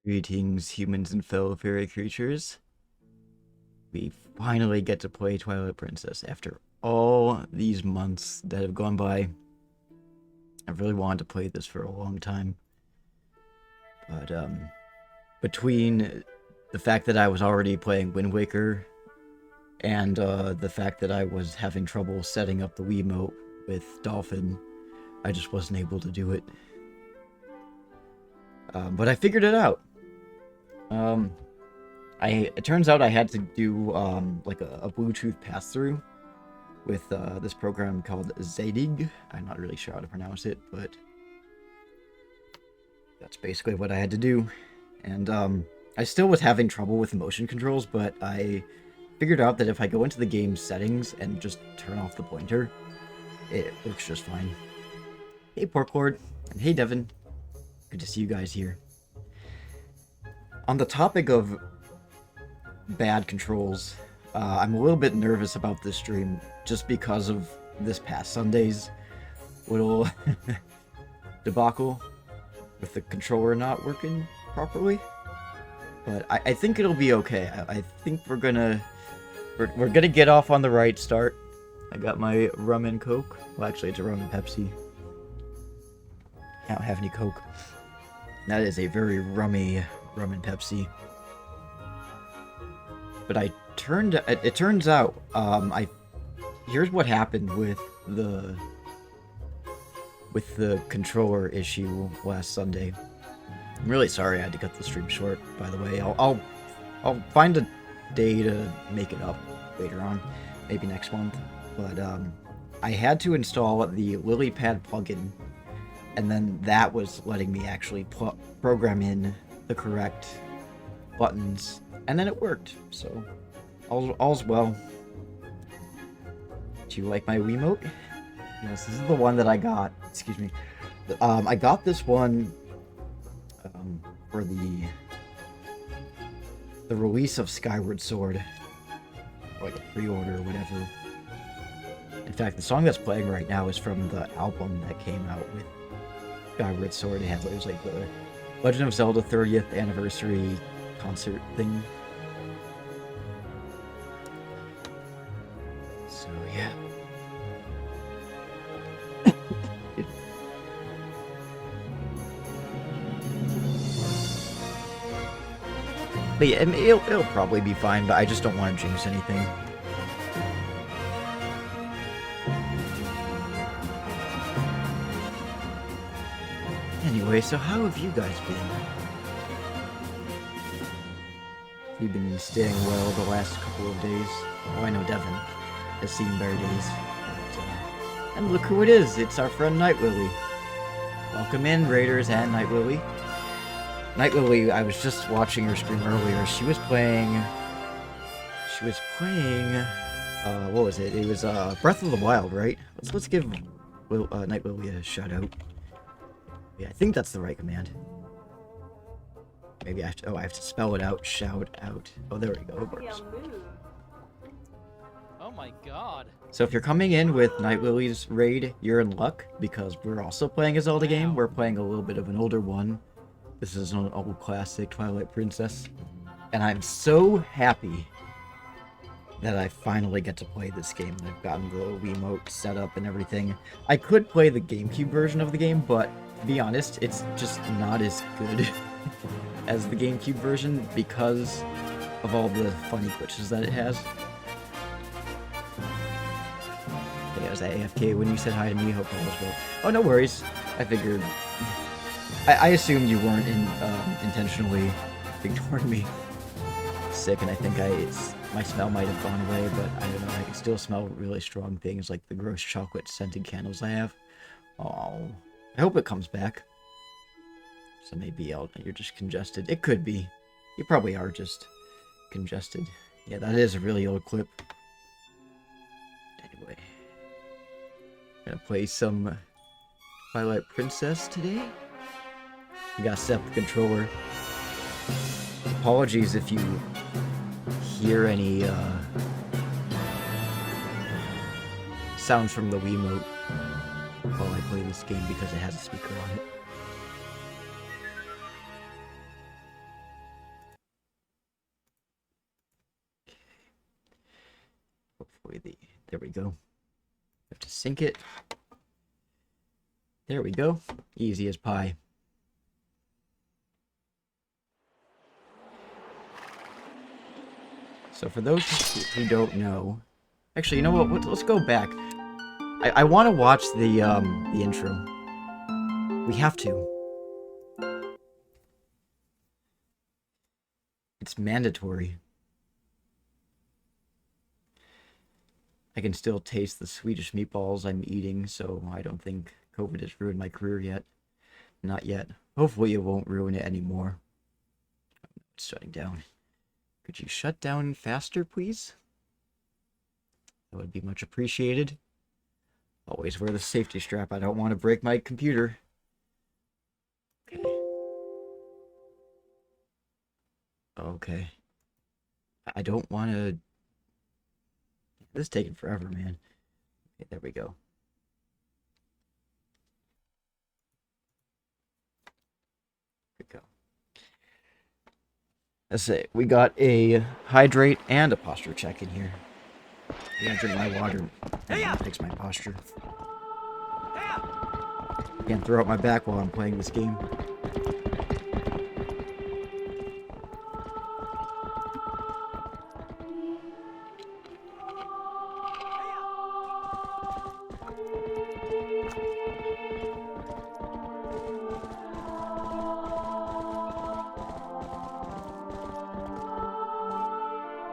Greetings, humans and fellow fairy creatures. We finally get to play Twilight Princess after all these months that have gone by. I've really wanted to play this for a long time. But, between the fact that I was already playing Wind Waker and the fact that I was having trouble setting up the Wiimote with Dolphin, I just wasn't able to do it. But I figured it out. It turns out I had to do like a Bluetooth pass-through with this program called ZELDA. I'm not really sure how to pronounce it, but that's basically what I had to do. And I still was having trouble with motion controls, but I figured out that if I go into the game settings and just turn off the pointer, it works just fine. Hey Porklord, and hey Devin. Good to see you guys here. On the topic of bad controls, I'm a little bit nervous about this stream just because of this past Sunday's little debacle with the controller not working properly. But I think it'll be okay. I think we're gonna get off on the right start. I got my rum and Coke. Well, actually, it's a rum and Pepsi. I don't have any Coke. That is a very rummy rum and Pepsi. But it turns out, here's what happened with the controller issue last Sunday. I'm really sorry I had to cut the stream short, by the way. I'll find a day to make it up later on, maybe next month. But I had to install the LilyPad plugin, and then that was letting me actually program in the correct buttons, and then it worked. So all's well. Do you like my Wiimote? Yes, this is the one that I got. Excuse me. I got this one for the release of Skyward Sword, or like a pre-order or whatever. In fact, the song that's playing right now is from the album that came out with Skyward Sword. It was like the Legend of Zelda 30th anniversary concert thing. So yeah. But yeah, it'll probably be fine, but I just don't want to jinx anything. Anyway, so how have you guys been? You've been staying well the last couple of days. Oh, I know Devin has seen better days. But, and look who it is! It's our friend Night Lily. Welcome in, Raiders and Night Lily. Night Lily, I was just watching her stream earlier. She was playing, what was it? It was Breath of the Wild, right? Let's give Night Lily a shout out. Yeah, I think that's the right command. Maybe I have to spell it out. Shout out. Oh, there we go. It works. Oh my god. So if you're coming in with Night Lily's raid, you're in luck, because we're also playing a Zelda game. We're playing a little bit of an older one. This is an old classic, Twilight Princess. And I'm so happy that I finally get to play this game. I've gotten the Wiimote set up and everything. I could play the GameCube version of the game, but to be honest, it's just not as good as the GameCube version because of all the funny glitches that it has. Hey, I was at AFK when you said hi to me. Hope all was well. Oh, no worries. I figured... I assumed you weren't intentionally ignoring me. Sick, and I think my smell might have gone away, but I don't know. I can still smell really strong things like the gross chocolate scented candles I have. Oh, I hope it comes back. So maybe you're just congested. It could be. You probably are just congested. Yeah, that is a really old clip. Anyway, I'm gonna play some Twilight Princess today. We gotta set up the controller. Apologies if you hear any sounds from the Wiimote while I play this game because it has a speaker on it. There we go. Have to sync it. There we go. Easy as pie. So for those who don't know, actually, you know what? Let's go back. I want to watch the intro. We have to. It's mandatory. I can still taste the Swedish meatballs I'm eating, so I don't think COVID has ruined my career yet. Not yet. Hopefully it won't ruin it anymore. It's shutting down. Could you shut down faster, please? That would be much appreciated. Always wear the safety strap. I don't want to break my computer. Okay. Okay. I don't want to... This is taking forever, man. Okay, there we go. There we go. That's it. We got a hydrate and a posture check in here. I gotta drink my water and fix my posture. Can't throw out my back while I'm playing this game.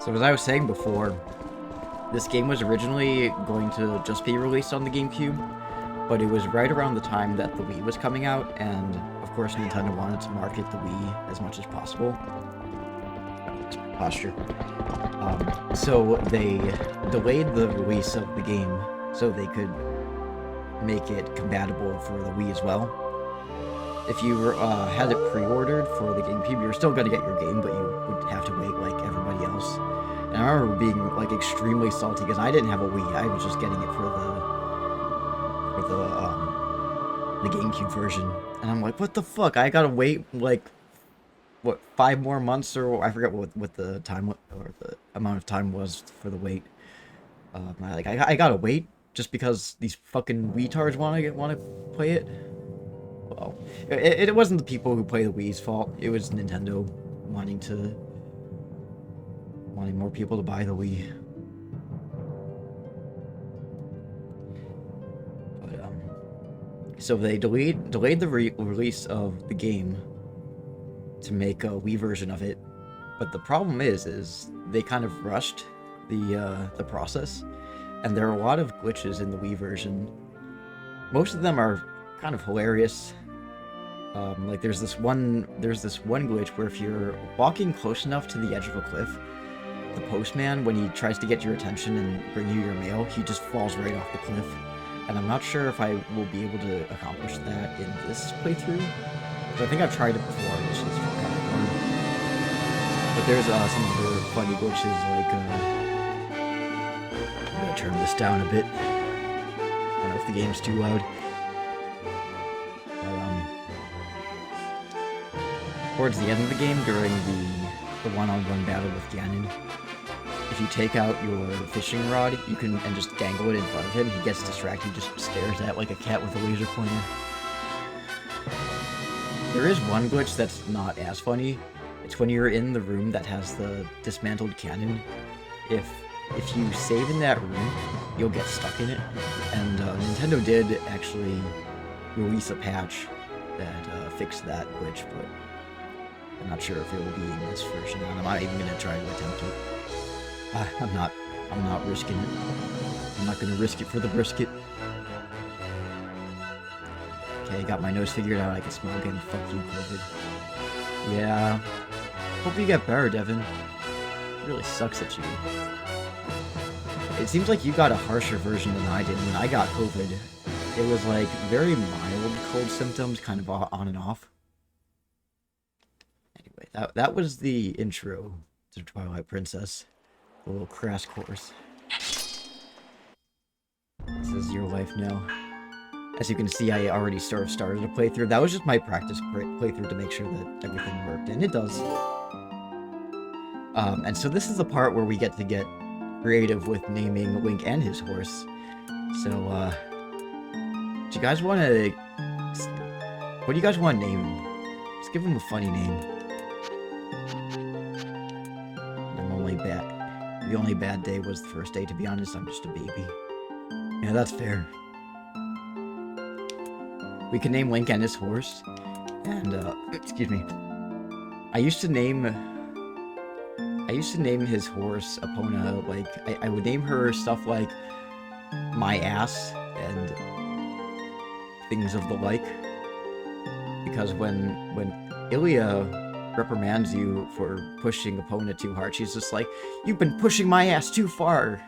So as I was saying before, this game was originally going to just be released on the GameCube, but it was right around the time that the Wii was coming out, and of course Nintendo wanted to market the Wii as much as possible. Posture. So they delayed the release of the game so they could make it compatible for the Wii as well. If you had it pre-ordered for the GameCube, you were still going to get your game, but you would have to wait like everybody else. And I remember being like extremely salty because I didn't have a Wii. I was just getting it for the GameCube version. And I'm like, what the fuck? I gotta wait like what, 5 more months, or I forget what the time or the amount of time was for the wait. I gotta wait just because these fucking retards want to play it. Well, it wasn't the people who play the Wii's fault. It was Nintendo wanting more people to buy the Wii. But so they delayed the release of the game to make a Wii version of it. But the problem is they kind of rushed the process, and there are a lot of glitches in the Wii version. Most of them are kind of hilarious. Like there's this one glitch where if you're walking close enough to the edge of a cliff, the postman, when he tries to get your attention and bring you your mail, he just falls right off the cliff. And I'm not sure if I will be able to accomplish that in this playthrough. But I think I've tried it before, which is kind of hard. But there's some other funny glitches, like I'm gonna turn this down a bit. I don't know if the game's too loud. But towards the end of the game, during the one-on-one battle with Ganon, if you take out your fishing rod, you can and just dangle it in front of him. He gets distracted, he just stares at it like a cat with a laser pointer. There is one glitch that's not as funny. It's when you're in the room that has the dismantled cannon. If you save in that room, you'll get stuck in it. And Nintendo did actually release a patch that fixed that glitch, but I'm not sure if it will be in this version. I'm not even gonna try to attempt it. I'm not risking it. I'm not gonna risk it for the brisket. Okay, got my nose figured out. I can smell again. Fuck you, COVID. Yeah. Hope you get better, Devin. It really sucks at you. It seems like you got a harsher version than I did when I got COVID. It was like very mild cold symptoms, kind of on and off. Anyway, that was the intro to Twilight Princess. A little crash course. This is your life now. As you can see, I already sort of started a playthrough. That was just my practice playthrough to make sure that everything worked, and it does. And so this is the part where we get to get creative with naming Link and his horse. So, do you guys want to... What do you guys want to name him? Just give him a funny name. The only bad day was the first day. To be honest, I'm just a baby. Yeah, that's fair. We can name Link and his horse. And, excuse me. I used to name his horse Epona, like, I would name her stuff like my ass and things of the like. Because when Ilya reprimands you for pushing Epona too hard, she's just like, "You've been pushing my ass too far."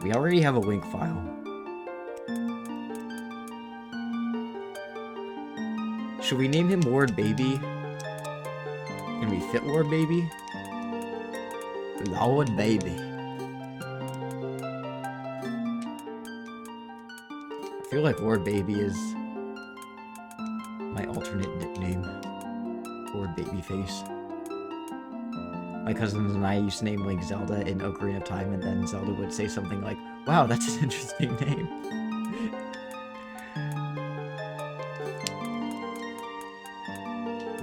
We already have a Link file. Should we name him Lord Baby? Can we fit Lord Baby? Lord Baby. I feel like Lord Baby is my alternate nickname. Lord Babyface. My cousins and I used to name Link Zelda in Ocarina of Time, and then Zelda would say something like, "Wow, that's an interesting name."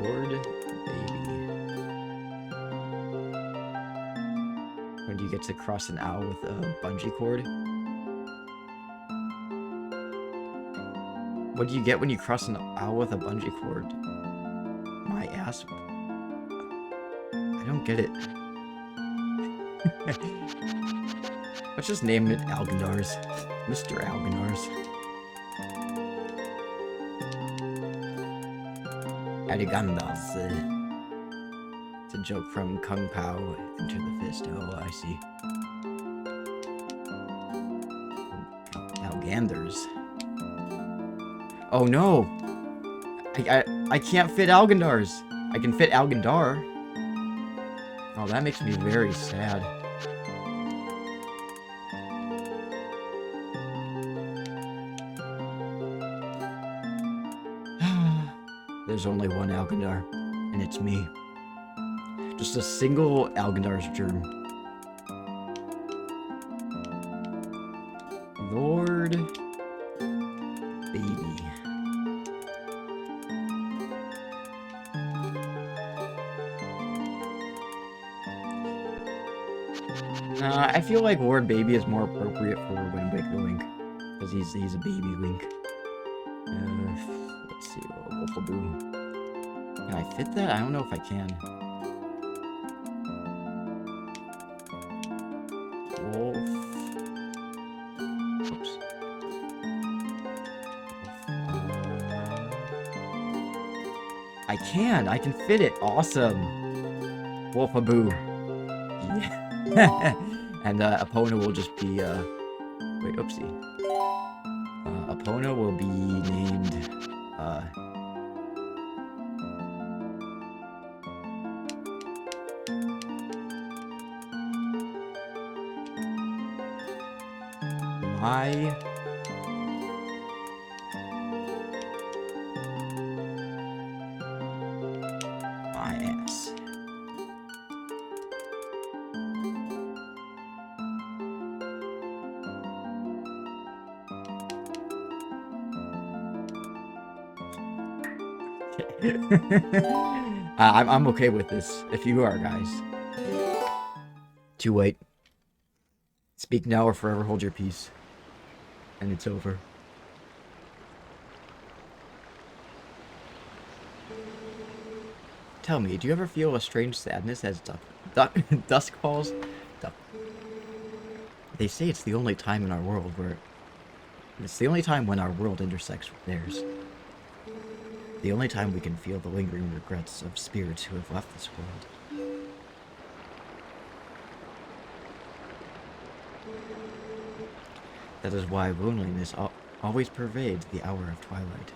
Lord Baby. When do you get to cross an owl with a bungee cord? What do you get when you cross an owl with a bungee cord? My ass? I don't get it. Let's just name it Algendars. Mr. Algendars. Algendars. It's a joke from Kung Pao Enter the Fist. Oh, I see. Algendars. Oh no! I can't fit Algendars! I can fit Algendar. Oh, that makes me very sad. There's only one Algendar, and it's me. Just a single Algendar's germ. Lord Baby. I feel like Lord Baby is more appropriate for Wind Waker Link, because he's a baby Link. Let's see, Wolfaboo. Can I fit that? I don't know if I can. Wolf. Oops. I can fit it. Awesome. Wolfaboo. Yeah. And Epona will just be wait, oopsie. Epona will be named my ass. I'm okay with this, if you are, guys. Too late. Speak now or forever hold your peace. And it's over. Tell me, do you ever feel a strange sadness as dusk falls? They say it's the only time in our world where... It's the only time when our world intersects with theirs. The only time we can feel the lingering regrets of spirits who have left this world. That is why loneliness always pervades the hour of twilight.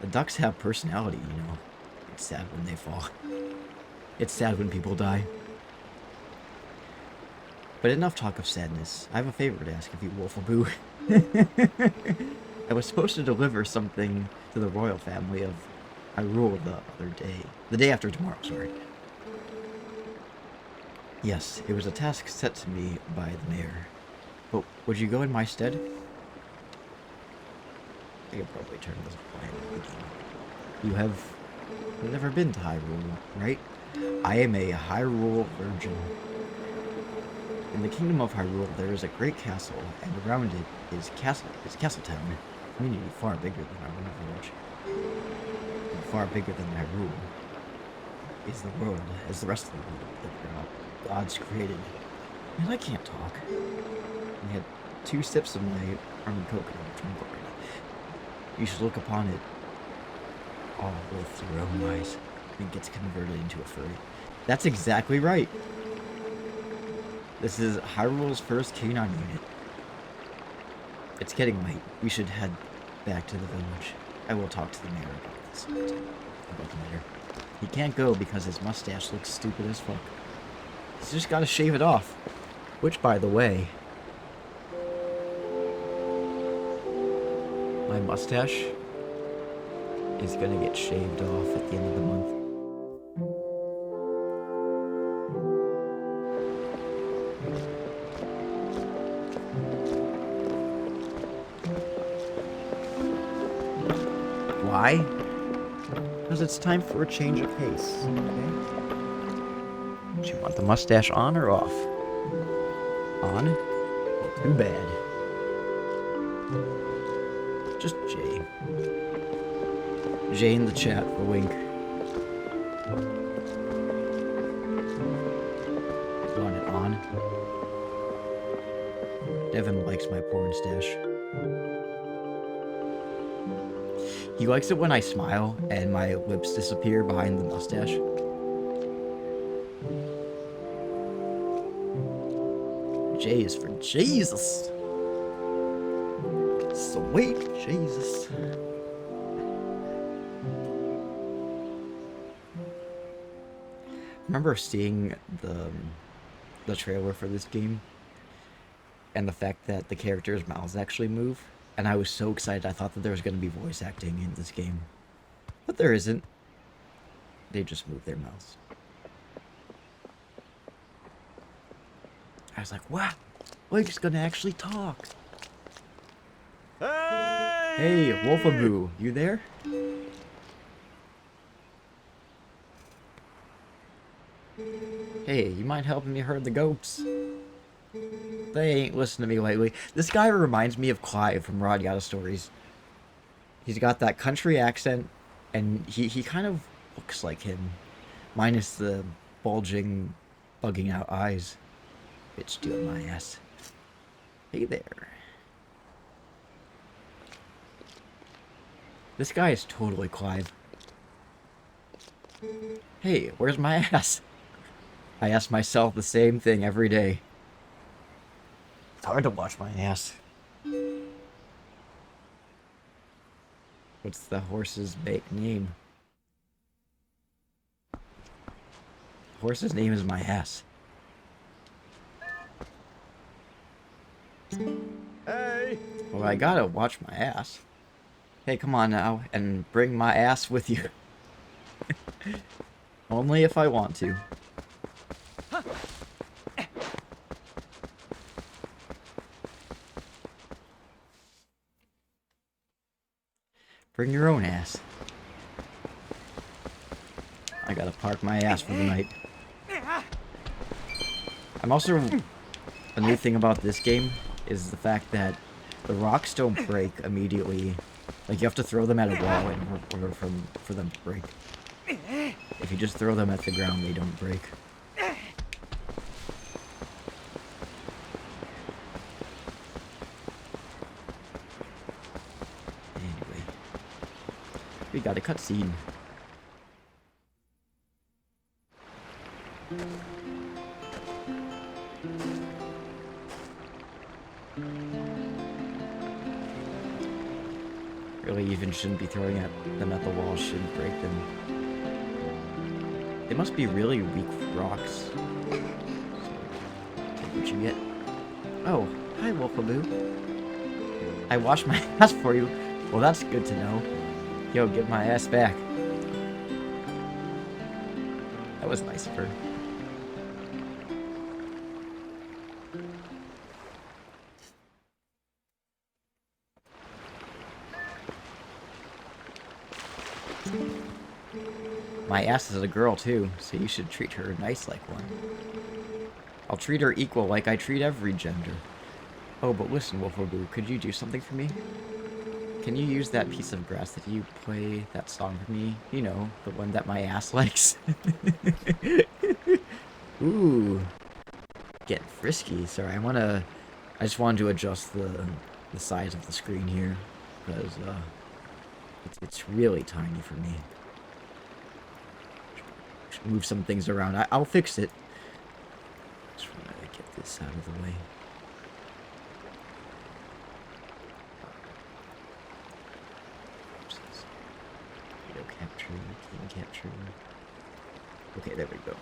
The ducks have personality, you know. It's sad when they fall. It's sad when people die. But enough talk of sadness. I have a favor to ask of you, Wolfaboo. I was supposed to deliver something to the royal family of Hyrule the other day. The day after tomorrow, sorry. Yes, it was a task set to me by the mayor. But would you go in my stead? I could probably turn this quiet. You have never been to Hyrule, right? I am a Hyrule virgin. In the kingdom of Hyrule, there is a great castle, and around it is Castletown, a community far bigger than our own village. And far bigger than Hyrule is the world, as the rest of the world that God's created. And I can't talk. I had 2 sips of my army coconut, which I'm glad. You should look upon it all with your own eyes, and gets converted into a furry. That's exactly right. This is Hyrule's first canine unit. It's getting late. We should head back to the village. I will talk to the mayor about this. About the mayor. He can't go because his mustache looks stupid as fuck. He's just gotta shave it off. Which, by the way, my mustache is gonna get shaved off at the end of the month. Why? Because it's time for a change of pace, okay? Do you want the mustache on or off? On? Well, too bad. Just Jay. Jay in the chat for wink. You want it on? Devin likes my porn stash. He likes it when I smile and my lips disappear behind the mustache. J is for Jesus. Sweet Jesus. I remember seeing the trailer for this game and the fact that the characters' mouths actually move. And I was so excited, I thought that there was going to be voice acting in this game. But there isn't. They just move their mouths. I was like, wow, Link's going to actually talk. Hey, Wolfaboo, you there? Hey, you mind helping me herd the goats? They ain't listening to me lately. This guy reminds me of Clive from Rod Yatta Stories. He's got that country accent, and he kind of looks like him. Minus the bulging, bugging out eyes. Bitch stealing my ass. Hey there. This guy is totally Clive. Hey, where's my ass? I ask myself the same thing every day. It's hard to watch my ass. What's the horse's name? The horse's name is my ass. Hey! Well, I gotta watch my ass. Hey, come on now, and bring my ass with you. Only if I want to. Bring your own ass. I gotta park my ass for the night. I'm also... A new thing about this game is the fact that the rocks don't break immediately. Like, you have to throw them at a wall in order for them to break. If you just throw them at the ground, they don't break. Anyway. We got a cutscene. Really even shouldn't be throwing them at the wall, shouldn't break them. They must be really weak rocks. So, take what you get. Oh, hi Wolfaboo. I washed my ass for you. Well, that's good to know. Yo, get my ass back. That was nice of her. My ass is a girl too, so you should treat her nice like one. I'll treat her equal like I treat every gender. Oh, but listen, Wolfaboo, could you do something for me? Can you use that piece of grass that you play that song for me? You know, the one that my ass likes. Ooh. Getting frisky. Sorry, I just wanted to adjust the size of the screen here. Because, it's really tiny for me. Move some things around. I'll fix it. Just want to get this out of the way. Video capture, game capture. Okay, there we go.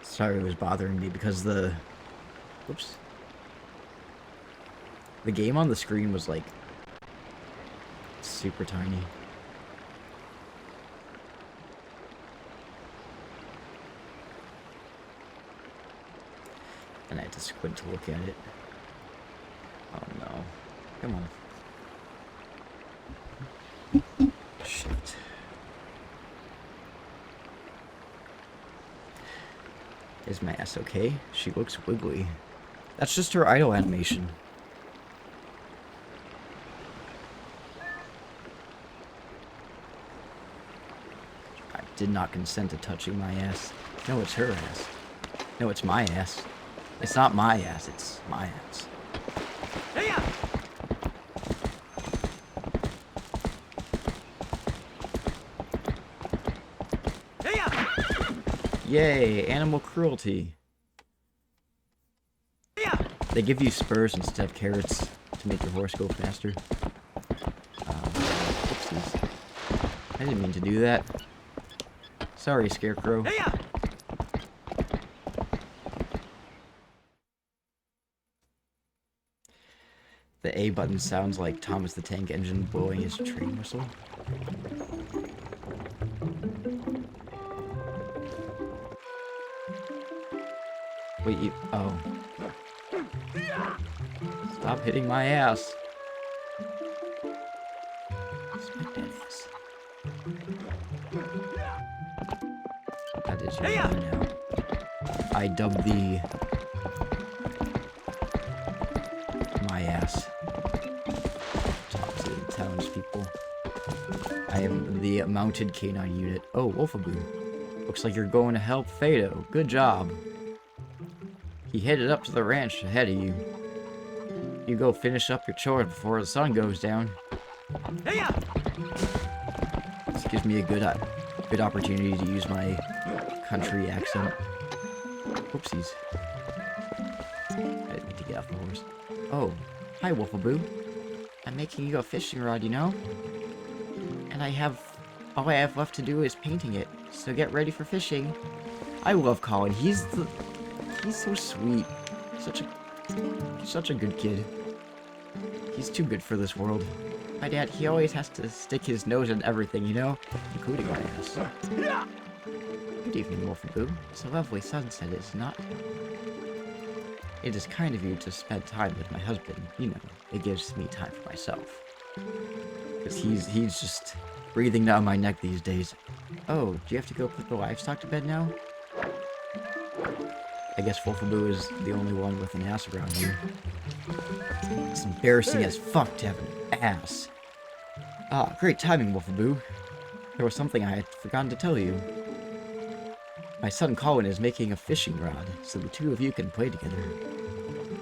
Sorry, it was bothering me because the... Whoops. The game on the screen was like super tiny. And I had to squint to look at it. Oh no. Come on. Shit. Is my ass okay? She looks wiggly. That's just her idle animation. I did not consent to touching my ass. No, it's her ass. No, it's my ass. It's not my ass, it's my ass. Yay, animal cruelty. They give you spurs instead of carrots to make your horse go faster. Oopsies. I didn't mean to do that. Sorry, Scarecrow. The A button sounds like Thomas the Tank Engine blowing his train whistle. Wait, you... Oh. Stop hitting my ass. Smack that ass. That is your now. I dubbed the... my ass. Talk to the townspeople. I am the mounted canine unit. Oh, Wolfaboo. Looks like you're going to help Fado. Good job. He headed up to the ranch ahead of you. You go finish up your chores before the sun goes down. This gives me a good opportunity to use my country accent. Whoopsies. I didn't mean to get off the horse. Oh, hi Wolfaboo. I'm making you a fishing rod, you know? And all I have left to do is painting it. So get ready for fishing. I love Colin. He's so sweet. He's such a good kid. He's too good for this world. My dad, he always has to stick his nose in everything, you know? Including my ass. Good evening, Wolfaboo. It's a lovely sunset, is it not? It is kind of you to spend time with my husband. You know, it gives me time for myself. Because he's just breathing down my neck these days. Oh, do you have to go put the livestock to bed now? I guess Wolfaboo is the only one with an ass around here. It's embarrassing as fuck to have an ass. Ah, great timing, Wolfaboo. There was something I had forgotten to tell you. My son Colin is making a fishing rod, so the two of you can play together.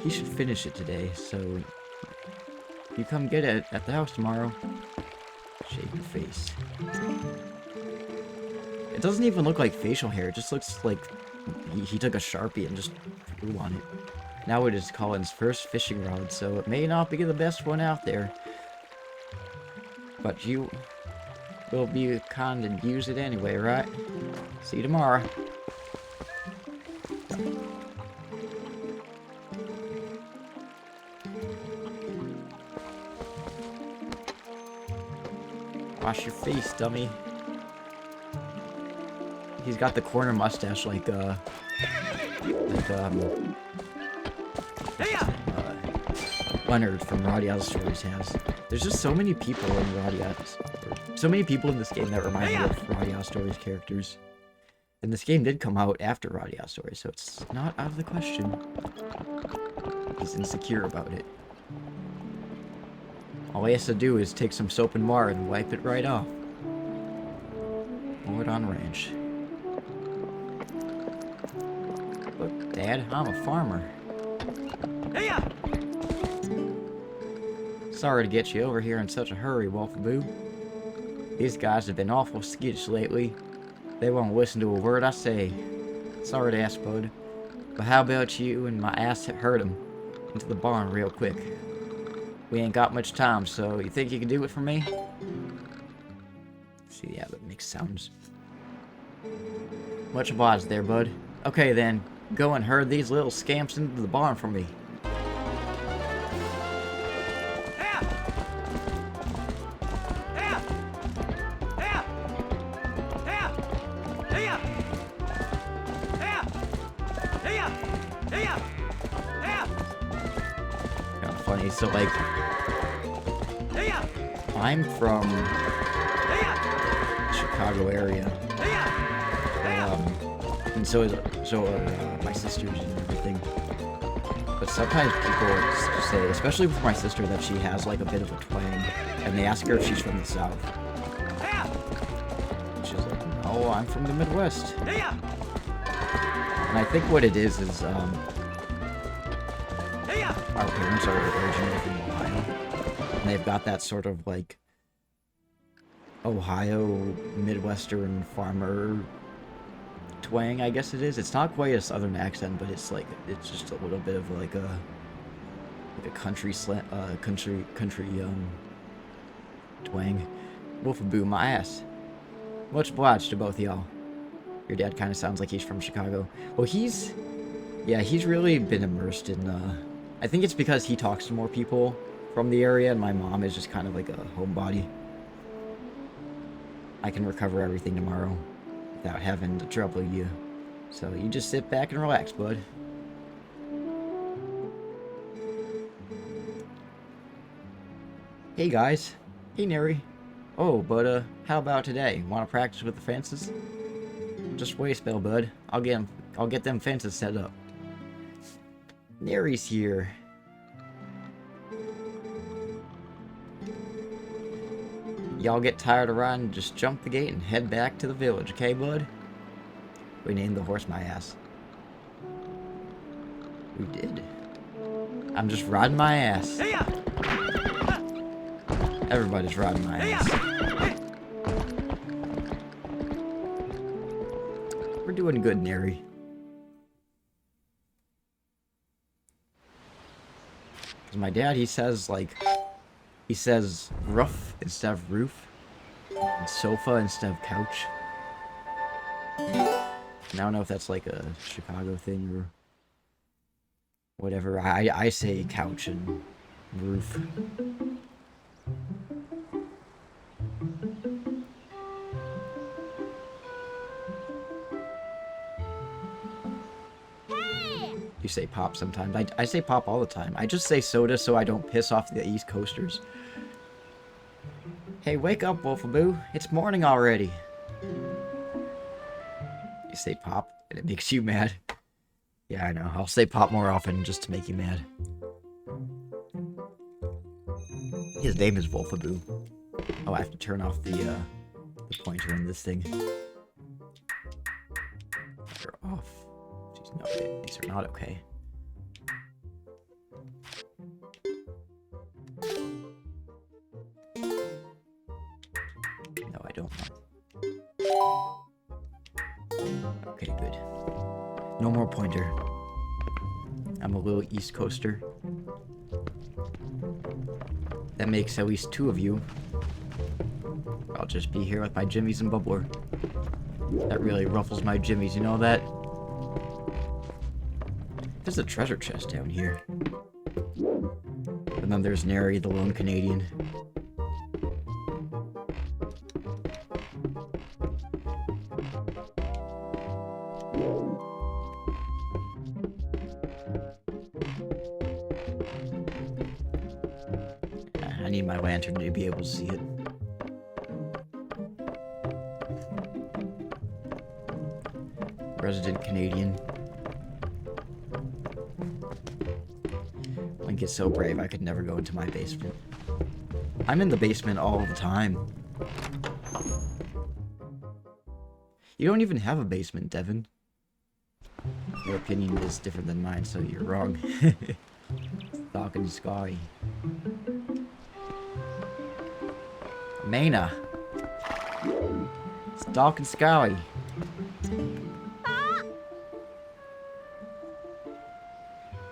He should finish it today, so you come get it at the house tomorrow. Shave your face. It doesn't even look like facial hair, it just looks like he took a Sharpie and just drew on it. Now it is Colin's first fishing rod, so it may not be the best one out there. But you will be kind and use it anyway, right? See you tomorrow. Wash your face, dummy. He's got the corner mustache like Leonard from Radia's Stories has. There's just so many people in so many people in this game that remind me of Radia's Stories characters. And this game did come out after Radia's Stories, so it's not out of the question. He's insecure about it. All he has to do is take some soap and water and wipe it right off. Pour it on ranch. Look, Dad, I'm a farmer. Sorry to get you over here in such a hurry, Wolfaboo. These guys have been awful skittish lately. They won't listen to a word I say. Sorry to ask, bud. But how about you and my ass herd him into the barn real quick? We ain't got much time, so you think you can do it for me? See, yeah, that makes sounds. Much obliged there, bud. Okay, then. Go and herd these little scamps into the barn for me. Kind of funny, so like... I'm from Chicago area. And so are my sisters and everything. But sometimes people just say, especially with my sister, that she has like a bit of a twang, and they ask her if she's from the South. She's like, no, I'm from the Midwest. And I think what it is our parents are originally from Ohio, and they've got that sort of like Ohio Midwestern farmer twang, I guess it is. It's not quite a southern accent, but it's like it's just a little bit of like a country twang. Wolfaboo, my ass. Much obliged to both of y'all. Your dad kind of sounds like he's from Chicago. Well, he's really been immersed in I think it's because he talks to more people from the area, and my mom is just kind of like a homebody. I can recover everything tomorrow without having to trouble you. So you just sit back and relax, bud. Hey guys. Hey Neri. Oh, but how about today? Want to practice with the fences? Just wait a spell, bud. I'll get them fences set up. Neri's here. Y'all get tired of riding, just jump the gate and head back to the village, okay, bud? We named the horse my ass. We did. I'm just riding my ass. Everybody's riding my ass. We're doing good, Neri. Because my dad, he says roof instead of roof, and sofa instead of couch. I don't know if that's like a Chicago thing or whatever. I say couch and roof. You say pop sometimes. I say pop all the time. I just say soda so I don't piss off the East Coasters. Hey, wake up, Wolfaboo. It's morning already. You say pop, and it makes you mad. Yeah, I know. I'll say pop more often just to make you mad. His name is Wolfaboo. Oh, I have to turn off the pointer in this thing. They're off. Jeez, no, these are not okay. No, I don't want. Okay, good. No more pointer. I'm a little East Coaster. That makes at least 2 of you. I'll just be here with my jimmies and bubbler. That really ruffles my jimmies, you know that? There's a treasure chest down here. And then there's Neri, the lone Canadian. my lantern to be able to see it. Resident Canadian. Link is so brave, I could never go into my basement. I'm in the basement all the time. You don't even have a basement, Devin. Your opinion is different than mine, so you're wrong. Dark and sky. Mana. It's dark and sky.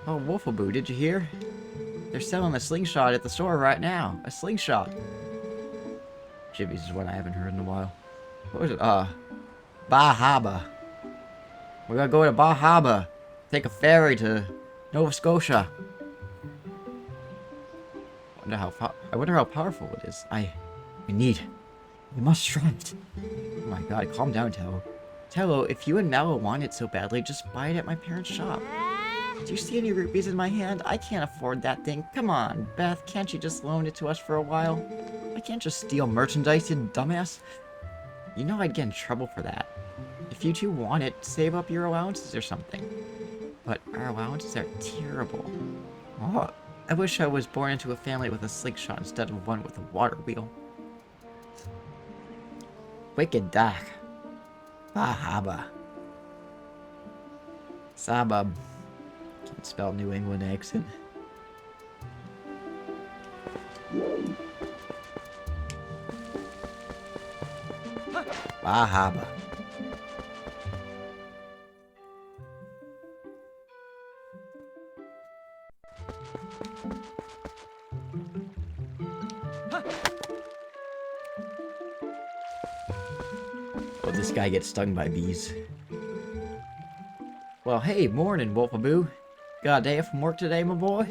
Oh, Wolfaboo, did you hear? They're selling a slingshot at the store right now. A slingshot. Jibbies is one I haven't heard in a while. What was it? Bahaba. We're gonna go to Bahaba. Take a ferry to Nova Scotia. I wonder how powerful it is. We must try it. Oh my god, calm down, Tello. Tello, if you and Mallow want it so badly, just buy it at my parents' shop. Do you see any rupees in my hand? I can't afford that thing. Come on, Beth, can't you just loan it to us for a while? I can't just steal merchandise, you dumbass. You know I'd get in trouble for that. If you two want it, save up your allowances or something. But our allowances are terrible. Oh, I wish I was born into a family with a slingshot instead of one with a water wheel. Wicked dark. Bahaba. Sabub. Can't spell New England accent. Bahaba. Oh, this guy gets stung by bees. Well, hey, morning, Wolfaboo. Got a day from work today, my boy?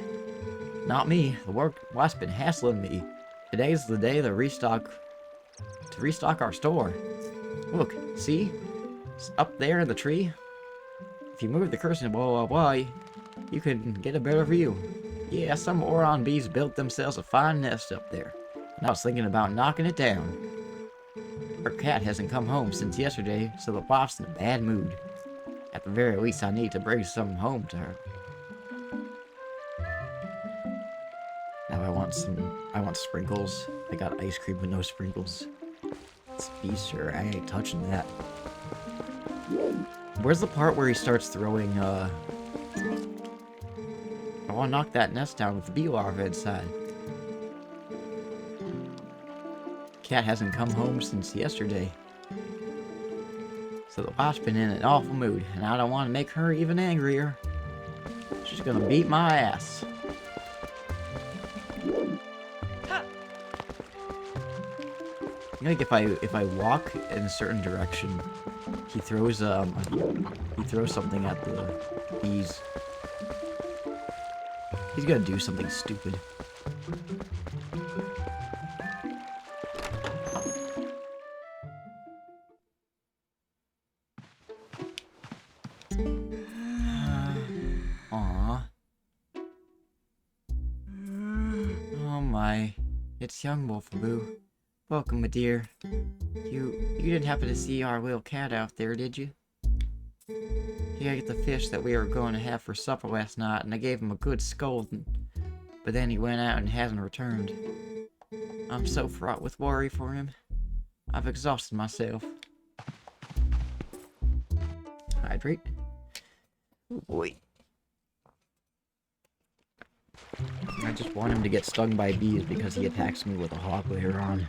Not me. The wife's been hassling me. Today's the day to restock our store. Look, see? It's up there in the tree. If you move the cursor blah blah blah, you can get a better view. Yeah, some Oron bees built themselves a fine nest up there. And I was thinking about knocking it down. Her cat hasn't come home since yesterday, so the wife's in a bad mood. At the very least, I need to bring some home to her. Now I want sprinkles. I got ice cream with no sprinkles. It's Easter, I ain't touching that. Where's the part where he starts throwing, I wanna knock that nest down with the bee larva inside. Cat hasn't come home since yesterday. So the wife's been in an awful mood, and I don't want to make her even angrier. She's gonna beat my ass. Like if I walk in a certain direction, he throws something at the bees. He's gonna do something stupid. Aww. Oh my. It's young Wolfaboo. Welcome, my dear. You didn't happen to see our little cat out there, did you? He ate the fish that we were going to have for supper last night, and I gave him a good scolding. But then he went out and hasn't returned. I'm so fraught with worry for him. I've exhausted myself. Hydrate. Oh boy. I just want him to get stung by bees because he attacks me with a hawk later on.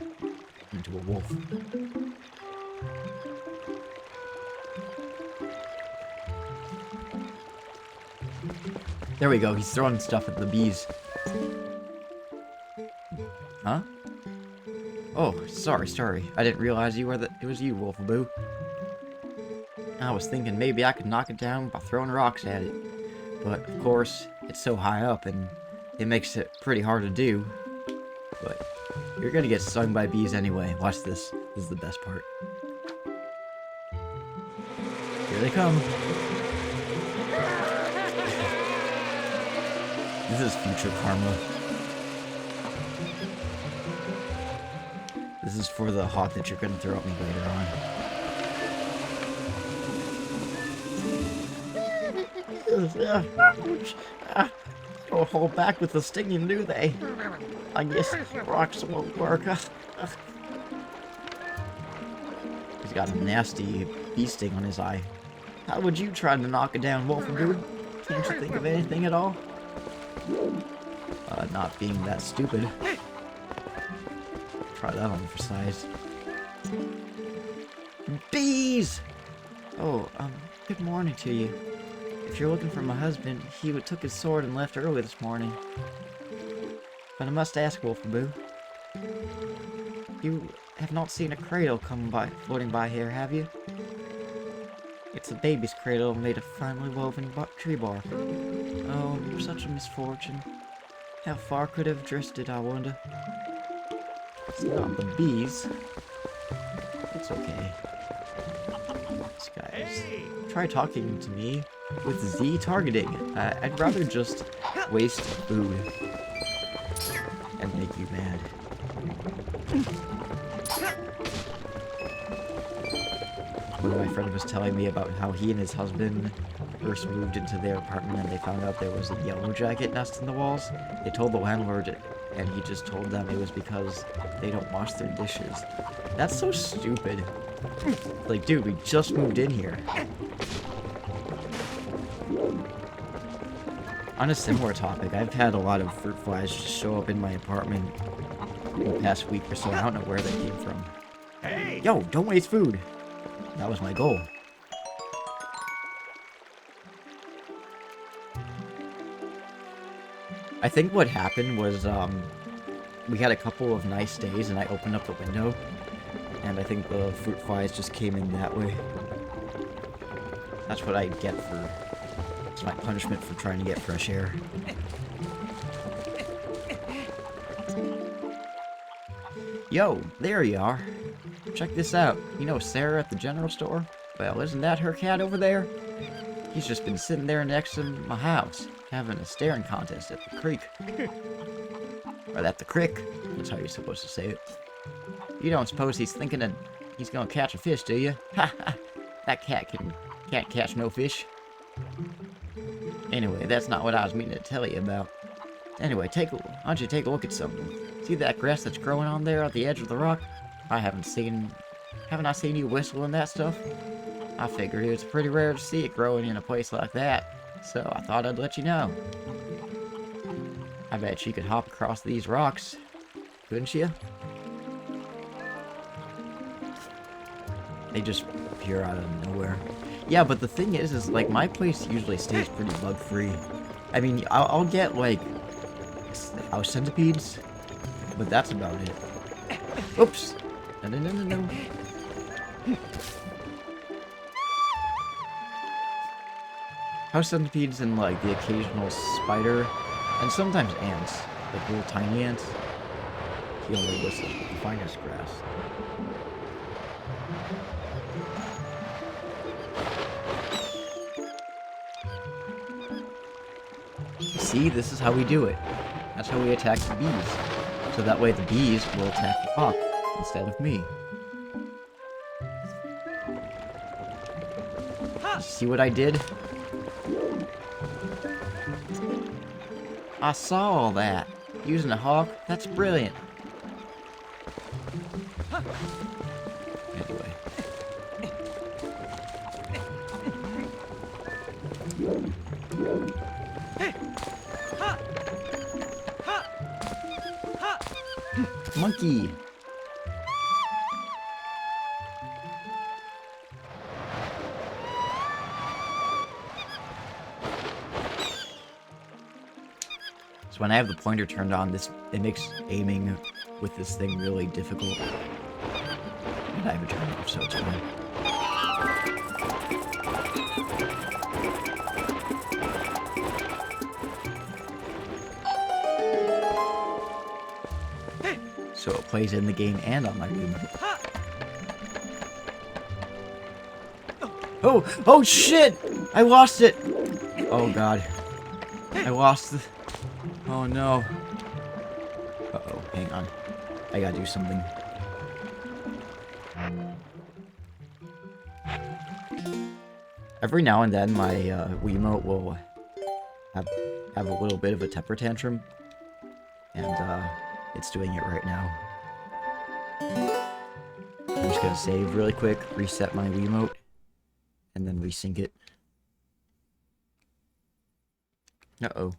Into a wolf. There we go, he's throwing stuff at the bees. Huh? Oh, sorry. I didn't realize it was you, Wolfaboo. I was thinking maybe I could knock it down by throwing rocks at it. But, of course, it's so high up and it makes it pretty hard to do. But you're gonna get stung by bees anyway. Watch this. This is the best part. Here they come. This is future karma. This is for the hawk that you're gonna throw at me later on. Don't hold back with the stinging, do they? I guess rocks won't work. He's got a nasty bee sting on his eye. How would you try to knock it down, Wolfenboo? Can't you think of anything at all? Not being that stupid. Try that on for size. Bees! Oh, good morning to you. If you're looking for my husband, he took his sword and left early this morning. But I must ask, Wolfenboo. You have not seen a cradle floating by here, have you? It's a baby's cradle made of finely woven tree bark. Oh, such a misfortune. How far could it have drifted, I wonder? It's not the bees. It's okay. These guys. Try talking to me with Z targeting. I'd rather just waste food and make you mad. One of my friends was telling me about how he and his husband first moved into their apartment and they found out there was a yellow jacket nest in the walls. They told the landlord and he just told them it was because they don't wash their dishes. That's so stupid. Like, dude, we just moved in here. On a similar topic, I've had a lot of fruit flies just show up in my apartment in the past week or so. I don't know where they came from. Hey! Yo, don't waste food. That was my goal. I think what happened was, we had a couple of nice days and I opened up the window and I think the fruit flies just came in that way. That's what I get for... It's my punishment for trying to get fresh air. Yo, there you are. Check this out. You know Sarah at the general store? Well, isn't that her cat over there? He's just been sitting there next to my house, having a staring contest at the creek. Or at the crick. That's how you're supposed to say it. You don't suppose he's thinking that he's gonna catch a fish, do you? Ha ha! That cat can't catch no fish. Anyway, that's not what I was meaning to tell you about. Anyway, why don't you take a look at something? See that grass that's growing on there at the edge of the rock? Haven't I seen you whistling that stuff? I figured it's pretty rare to see it growing in a place like that, so I thought I'd let you know. I bet you could hop across these rocks, couldn't you? They just appear out of nowhere. Yeah, but the thing is like, my place usually stays pretty bug-free. I mean, I'll get, like, house centipedes, but that's about it. Oops! No. House centipedes and, like, the occasional spider, and sometimes ants, like little tiny ants. He only whistles with the finest grass. See, this is how we do it. That's how we attack the bees. So that way the bees will attack the hawk instead of me. See what I did? I saw all that. Using a hawk? That's brilliant. Anyway. Monkey! So when I have the pointer turned on, it makes aiming with this thing really difficult. And I have it turned off, so it's fine. So it plays in the game and on my room. Oh shit! I lost it! Oh god. I lost the... Oh no. Uh-oh, hang on. I gotta do something. Every now and then, my Wiimote will have a little bit of a temper tantrum, and it's doing it right now. I'm just gonna save really quick, reset my Wiimote, and then resync it. Uh-oh.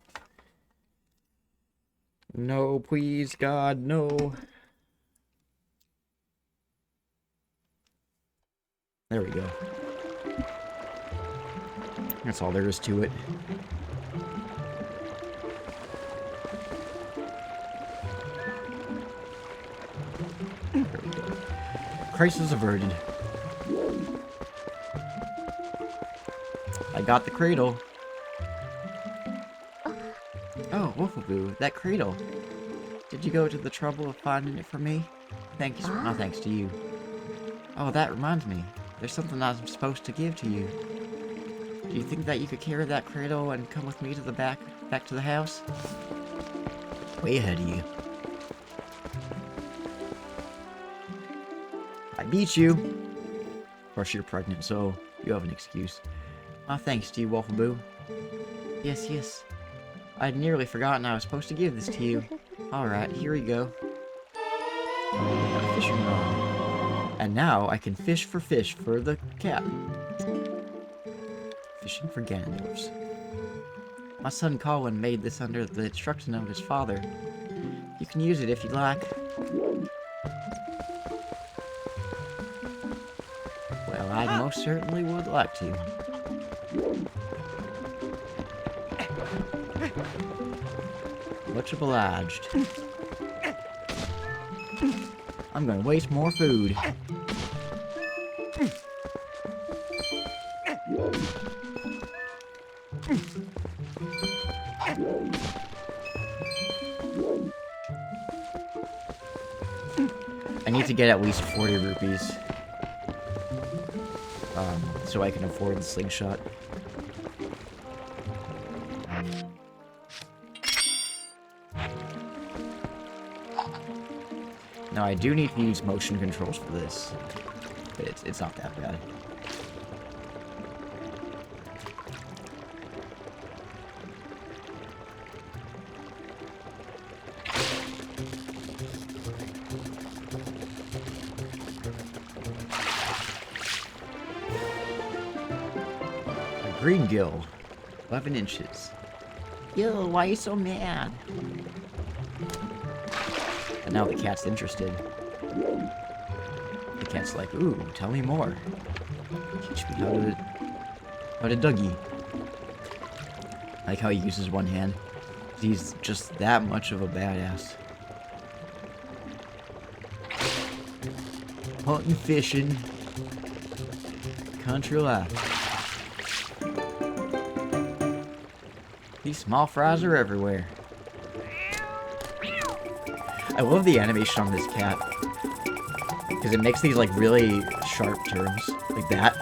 No, please, God, no. There we go. That's all there is to it. There we go. Crisis averted. I got the cradle. Oh, Wolfaboo, that cradle. Did you go to the trouble of finding it for me? Thank you. No, thanks to you. Oh, that reminds me. There's something I'm supposed to give to you. Do you think that you could carry that cradle and come with me to the back to the house? Way ahead of you. I beat you. Of course, you're pregnant, so you have an excuse. Ah, thanks to you, Wolfaboo. Yes, yes. I'd nearly forgotten I was supposed to give this to you. Alright, here we go. A fishing rod. And now I can fish for the cat. Fishing for Ganondorfs. My son Colin made this under the instruction of his father. You can use it if you like. Well, I most certainly would like to. Much obliged. I'm gonna waste more food. I need to get at least 40 rupees. So I can afford the slingshot. Now, I do need to use motion controls for this, but it's not that bad. A green gill, 11 inches. Yo, why are you so mad? And now the cat's interested. The cat's like, ooh, tell me more. Teach me how to Dougie. I like how he uses one hand. He's just that much of a badass. Hunting, fishing, country life. These small fries are everywhere. I love the animation on this cat. Because it makes these, like, really sharp turns. Like that.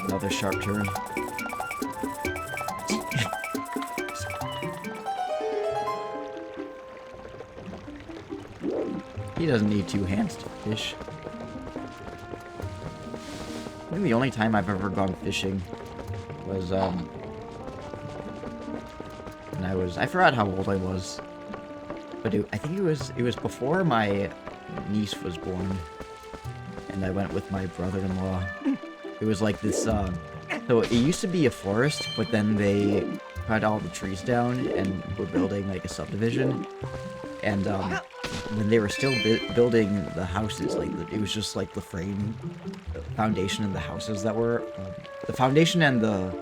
Another sharp turn. He doesn't need two hands to fish. I think the only time I've ever gone fishing was, when I forgot how old I was. But I think it was before my niece was born, and I went with my brother-in-law. It was like this, so it used to be a forest, but then they cut all the trees down and were building like a subdivision. And when they were still building the houses, like it was just like the foundation of the houses that were, the foundation and the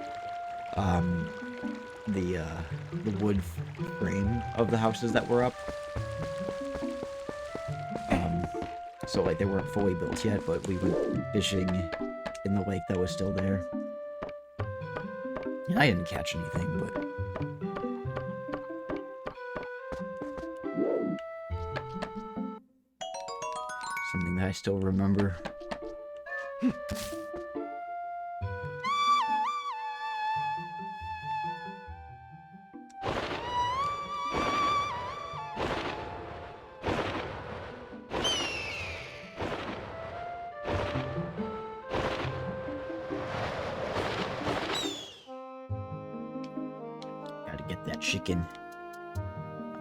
wood frame of the houses that were up. So like they weren't fully built yet, but we went fishing in the lake that was still there. And I didn't catch anything, but something that I still remember. chicken.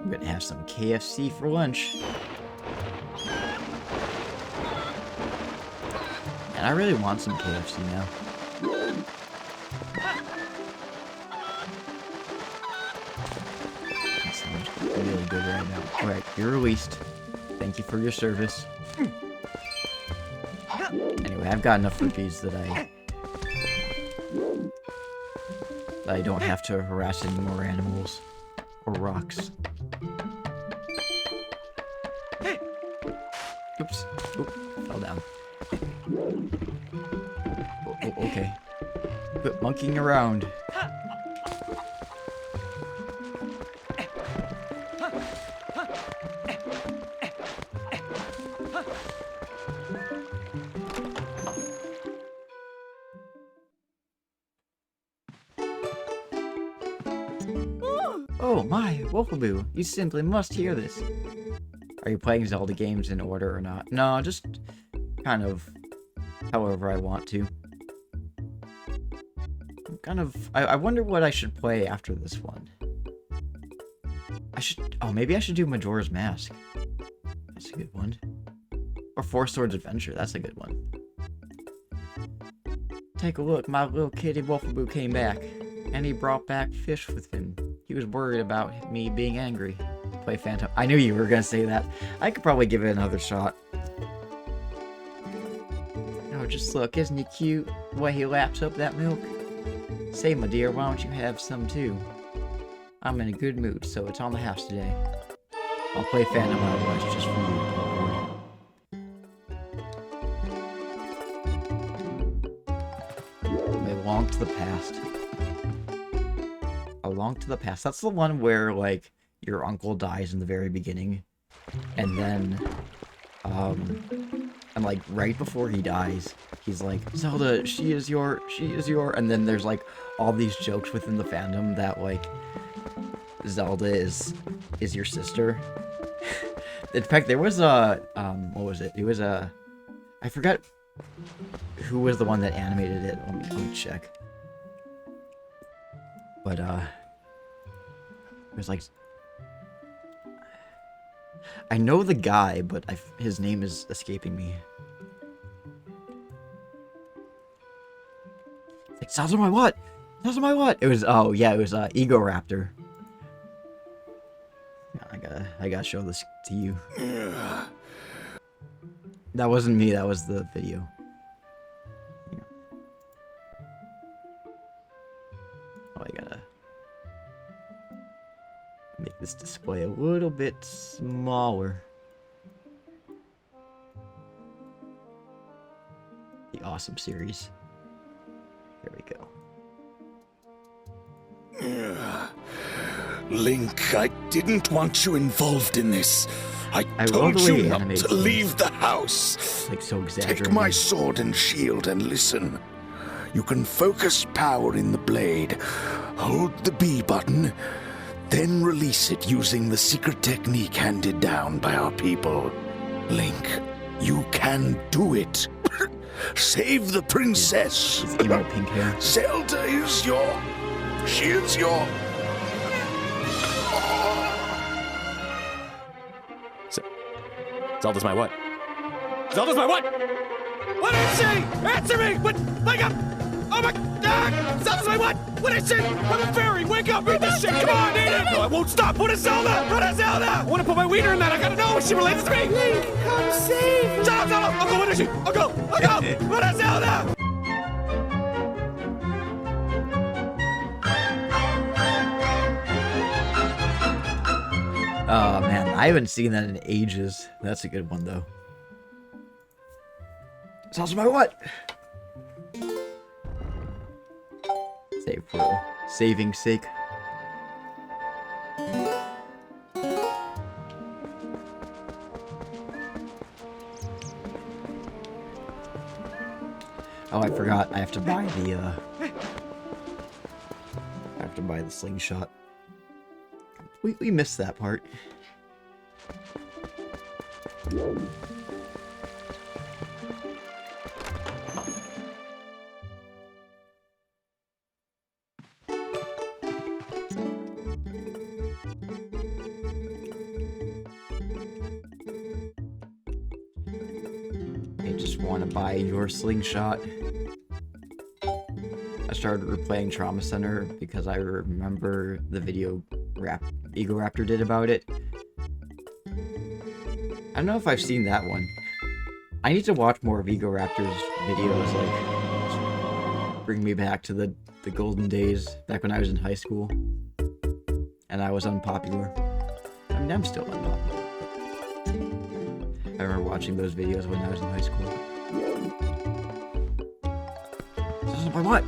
I'm gonna have some KFC for lunch. And I really want some KFC now. That sounds really good right now. Alright, you're released. Thank you for your service. Anyway, I've got enough rupees that I don't have to harass any more animals or rocks. Oops. Oop, fell down. Oh, okay. Quit monkeying around. Oh my, Wolfaboo, you simply must hear this. Are you playing Zelda games in order or not? No, just kind of however I want to. I wonder what I should play after this one. Maybe I should do Majora's Mask. That's a good one. Or Four Swords Adventure, that's a good one. Take a look, my little kitty Wolfaboo came back, and he brought back fish with him. He was worried about me being angry. Play Phantom. I knew you were gonna say that. I could probably give it another shot. Oh, just look, isn't he cute? The way he laps up that milk. Say, my dear, why don't you have some too? I'm in a good mood, so it's on the house today. I'll play Phantom Hourglass just for you. Belong to the Past. A Link to the Past. That's the one where, like, your uncle dies in the very beginning. And then, and like, right before he dies, he's like, Zelda, she is your, and then there's, like, all these jokes within the fandom that, like, Zelda is your sister. In fact, there was a, what was it? It was a, I forgot who was the one that animated it. Let me check. But, it was like, I know the guy, but his name is escaping me. Like, sounds of my what? Sounds of my what? It was, oh yeah, it was, Ego Raptor. I gotta show this to you. That wasn't me, that was the video. Yeah. Oh, I gotta make this display a little bit smaller. The awesome series. There we go. Link, I didn't want you involved in this. I told you not to leave the house. Like so exaggerated. Take my sword and shield and listen. You can focus power in the blade. Hold the B button, then release it using the secret technique handed down by our people. Link, you can do it. Save the princess. His emo pink hair. Zelda is your... She is your... Zelda's my what? Zelda's my what? What is she? Answer me! What? Wake up! Oh my God! Zelda's my what? What is she? I'm a fairy! Wake up! Read this shit! Come on, eat it! No, I won't stop! What is Zelda? What is Zelda? I want to put my wiener in that! I gotta know! She relates to me! Link, come save me! Shut up, Zelda! I'll go! What is she? I'll go! I'll go! What is Zelda? Oh man, I haven't seen that in ages. That's a good one though. Sounds about what? Save for saving's sake. Oh, I forgot. I have to buy the slingshot. We missed that part. just want to buy your slingshot. I started replaying Trauma Center because I remember the video Ego Raptor did about it. I don't know if I've seen that one. I need to watch more of Ego Raptor's videos, like, bring me back to the golden days, back when I was in high school. And I was unpopular. I mean, I'm still unpopular. I remember watching those videos when I was in high school. This is my what?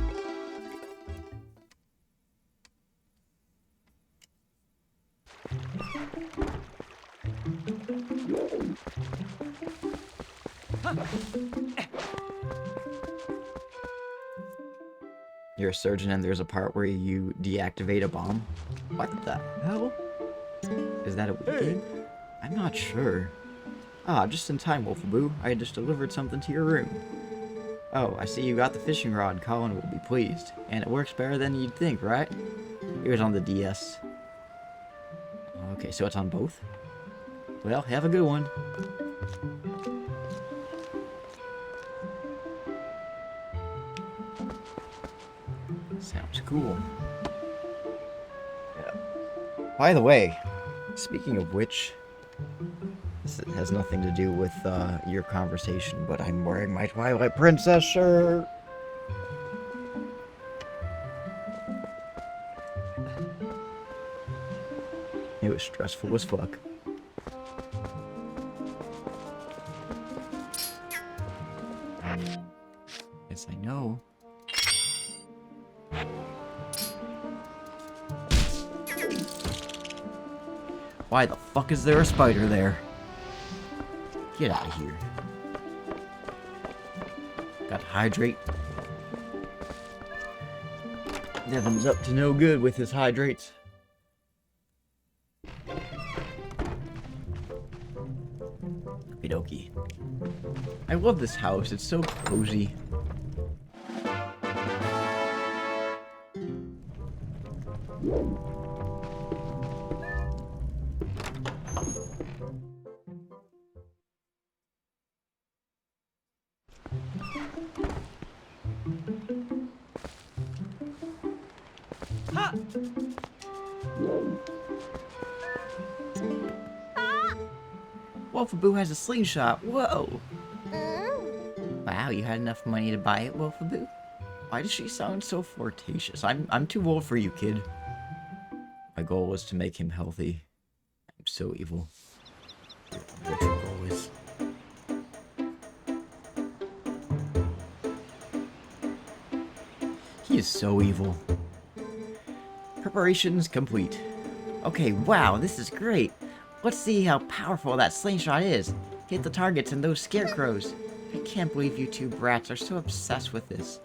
You're a surgeon and there's a part where you deactivate a bomb? What the hell? Is that a Wii game? I'm not sure. Ah, just in time, Wolfaboo. I just delivered something to your room. Oh, I see you got the fishing rod. Colin will be pleased. And it works better than you'd think, right? It was on the DS. Okay, so it's on both? Well, have a good one. Sounds cool. Yeah. By the way, speaking of which, this has nothing to do with your conversation, but I'm wearing my Twilight Princess shirt. It was stressful as fuck. Yes, I know. Why the fuck is there a spider there? Get out of here. Got to hydrate. Nevin's up to no good with his hydrates. Okie dokie. I love this house, it's so cozy. Wolfaboo has a slingshot. Whoa! Wow, you had enough money to buy it, Wolfaboo? Why does she sound so flirtatious? I'm too old for you, kid. My goal was to make him healthy. I'm so evil. What your goal is? He is so evil. Preparations complete. Okay, wow, this is great. Let's see how powerful that slingshot is. Hit the targets and those scarecrows. I can't believe you two brats are so obsessed with this.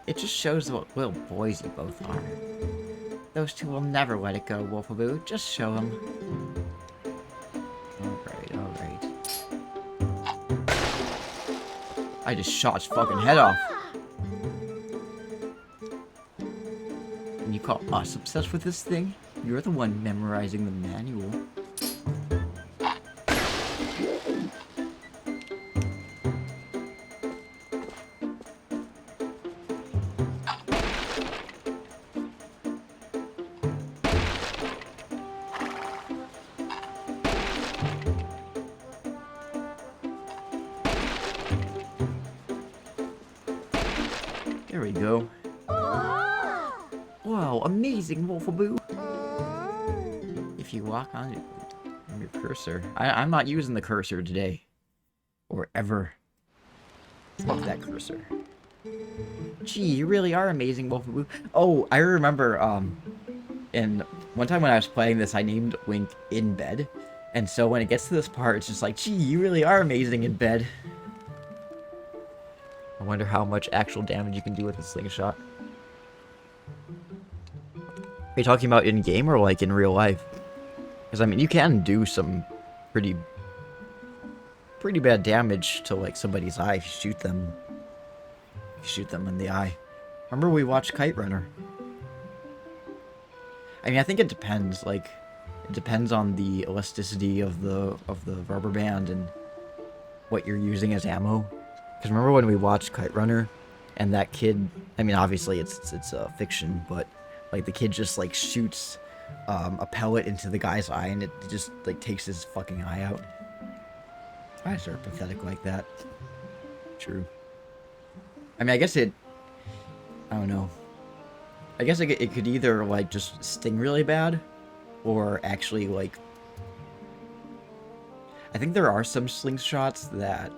It just shows what little boys you both are. Those two will never let it go, Wolfaboo. Just show them. Alright, alright. I just shot his fucking head off. And you call us obsessed with this thing? You're the one memorizing the manual. There we go. Wow, amazing, Wolfaboo! If you walk on it, your cursor. I'm not using the cursor today. Or ever. Fuck that cursor. Gee, you really are amazing, Wolfaboo. Oh, I remember, and one time when I was playing this, I named Link in bed. And so when it gets to this part, it's just like, gee, you really are amazing in bed. I wonder how much actual damage you can do with a slingshot. Are you talking about in-game or like in real life? Because I mean, you can do some pretty bad damage to like somebody's eye if you shoot them. If you shoot them in the eye. Remember we watched Kite Runner? I mean, I think it depends. Like, it depends on the elasticity of the rubber band and what you're using as ammo. Because remember when we watched Kite Runner, and that kid, I mean, obviously it's fiction, but like the kid just like shoots a pellet into the guy's eye, and it just like takes his fucking eye out. Eyes are pathetic like that. True. I mean, I guess I don't know. I guess it could either like just sting really bad, or actually like. I think there are some slingshots that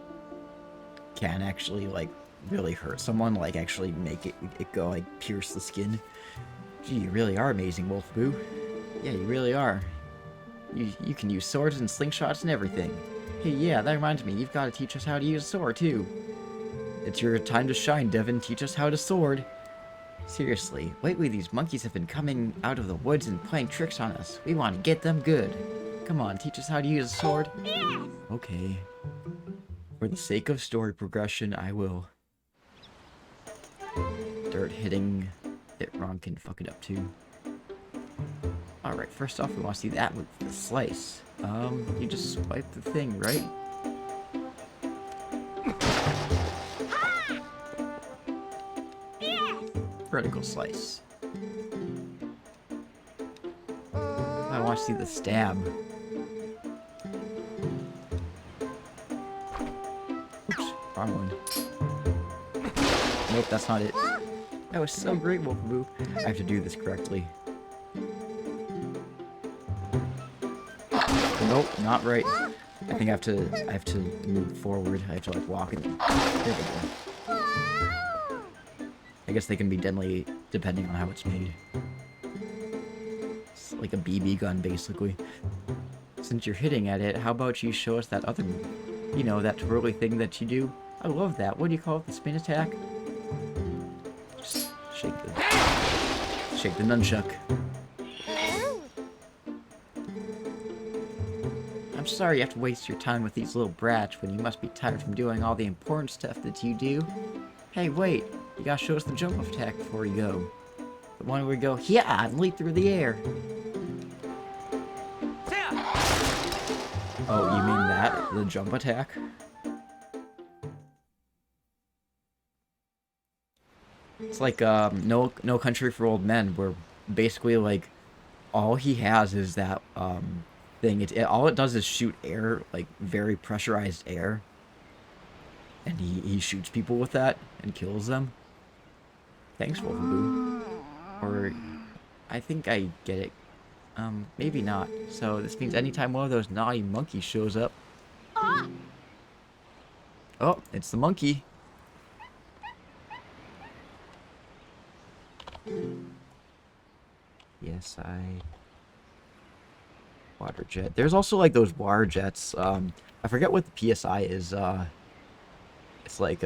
can actually like really hurt someone, like actually make it go like pierce the skin. Gee, you really are amazing, Wolf Boo. Yeah, you really are. You can use swords and slingshots and everything. Hey, yeah, that reminds me, you've got to teach us how to use a sword too. It's your time to shine, Devin. Teach us how to sword. Seriously, lately these monkeys have been coming out of the woods and playing tricks on us. We want to get them good. Come on, teach us how to use a sword. Yes. Okay. For the sake of story progression, I will. Dirt hitting it wrong can fuck it up too. Alright, first off, we want to see that with the slice. You just swipe the thing, right? Vertical slice. I want to see the stab. Oops, wrong one. Nope, that's not it. That was so great, Wolfaboo. I have to do this correctly. Nope, not right. I think I have to move forward. I have to like walk and there we go. I guess they can be deadly depending on how it's made. It's like a BB gun, basically. Since you're hitting at it, how about you show us that other move? You know, that twirly thing that you do? I love that. What do you call it? The spin attack? Just shake the nunchuck. I'm sorry you have to waste your time with these little brats when you must be tired from doing all the important stuff that you do. Hey, wait. You gotta show us the jump attack before you go. The one where we go, yeah, and leap through the air. Oh, you mean that? The jump attack? It's like, No Country for Old Men, where basically, like, all he has is that, thing. All it does is shoot air, like, very pressurized air. And he shoots people with that and kills them. Thanks, Wolfaboo. Or, I think I get it. Maybe not. So, this means anytime one of those naughty monkeys shows up... Oh, it's the monkey. Yes, Water jet. There's also, like, those water jets. I forget what the PSI is. It's like,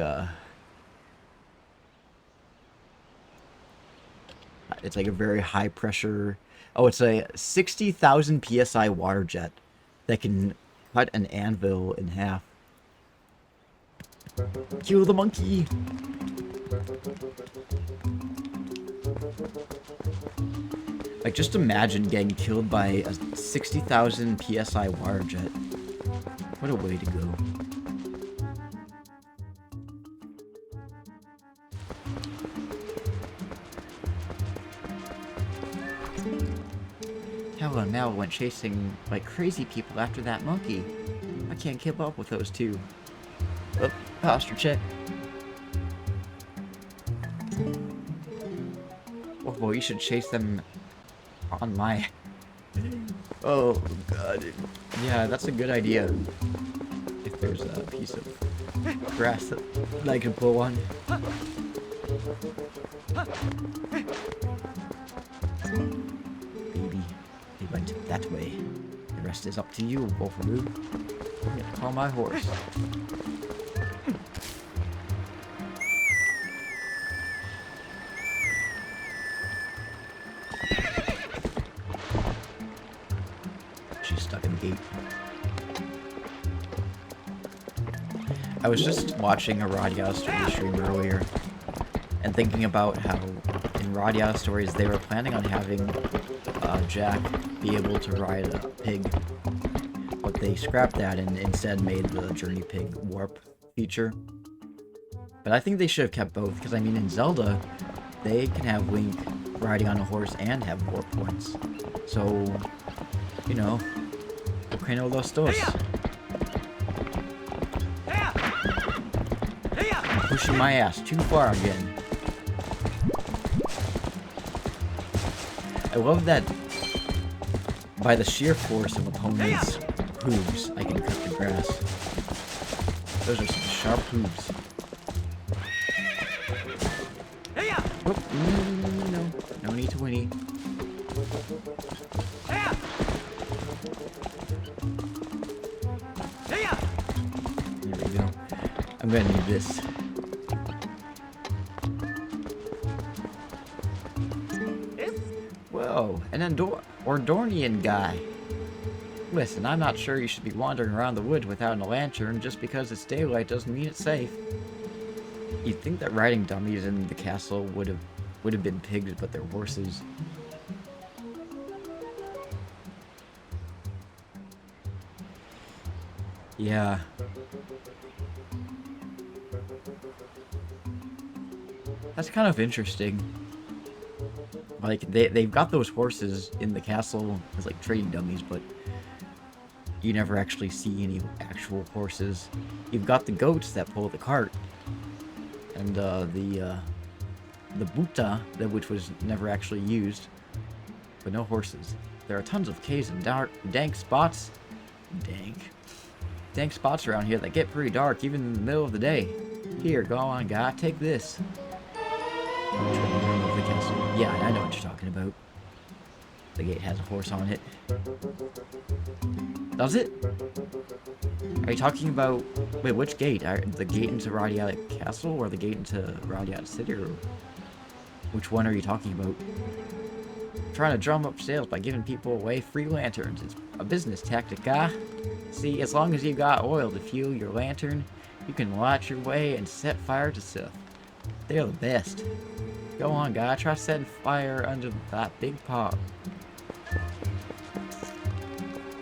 it's like a very high pressure... Oh, it's a 60,000 PSI water jet that can cut an anvil in half. Kill the monkey! Like, just imagine getting killed by a 60,000 PSI water jet. What a way to go. Hell and Mal went chasing like crazy people after that monkey. I can't keep up with those two. Oh, posture check. Oh, well, you should chase them on my... Oh, God. Yeah, that's a good idea. If there's a piece of grass that I can pull on. Baby, he went that way. The rest is up to you, Wolfaboo. I'm gonna call my horse. She's stuck in the gate. I was just watching a Radia Story stream earlier, and thinking about how in Radia Stories they were planning on having Jack be able to ride a pig, but they scrapped that and instead made the Journey Pig warp feature. But I think they should have kept both, because I mean in Zelda, they can have Link riding on a horse and have warp points. So, you know, okay, no los dos. Pushing my ass too far again. I love that by the sheer force of opponents' hooves, I can cut the grass. Those are some sharp hooves. Whoop, no need to whinny. There we go. I'm gonna need this. Whoa, an Ordornian guy. Listen, I'm not sure you should be wandering around the woods without a lantern. Just because it's daylight doesn't mean it's safe. You'd think that riding dummies in the castle would have been pigs, but they're horses. Yeah. That's kind of interesting. Like, they've got those horses in the castle as, like, trading dummies, but you never actually see any actual horses. You've got the goats that pull the cart, and the buta, which was never actually used, but no horses. There are tons of caves and dank spots. Dank spots around here that get pretty dark, even in the middle of the day. Here, go on, guy, take this. Room of the castle. Yeah, I know what you're talking about. The gate has a horse on it. Does it? Are you talking about... Wait, which gate? The gate into Radiatic Castle or the gate into Radiatic City? Or which one are you talking about? Trying to drum up sales by giving people away free lanterns. It's a business tactic, guy. See, as long as you've got oil to fuel your lantern, you can light your way and set fire to stuff. They're the best. Go on, guy. Try setting fire under that big pot.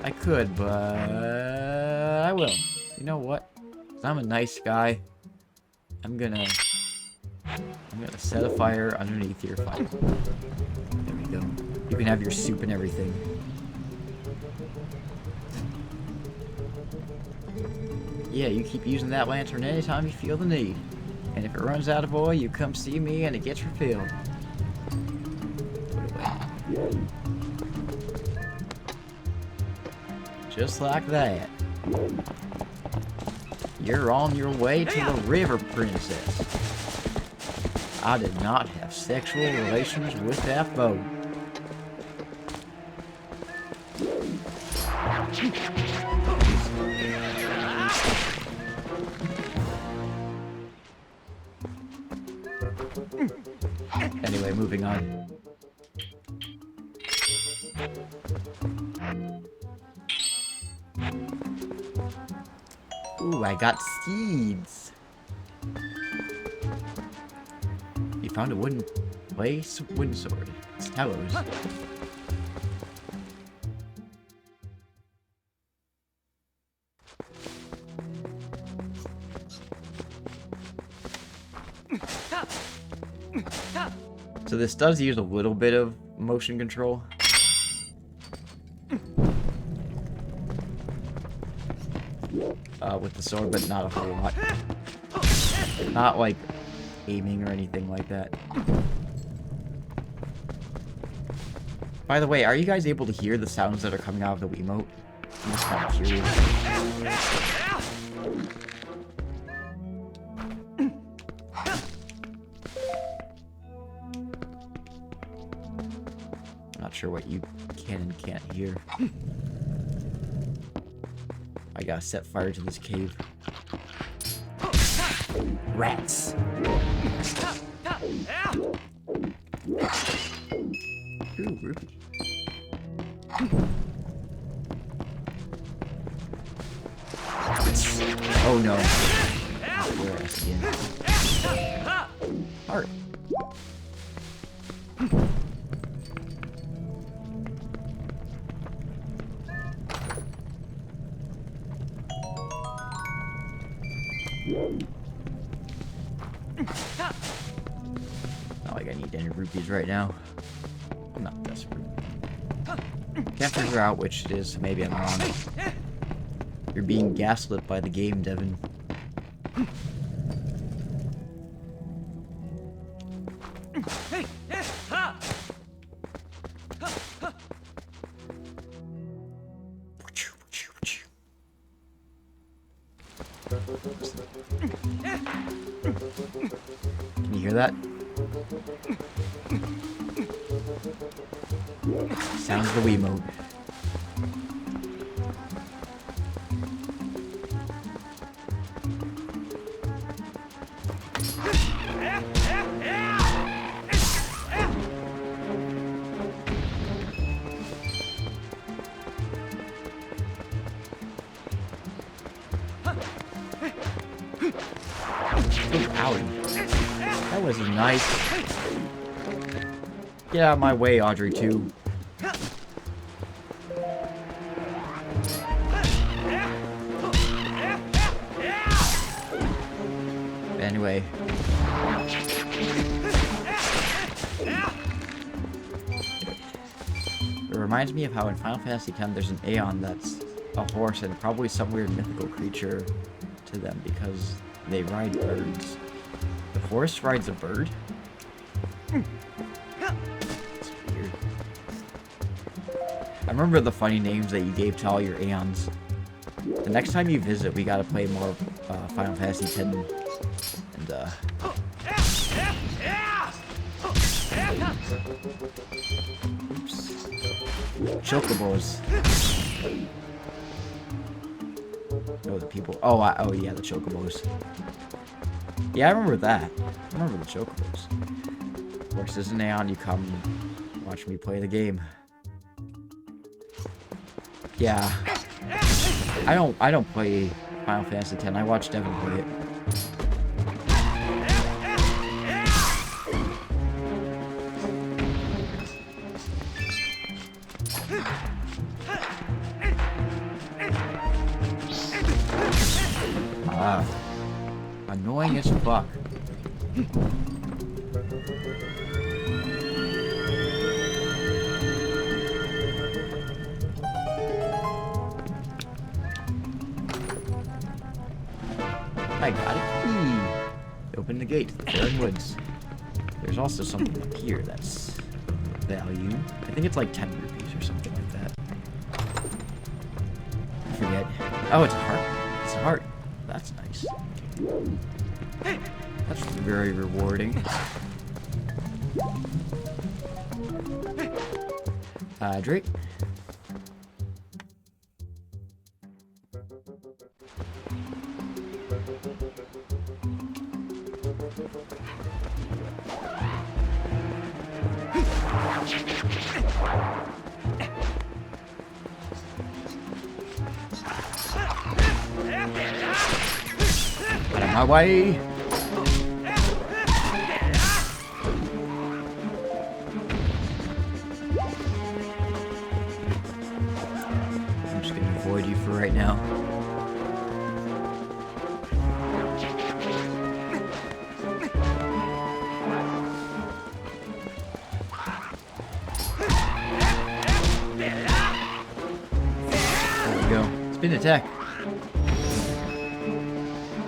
I could, but I will. You know what? I'm a nice guy. I'm gonna set a fire underneath your fire. There we go. You can have your soup and everything. Yeah, you keep using that lantern anytime you feel the need. And if it runs out of oil, you come see me and it gets refilled. Put it away. Just like that. You're on your way to the river, princess. I did not have sexual relations with that boat. Anyway, moving on. Ooh, I got seeds. You found a wooden sword. Hellos. So this does use a little bit of motion control. With the sword, but not a whole lot. Not like aiming or anything like that. By the way, are you guys able to hear the sounds that are coming out of the Wiimote? I'm just kind of curious. Not sure what you can and can't hear. I gotta set fire to this cave. Rats! Ooh, ruby. Oh no. Where else again? Heart. Not like I need any rupees right now. I'm not desperate. Can't figure out which it is, so maybe I'm wrong. You're being gaslit by the game, Devin. Can you hear that? Sounds the Wiimote. That was nice. Get out of my way, Audrey, too. Anyway. It reminds me of how in Final Fantasy X there's an Aeon that's a horse and probably some weird mythical creature to them because they ride birds. The horse rides a bird? It's weird. I remember the funny names that you gave to all your Aeons. The next time you visit, we gotta play more Final Fantasy X. And, oops. Chocobos. Oh, the people. Oh, oh yeah, the Chocobos. Yeah, I remember that. I remember the Chocobos. Of course, as an Aeon, you come watch me play the game. Yeah. I don't play Final Fantasy X. I watch Devin play it. Annoying as fuck. I got a key. Open the gate to the Fair Woods. There's also something up here that's value. I think it's like 10 rupees or something like that. I forget. Oh, it's a heart. It's a heart. That's nice. That's very rewarding. Drake. Out of my way. I'm just gonna avoid you for right now. There we go. Spin attack.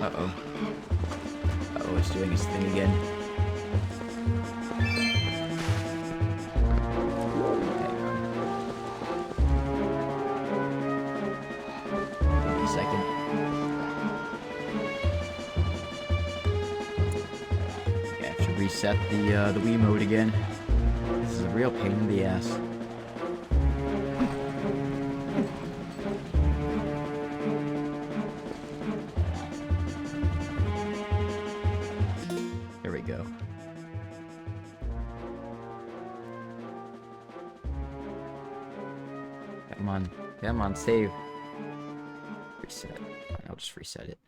Uh-oh. Uh-oh, it's doing its thing again. Give me a second. Yeah, I have to reset the Wii mode again. This is a real pain in the ass. Go. Come on, save. Reset. I'll just reset it.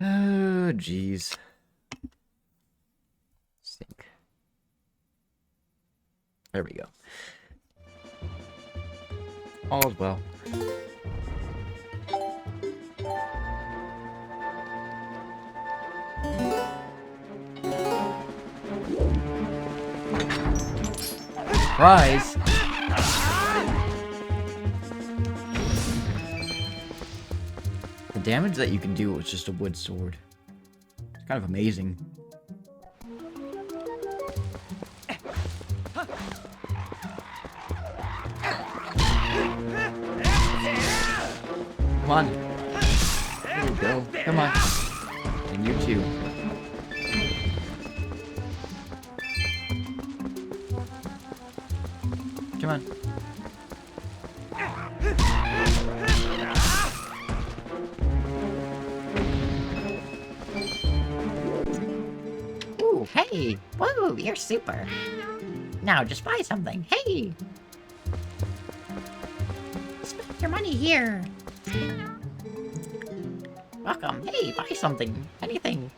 Oh, jeez. Stink. There we go. All is well. Surprise! The damage that you can do with just a wood sword. It's kind of amazing. Come on. There we go. Come on. And you too. Come on. Ooh, hey! Woo, you're super! Now just buy something, hey! Spend your money here! Welcome, hey, buy something, anything!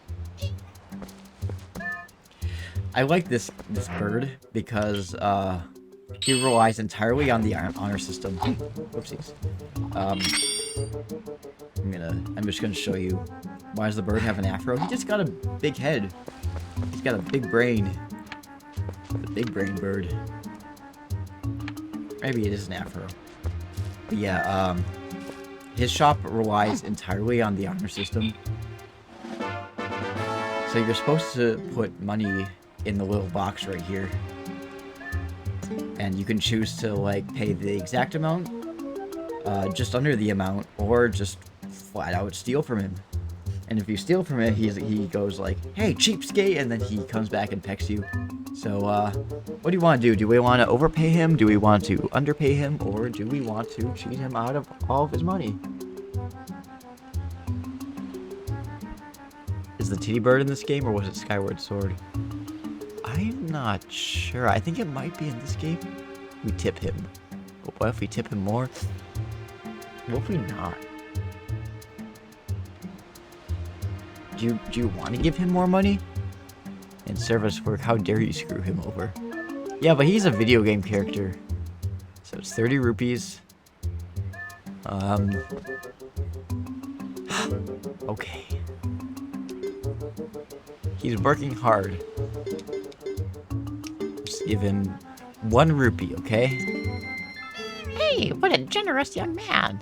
I like this bird because he relies entirely on the honor system. Whoopsies. I'm just gonna show you. Why does the bird have an afro? He just got a big head. He's got a big brain. The big brain bird. Maybe it is an afro. But yeah, his shop relies entirely on the honor system. So you're supposed to put money in the little box right here. And you can choose to, like, pay the exact amount, just under the amount, or just flat out steal from him. And if you steal from it, he goes like, hey, cheapskate, and then he comes back and pecks you. So, what do you want to do? Do we want to overpay him? Do we want to underpay him? Or do we want to cheat him out of all of his money? Is the titty bird in this game, or was it Skyward Sword? I'm not sure. I think it might be in this game. We tip him. But what if we tip him more? What if we not? Do you want to give him more money? In service work, how dare you screw him over? Yeah, but he's a video game character. So it's 30 rupees. Okay. He's working hard. Just give him 1 rupee, okay? Hey, what a generous young man!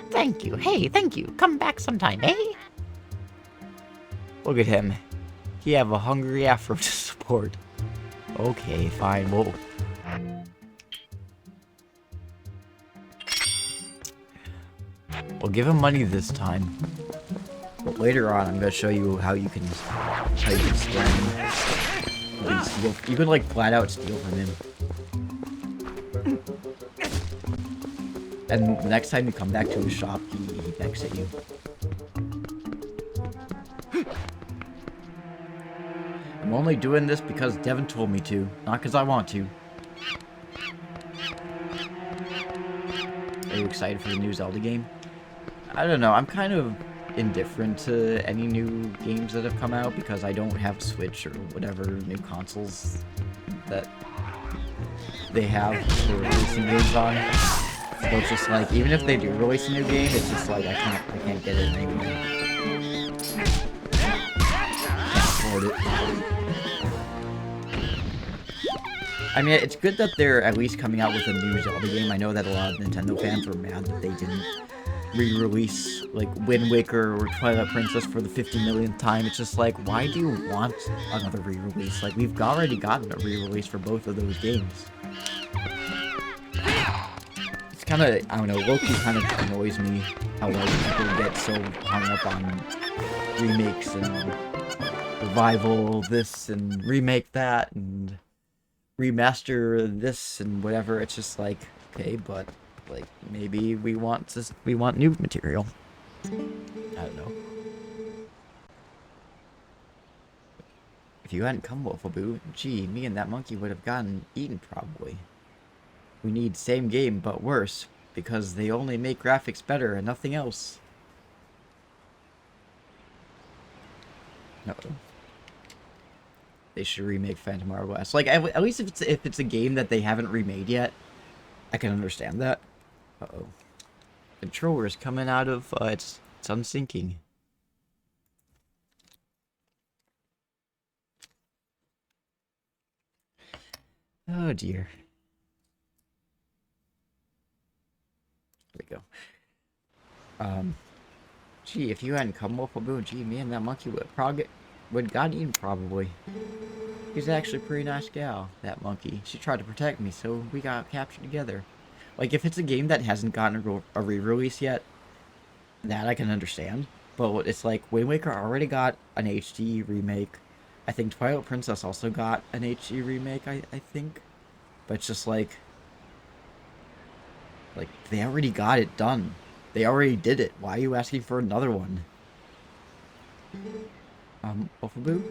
Thank you, hey, thank you. Come back sometime, eh? Look at him. He have a hungry afro to support. Okay, fine, we'll give him money this time. But later on, I'm gonna show you how you can scam him. You can like flat out steal from him. And the next time you come back to his shop, he begs at you. I'm only doing this because Devin told me to, not because I want to. Are you excited for the new Zelda game? I don't know, I'm kind of indifferent to any new games that have come out because I don't have a Switch or whatever new consoles that they have for releasing games on. So it's just like, even if they do release a new game, it's just like I can't get it anyway. Can't afford it. I mean, it's good that they're at least coming out with a new Zelda game. I know that a lot of Nintendo fans were mad that they didn't re-release like Wind Waker or Twilight Princess for the 50 millionth time. It's just like, why do you want another re-release? Like, we've already gotten a re-release for both of those games. It's kind of, I don't know, low-key kind of annoys me how like people get so hung up on remakes and revival this and remake that and remaster this and whatever. It's just like, okay, but like maybe we want new material. I don't know. If you hadn't come, Wolfaboo, gee, me and that monkey would have gotten eaten probably. We need same game but worse because they only make graphics better and nothing else. No. they should remake Phantom Hourglass. Like, at least if it's a game that they haven't remade yet, I can understand that. Uh-oh. Controller is coming out of, it's unsyncing. Oh dear. There we go. Gee, if you hadn't come up with gee, man, that monkey would got eaten probably. He's actually a pretty nice gal, that monkey. She tried to protect me, so we got captured together. Like, if it's a game that hasn't gotten a re-release yet, that I can understand. But it's like, Wind Waker already got an HD remake. I think Twilight Princess also got an HD remake, I think. But it's just like, they already got it done. They already did it. Why are you asking for another one? Ofaboo?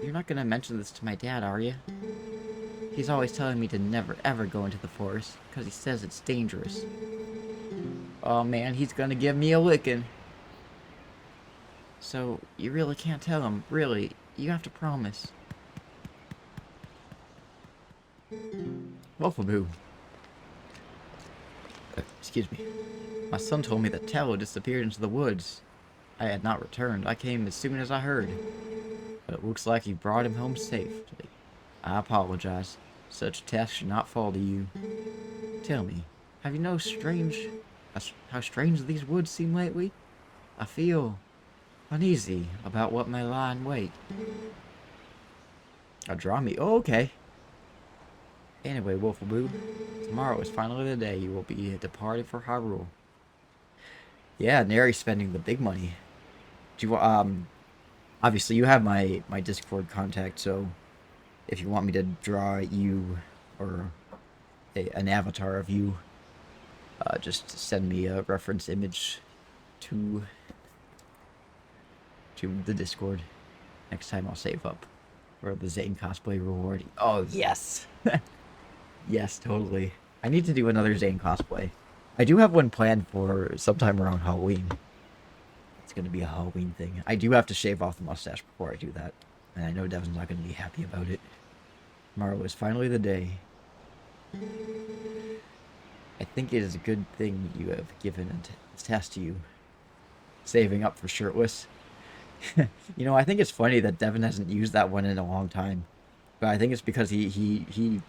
You're not gonna mention this to my dad, are you? He's always telling me to never ever go into the forest, because he says it's dangerous. Oh man, he's gonna give me a licking. So, you really can't tell him, really. You have to promise. Wolfaboo. Excuse me. My son told me that Tello disappeared into the woods. I had not returned. I came as soon as I heard. But it looks like you brought him home safely. I apologize. Such a task should not fall to you. Tell me, have you noticed how strange these woods seem lately? I feel uneasy about what may lie in wait. Draw me. Oh, okay. Anyway, Wolfaboo, tomorrow is finally the day you will be departed for Hyrule. Yeah, Neri's spending the big money. Do you obviously you have my Discord contact, so if you want me to draw you or an avatar of you, just send me a reference image to the Discord. Next time I'll save up for the Zane cosplay reward. Oh yes. Yes, totally. I need to do another Zane cosplay. I do have one planned for sometime around Halloween. It's going to be a Halloween thing. I do have to shave off the mustache before I do that. And I know Devin's not going to be happy about it. Tomorrow is finally the day. I think it is a good thing you have given a test to you. Saving up for shirtless. You know, I think it's funny that Devin hasn't used that one in a long time. But I think it's because he's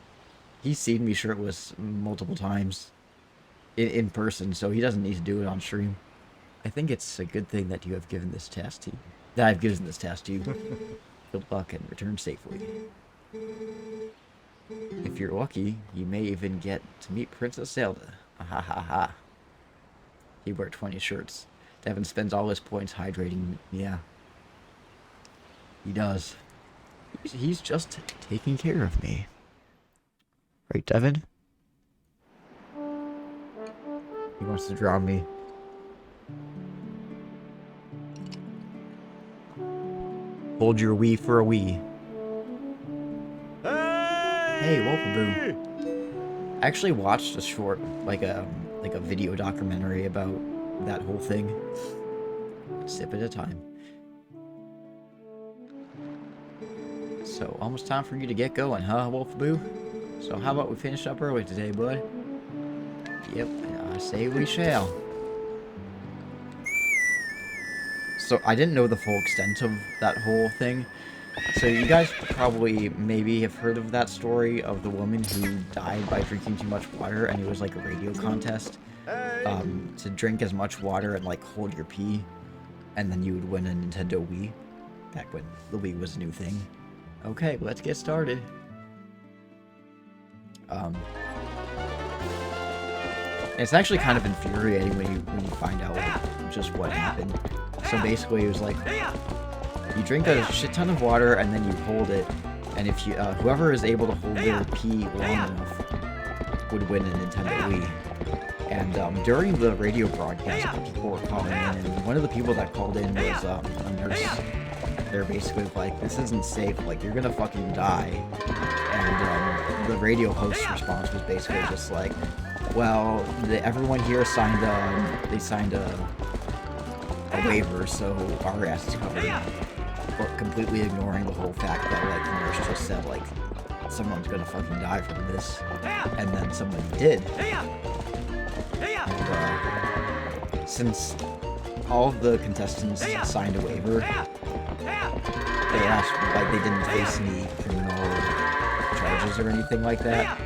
seen me shirtless multiple times in person, so he doesn't need to do it on stream. I think it's a good thing that you have given this task to you. That I've given this task to you. Good luck and return safely. If you're lucky, you may even get to meet Princess Zelda. Ha ha ha. He wears 20 shirts. Devin spends all his points hydrating. Yeah. He does. He's just taking care of me. Right, Devin? He wants to draw me. Hold your Wii for a Wii. Hey, Wolfaboo. I actually watched a short, like a video documentary about that whole thing. Sip at a time. So, almost time for you to get going, huh, Wolfaboo? So how about we finish up early today, bud? Yep, I say we shall. So I didn't know the full extent of that whole thing. So you guys probably maybe have heard of that story of the woman who died by drinking too much water, and it was like a radio contest to drink as much water and like hold your pee, and then you would win a Nintendo Wii, back when the Wii was a new thing. Okay, let's get started. It's actually kind of infuriating when you find out just what happened. So basically, it was like you drink a shit ton of water and then you hold it, and if you whoever is able to hold their pee long enough would win a Nintendo Wii. And during the radio broadcast, people were calling in, and one of the people that called in was a nurse. They're basically like, "This isn't safe. Like, you're gonna fucking die." And the radio host's response was basically just like, "Well, everyone here signed a waiver, so our ass is covered." completely ignoring the whole fact that, like, the nurse just said, like, someone's gonna fucking die from this. And then somebody did. And, since all of the contestants signed a waiver, they asked, like, they didn't face any criminal charges or anything like that.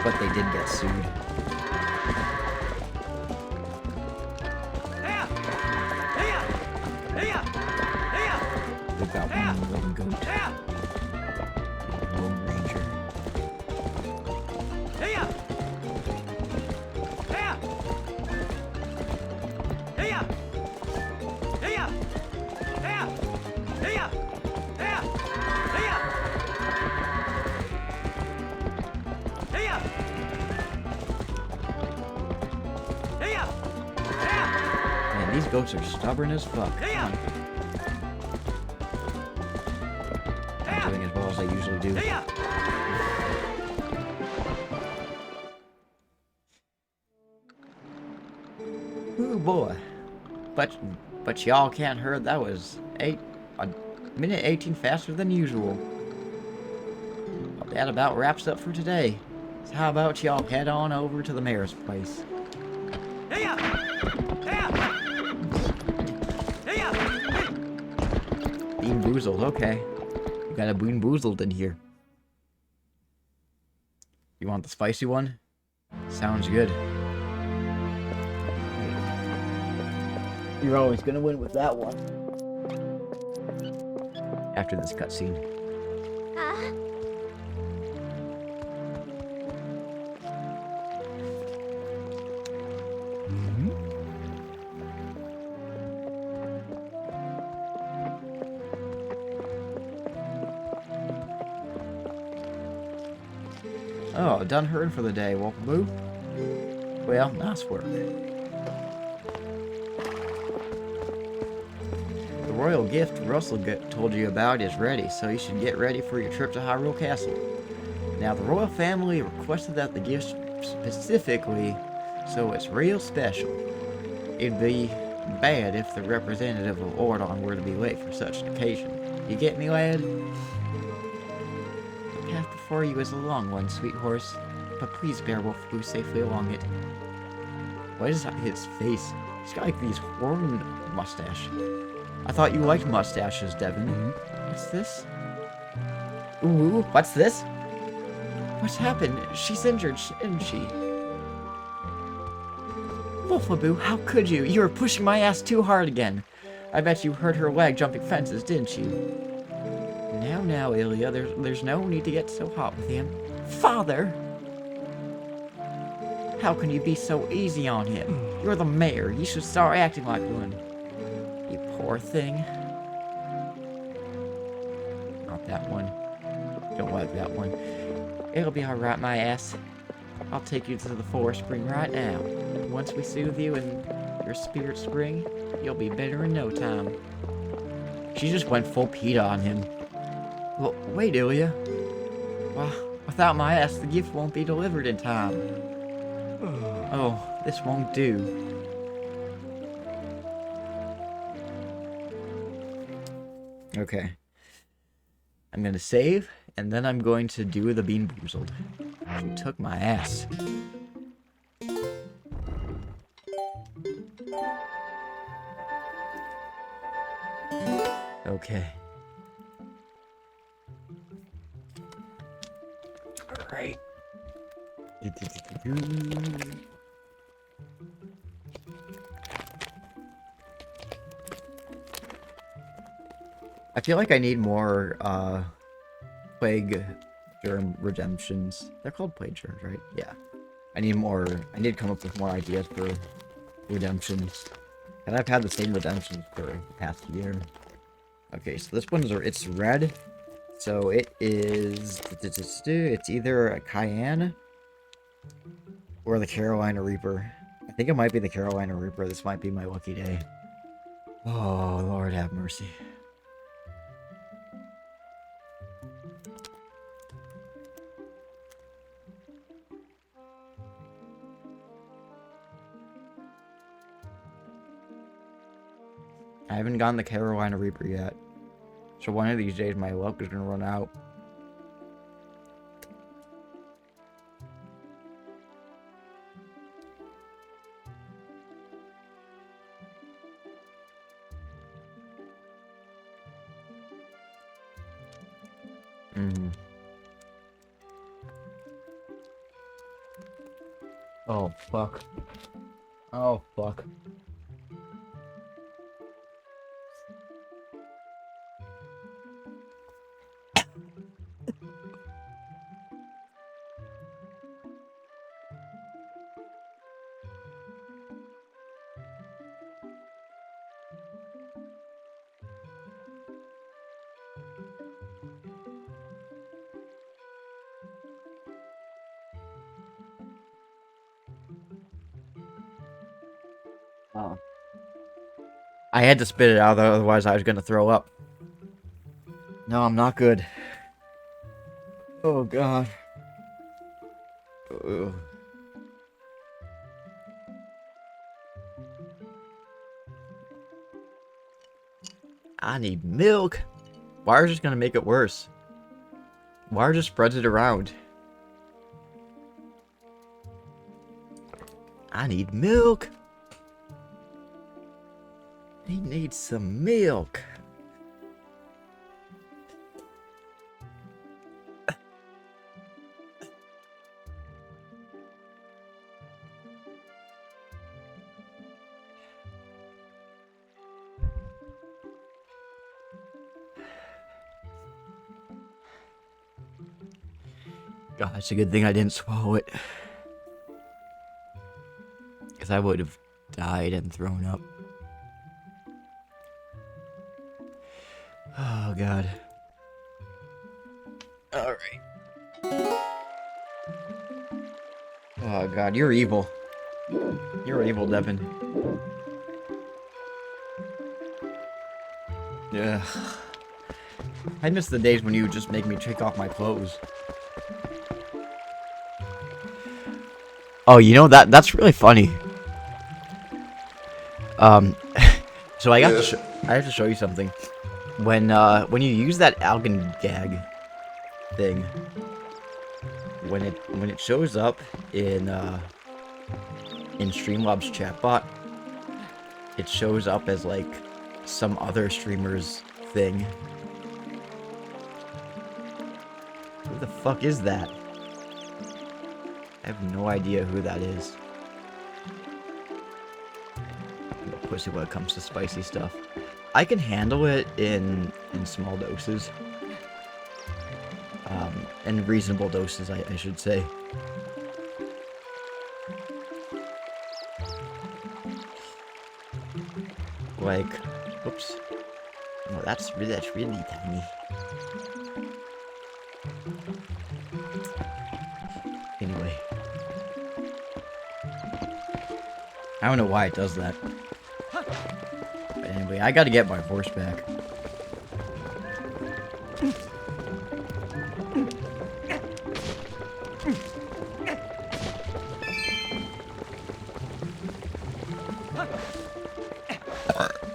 But they did get sued. They've got one lone goat. Lone ranger. Man, these goats are stubborn as fuck. Come on. I'm doing as well as I usually do. Ooh boy. But y'all can't heard that was a minute 18 faster than usual. Well, that about wraps up for today. So how about y'all head on over to the mayor's place? Bean boozled, okay. You got a bean boozled in here. You want the spicy one? Sounds good. You're always gonna win with that one. After this cutscene. Oh, done herding for the day, Wolf Boo. Well, nice work. The royal gift Russell told you about is ready, so you should get ready for your trip to Hyrule Castle. Now, the royal family requested that the gift specifically, so it's real special. It'd be bad if the representative of Ordon were to be late for such an occasion. You get me, lad? The path before you is a long one, sweet horse, but please bear Wolf Boo safely along it. What is his face? He's got like these horn mustache. I thought you liked mustaches, Devin. What's this? Ooh, what's this? What's happened? She's injured, isn't she? Wolfaboo, how could you? You were pushing my ass too hard again. I bet you hurt her leg jumping fences, didn't you? Now, Ilya, there's no need to get so hot with him. Father! How can you be so easy on him? You're the mayor. You should start acting like one. You poor thing. Not that one. Don't like that one. It'll be alright, my ass. I'll take you to the forest spring right now. Once we soothe you and your spirit spring, you'll be better in no time. She just went full PETA on him. Well, wait, Ilya. Well, without my ass, the gift won't be delivered in time. Oh, this won't do. Okay. I'm gonna save, and then I'm going to do the Bean Boozled. She took my ass. Okay. Alright. I feel like I need more, Plague Germ redemptions. They're called Plague Germs, right? Yeah. I need to come up with more ideas for redemptions. And I've had the same redemptions for the past year. Okay, so this one is, it's red. So it is, it's either a Cayenne or the Carolina Reaper. I think it might be the Carolina Reaper. This might be my lucky day. Oh, Lord have mercy. I haven't gotten the Carolina Reaper yet. So one of these days my luck is gonna run out. Oh, fuck. Oh, fuck. Oh. I had to spit it out, otherwise I was gonna throw up. No, I'm not good. Oh, God. Ugh. I need milk. Wire just gonna make it worse. Wire just spreads it around. I need milk. He needs some milk. God, it's a good thing I didn't swallow it. Because I would have died and thrown up. Oh, God. Alright. Oh, God, you're evil. You're evil, Devin. Yeah. I miss the days when you would just make me take off my clothes. Oh, you know, that's really funny. So I have to show you something. When you use that Algon gag thing, when it shows up in Streamlabs chatbot, it shows up as like some other streamer's thing. Who the fuck is that? I have no idea who that is. I'm a pussy when it comes to spicy stuff. I can handle it in small doses. In reasonable doses, I should say. Like, oops. No, that's really tiny. Anyway. I don't know why it does that. But anyway, I gotta get my horse back.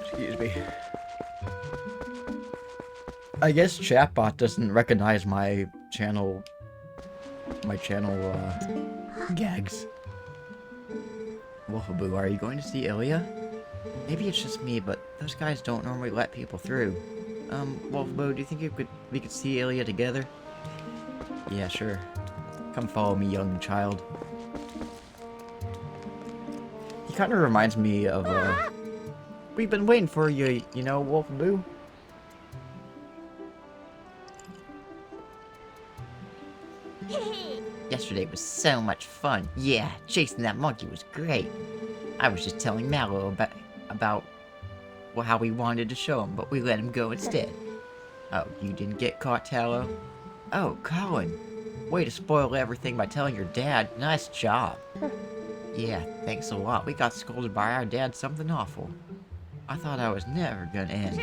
Excuse me. I guess chatbot doesn't recognize my channel gags. Wolfaboo, are you going to see Ilya? Maybe it's just me, but those guys don't normally let people through. Wolfaboo, do you think we could see Ilya together? Yeah, sure. Come follow me, young child. He kind of reminds me of, we've been waiting for you, you know, Wolfaboo. Yesterday was so much fun. Yeah, chasing that monkey was great. I was just telling Mallow about how we wanted to show him, but we let him go instead. Oh, you didn't get caught, Tallow? Oh, Colin. Way to spoil everything by telling your dad. Nice job. Yeah, thanks a lot. We got scolded by our dad something awful. I thought I was never gonna end.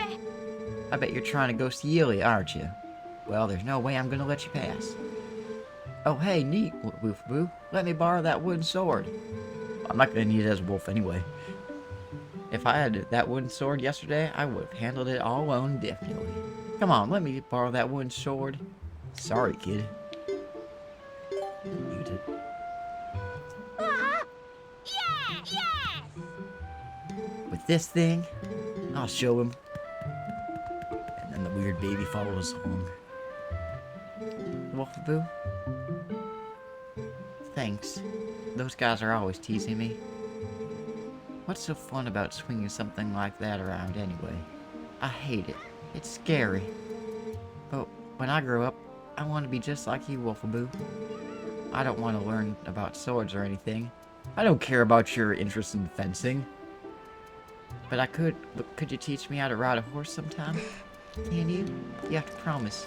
I bet you're trying to go see Ilya, aren't you? Well, there's no way I'm gonna let you pass. Oh, hey, neat, Wolfaboo. Let me borrow that wooden sword. I'm not gonna need it as a wolf anyway. If I had that wooden sword yesterday, I would have handled it all alone, definitely. Come on, let me borrow that wooden sword. Sorry, kid. Muted. Yes! With this thing, I'll show him. And then the weird baby follows along. Wolfaboo? Thanks. Those guys are always teasing me. What's so fun about swinging something like that around anyway? I hate it. It's scary. But when I grow up, I want to be just like you, Wolfaboo. I don't want to learn about swords or anything. I don't care about your interest in fencing. But I could you teach me how to ride a horse sometime? Can you? You have to promise.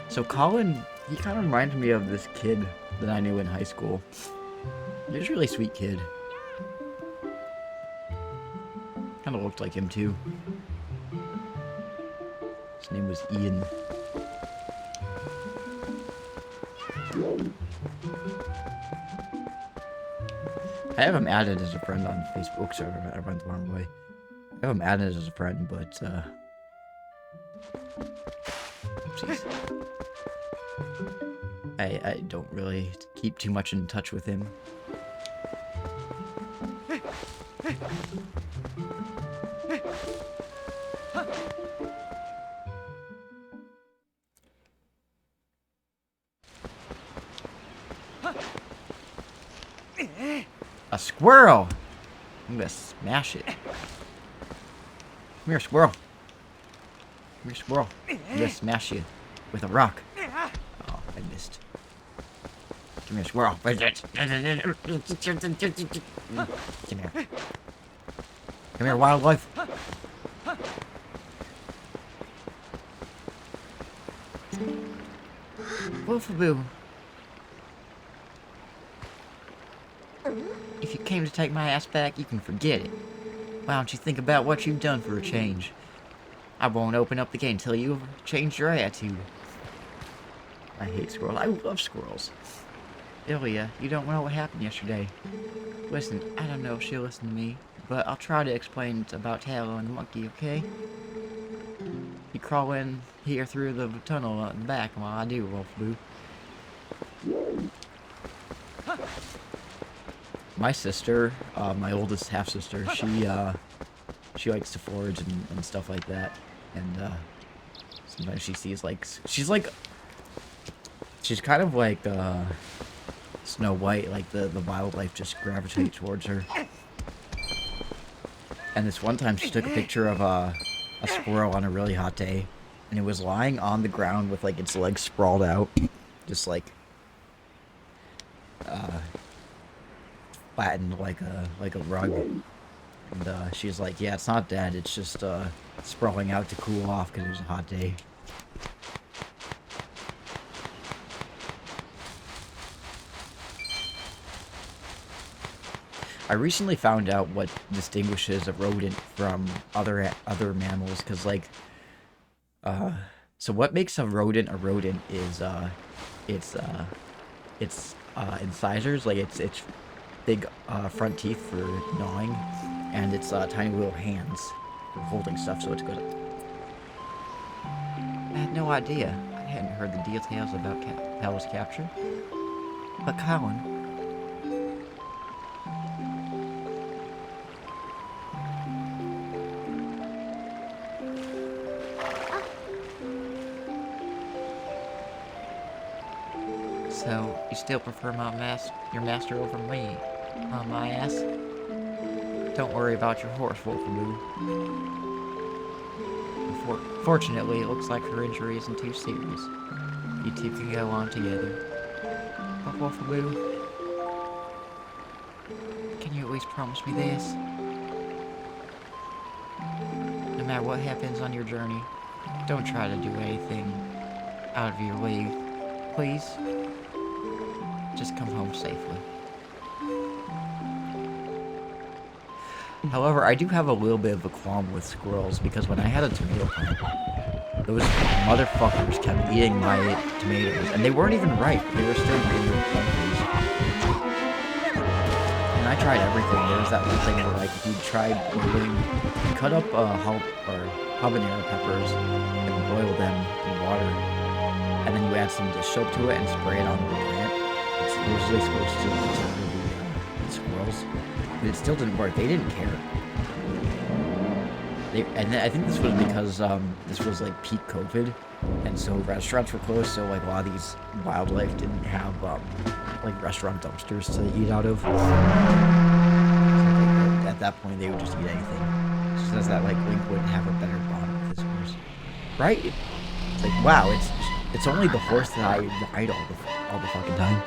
So Colin, he kind of reminds me of this kid that I knew in high school. He was a really sweet kid. Kind of looked like him too. His name was Ian. I have him added as a friend on Facebook. Sorry, I went the wrong way. I have him added as a friend, but jeez. I don't really keep too much in touch with him. A squirrel! I'm gonna smash it. Come here, squirrel. Come here, squirrel. I'm gonna smash you with a rock. Oh, I missed. Come here, squirrel. Come here. Come here, wildlife. Wolfaboo. If you came to take my ass back, you can forget it. Why don't you think about what you've done for a change? I won't open up the gate until you've changed your attitude. I hate squirrels. I love squirrels. Ilya, you don't know what happened yesterday. Listen, I don't know if she'll listen to me, but I'll try to explain about Tallow and the monkey, okay? You crawl in here through the tunnel in the back while I do, Wolfaboo. My sister, my oldest half-sister, she likes to forage and stuff like that. And, sometimes she sees, like, she's kind of like, Snow White, like, the wildlife just gravitates towards her. And this one time she took a picture of, a squirrel on a really hot day. And it was lying on the ground with, like, its legs sprawled out. Just, like, flattened like a rug. And she's like, yeah, it's not dead, it's just sprawling out to cool off because it was a hot day. I recently found out what distinguishes a rodent from other mammals, because like so what makes a rodent is its incisors, like its big front teeth for gnawing, and its tiny little hands for holding stuff, so it's good. I had no idea. I hadn't heard the details about Palace capture. But Colin, so you still prefer your master over me? My ass? Don't worry about your horse, Wolfaboo. Fortunately, it looks like her injury isn't too serious. You two can go on together. But Wolfaboo, can you at least promise me this? No matter what happens on your journey, don't try to do anything out of your league. Please? Just come home safely. However, I do have a little bit of a qualm with squirrels, because when I had a tomato plant, those motherfuckers kept eating my tomatoes, and they weren't even ripe. They were still green. when I tried everything, there was that one thing where, like, if you tried boiling, you cut up habanero peppers and boil them in water, and then you add some dish soap to it and spray it on the plant. It's supposedly supposed to deter the squirrels, but it still didn't work. They didn't care. I think this was because this was like peak COVID, and so restaurants were closed. So like a lot of these wildlife didn't have like restaurant dumpsters to eat out of. So like, at that point, they would just eat anything. It just says that like Link wouldn't have a better bond with his horse, right? It's like wow, it's only the horse that I ride all the fucking time.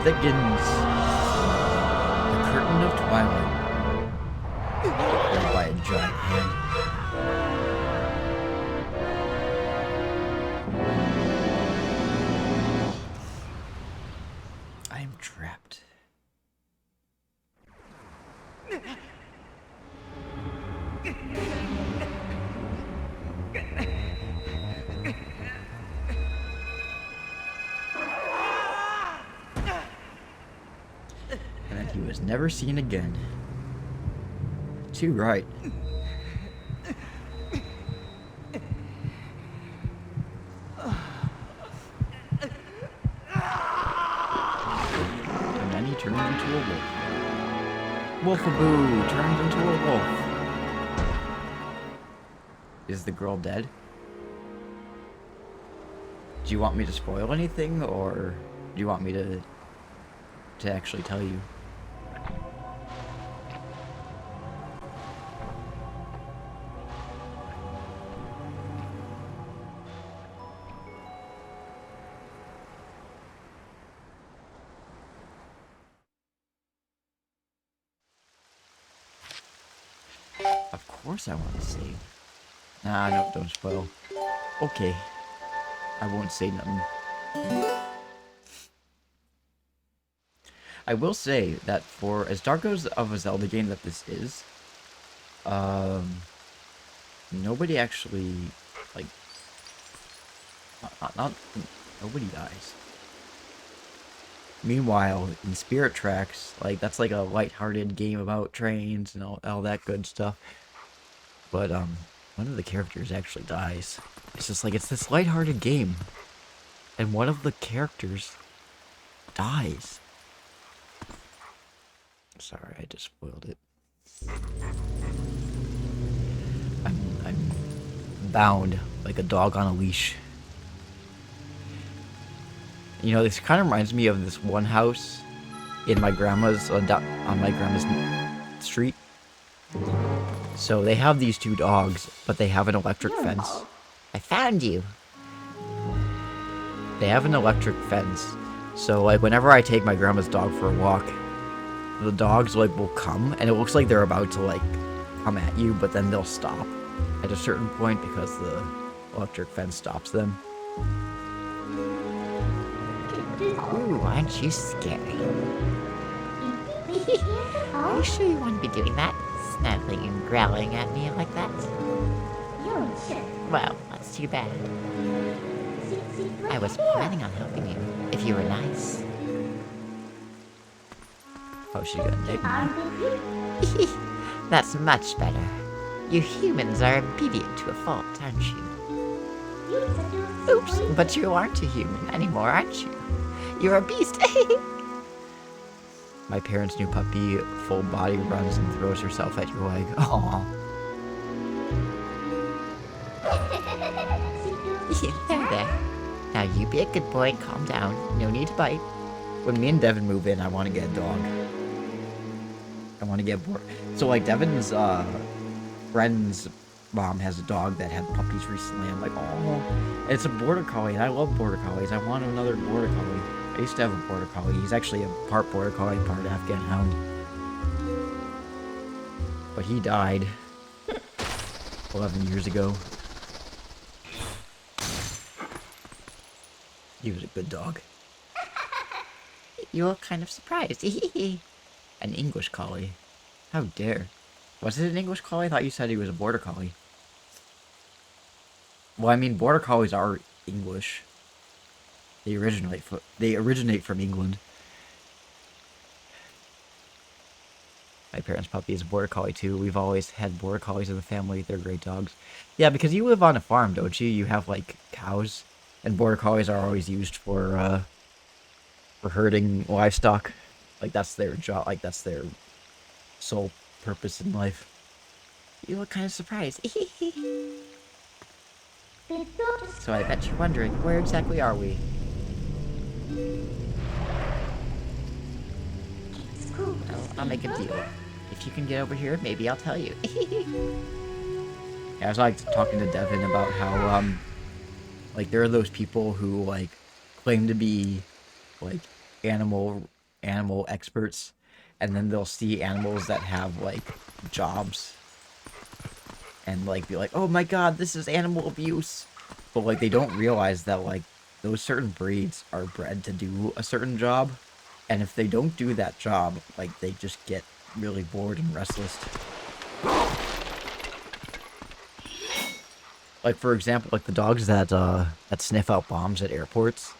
Thickens. The curtain of twilight. Pulled by a giant hand. I am trapped. He was never seen again. Too right. And then he turns into a wolf. Wolfaboo turns into a wolf. Is the girl dead? Do you want me to spoil anything, or do you want me to actually tell you? Of course I want to save. Nah, no, don't spoil. Okay. I won't say nothing. I will say that for as dark of a Zelda game that this is, nobody actually, like, nobody dies. Meanwhile, in Spirit Tracks, like, that's like a lighthearted game about trains and all that good stuff. But, one of the characters actually dies. It's just like, it's this lighthearted game, and one of the characters dies. Sorry, I just spoiled it. I'm bound like a dog on a leash. You know, this kind of reminds me of this one house in my grandma's on my grandma's street. So they have these two dogs, but they have an electric fence. I found you. They have an electric fence. So like whenever I take my grandma's dog for a walk, the dogs like will come, and it looks like they're about to like come at you, but then they'll stop at a certain point because the electric fence stops them. Ooh, aren't you scary? Are you sure you want to be doing that? Snuggling and growling at me like that? Well, that's too bad. I was planning on helping you, if you were nice. Oh, she's gonna nick me. That's much better. You humans are obedient to a fault, aren't you? Oops, but you aren't a human anymore, aren't you? You're a beast. My parents' new puppy, full body, runs and throws herself at your leg. Aww. There. Now you be a good boy and calm down. No need to bite. When me and Devin move in, I want to get a dog. I want to get bored. So like Devin's friend's mom has a dog that had puppies recently. I'm like, oh, it's a border collie, and I love border collies. I want another border collie. I used to have a border collie. He's actually a part border collie, part Afghan hound. But he died 11 years ago. He was a good dog. You look kind of surprised. An English collie. How dare. Was it an English collie? I thought you said he was a border collie. Well, I mean, border collies are English. They originate from England. My parents' puppy is a border collie too. We've always had border collies in the family. They're great dogs. Yeah, because you live on a farm, don't you? You have like cows, and border collies are always used for herding livestock. Like that's their job. Like that's their sole purpose in life. You look kind of surprised. So I bet you're wondering, where exactly are we? I'll make a deal. If you can get over here, maybe I'll tell you. Yeah, I was like talking to Devin about how like there are those people who like claim to be like animal experts, and then they'll see animals that have like jobs and like be like, oh my god, this is animal abuse. But like they don't realize that like those certain breeds are bred to do a certain job, and if they don't do that job, like they just get really bored and restless. Like for example, like the dogs that sniff out bombs at airports,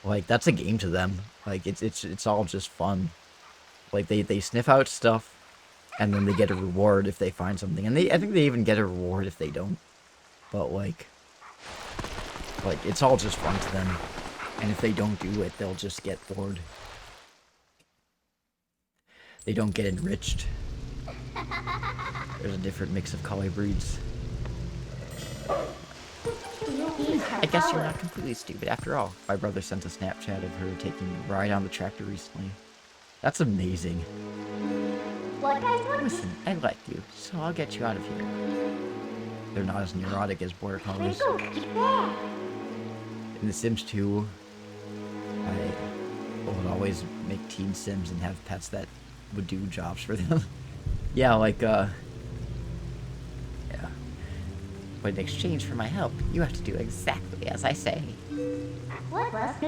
like that's a game to them. Like it's all just fun. Like they sniff out stuff, and then they get a reward if they find something, and I think they even get a reward if they don't. But like it's all just fun to them, and if they don't do it, they'll just get bored. They don't get enriched. There's a different mix of collie breeds. I guess you're not completely stupid after all. My brother sent a Snapchat of her taking a ride on the tractor recently. That's amazing. Listen, I like you, so I'll get you out of here. They're not as neurotic as border collies. In The Sims 2, I would always make teen Sims and have pets that would do jobs for them. Yeah, like, yeah. But in exchange for my help, you have to do exactly as I say. If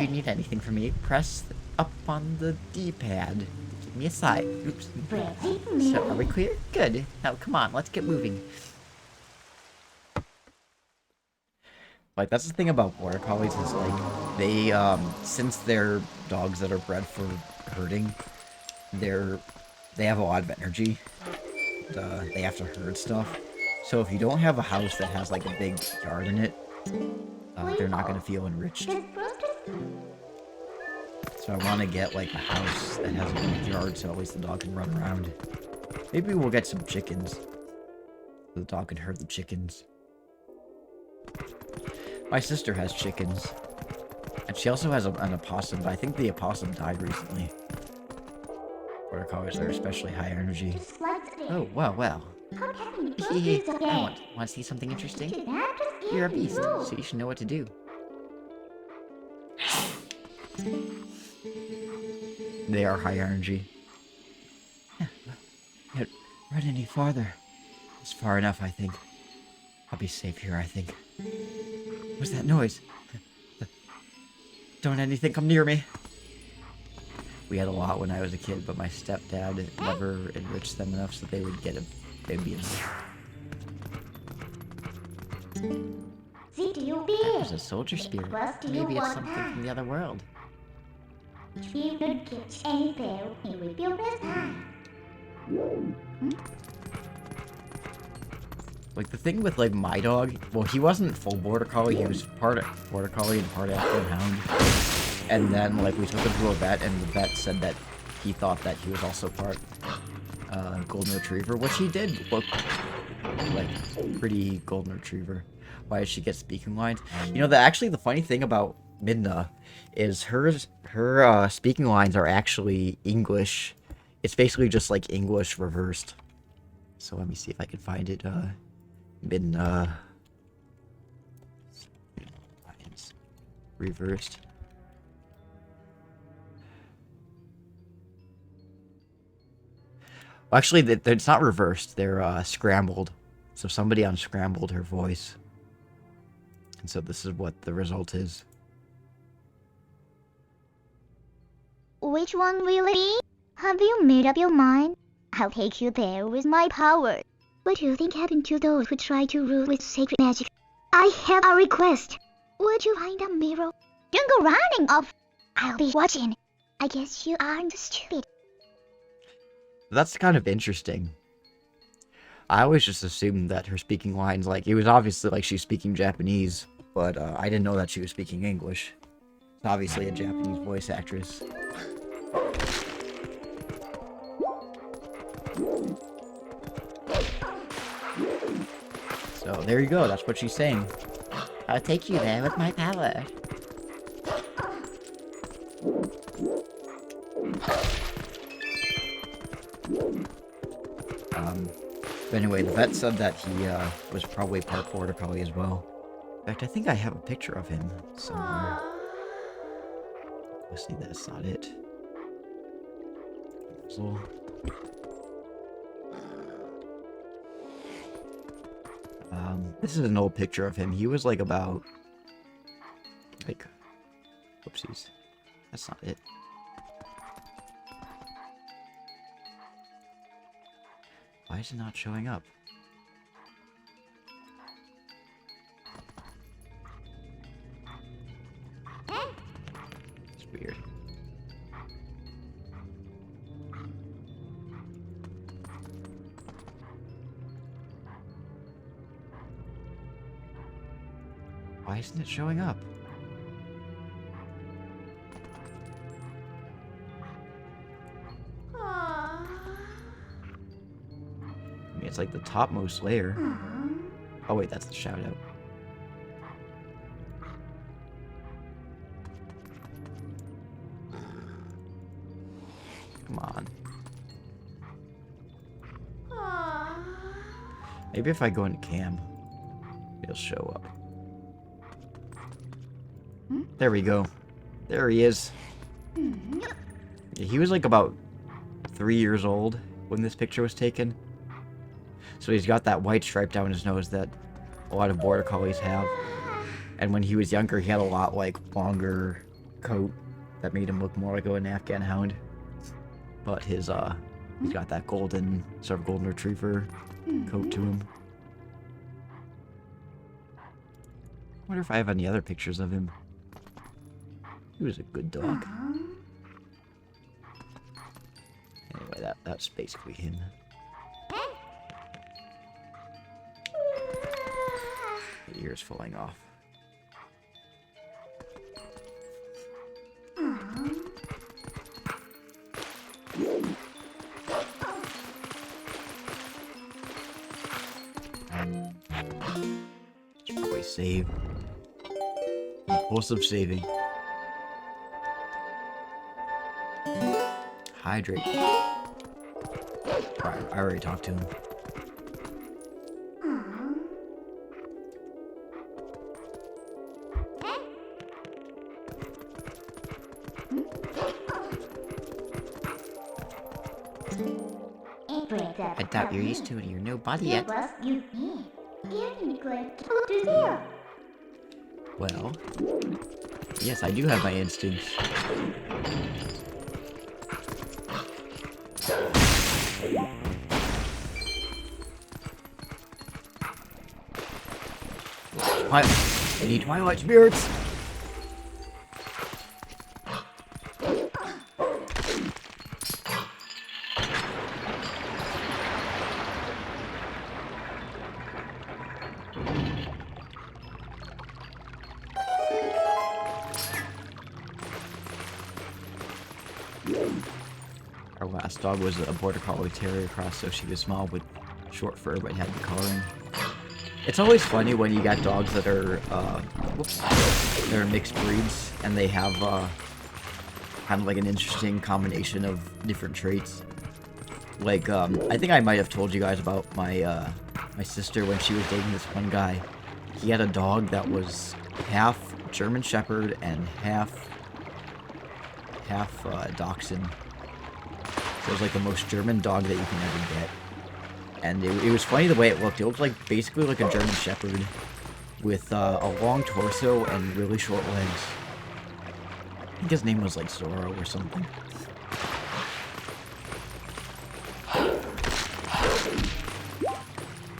you need anything from me, press up on the D-pad. Give me a sign. Oops. So, are we clear? Good. Now, come on, let's get moving. Like, that's the thing about border collies is, like, they, since they're dogs that are bred for herding, they have a lot of energy. They have to herd stuff. So if you don't have a house that has, like, a big yard in it, they're not going to feel enriched. So I want to get, like, a house that has a big yard so at least the dog can run around. Maybe we'll get some chickens. So the dog can herd the chickens. My sister has chickens. And she also has an opossum, but I think the opossum died recently. Border collies are especially high energy. Oh, well. I want to see something interesting? You're a beast, so you should know what to do. They are high energy. Can't run any farther. It's far enough, I think. I'll be safe here, I think. What's that noise? Don't anything come near me. We had a lot when I was a kid, but my stepdad never enriched them enough so they would get amphibians. That was a soldier spirit. Maybe it's something from the other world. Like, the thing with, like, my dog, well, he wasn't full border collie, he was part border collie and part Afghan hound. And then, like, we took him to a vet, and the vet said that he thought that he was also part golden retriever, which he did look like pretty golden retriever. Why did she get speaking lines? You know, actually the funny thing about Midna is her speaking lines are actually English. It's basically just like English reversed. So let me see if I can find it been lines reversed. Well, actually, it's not reversed. They're scrambled. So somebody unscrambled her voice. And so this is what the result is. Which one will it be? Have you made up your mind? I'll take you there with my power. What do you think happened to those who try to rule with sacred magic? I have a request. Would you find a mirror? Don't go running off. I'll be watching. I guess you aren't stupid. That's kind of interesting. I always just assumed that her speaking lines, like, it was obviously like she's speaking Japanese, but I didn't know that she was speaking English. It's obviously a Japanese voice actress. So there you go, that's what she's saying. I'll take you there with my power. But anyway, the vet said that he was probably part border collie as well. In fact, I think I have a picture of him somewhere. Let's see, that's not it. So, this is an old picture of him. He was like about, like, whoopsies. That's not it. Why is it not showing up? It's weird. Why isn't it showing up? I mean, it's like the topmost layer. Oh wait, that's the shout out. Come on. Maybe if I go into cam, it'll show up. There we go. There he is. Yeah, he was like about 3 years old when this picture was taken. So he's got that white stripe down his nose that a lot of border collies have. And when he was younger, he had a lot like longer coat that made him look more like an Afghan hound. But his he's got that golden sort of golden retriever coat to him. I wonder if I have any other pictures of him. He was a good dog. Anyway, that's basically him. The ear's falling off. Should probably save. Impulsive saving. Hydrate. Right, I already talked to him. I doubt you're used to it in your new body yet. Well, yes, I do have my instincts. I need Twilight spirits. Our last dog was a border collie terrier cross, so she was small with short fur but had the coloring. It's always funny when you got dogs that are they're mixed breeds and they have kind of like an interesting combination of different traits. Like I think I might have told you guys about my my sister when she was dating this one guy. He had a dog that was half German Shepherd and half Dachshund. So it was like the most German dog that you can ever get. And it was funny the way it looked. It looked like basically like a German Shepherd with a long torso and really short legs. I think his name was like Zorro or something.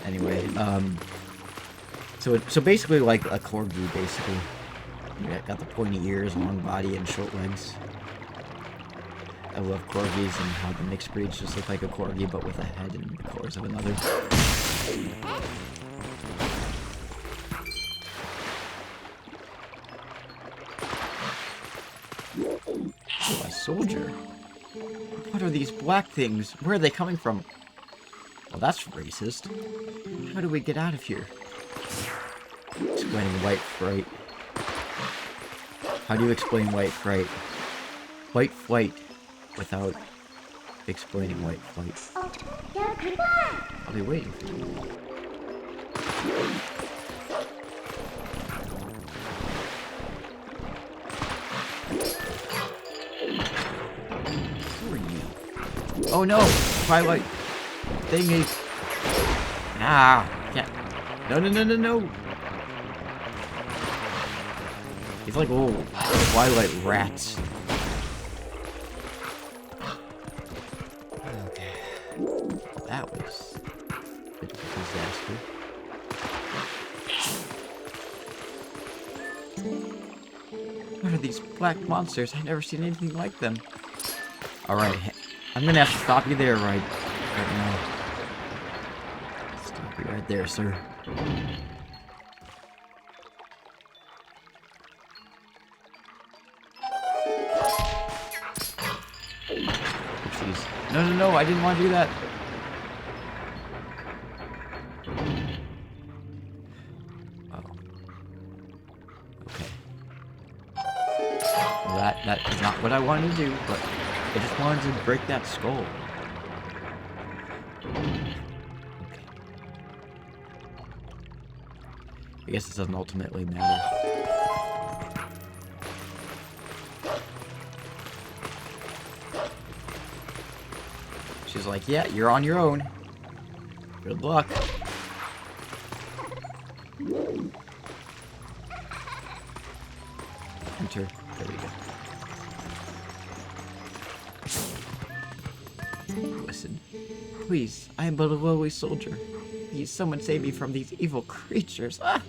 Anyway, so basically like a corgi, basically. You got the pointy ears, long body, and short legs. I love corgis and how the mixed breeds just look like a corgi, but with a head and the colors of another. Oh, a soldier. What are these black things? Where are they coming from? Well, that's racist. How do we get out of here? Explaining white fright. How do you explain white fright? White flight without explaining white flight. I'll be waiting for you. Who are you? Oh no! Twilight! Thingy! Ah! Can't. No! He's like little Twilight rats. Okay. That was a bit of a disaster. What are these black monsters? I've never seen anything like them. Alright, I'm gonna have to stop you there right now. Stop you right there, sir. No, I didn't want to do that. Oh. Okay. Well, that is not what I wanted to do, but I just wanted to break that skull. Okay. I guess it doesn't ultimately matter. She's like, yeah, you're on your own. Good luck. Enter. There we go. Listen. Please, I am but a lowly soldier. Please, someone save me from these evil creatures. Ah!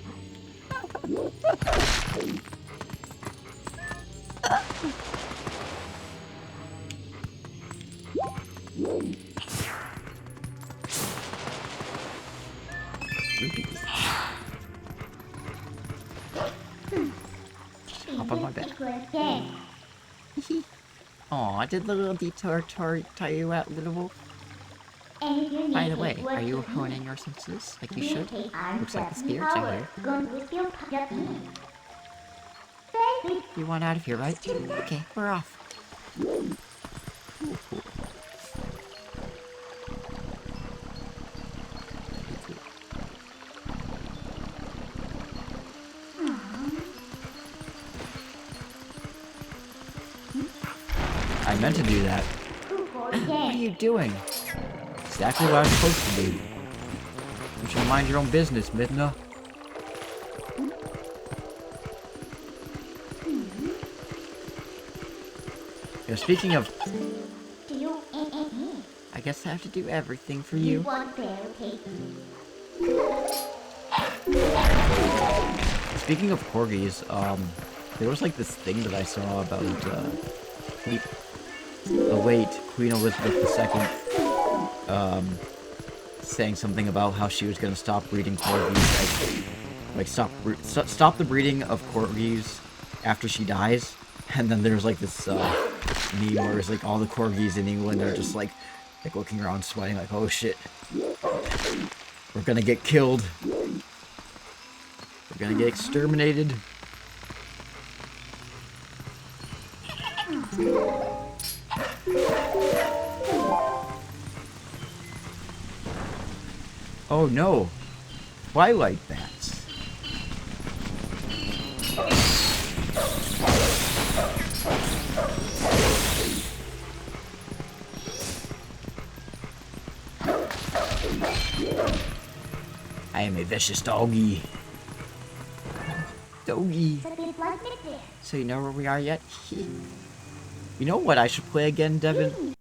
Hop on my back. Aw, did the little detour tire you out, little wolf? By the way, are you honing your senses like you should? Looks like the spirits are here. You want out of here, right? Okay, we're off. I meant to do that. What are you doing? Exactly what I'm supposed to do. You should mind your own business, Midna. Yeah, speaking of... I guess I have to do everything for you. Speaking of corgis, there was like this thing that I saw about the late Queen Elizabeth II, saying something about how she was gonna stop breeding corgis, like stop the breeding of corgis after she dies. And then there's like this meme where it's like all the corgis in England are just like looking around, sweating, like, oh shit, we're gonna get killed, we're gonna get exterminated. Oh no! Twilight bats. I am a vicious doggy. Doggy. So you know where we are yet? You know what I should play again, Devin?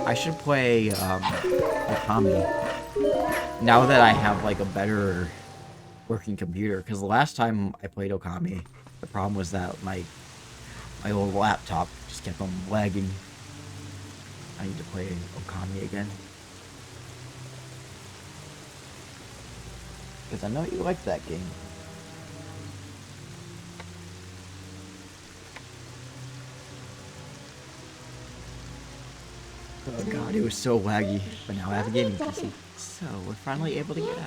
I should play, Okami. Now that I have, like, a better working computer. Because the last time I played Okami, the problem was that my old laptop just kept on lagging. I need to play Okami again. Because I know you like that game. Oh god, it was so laggy. But now I have a gaming PC. So, we're finally able to get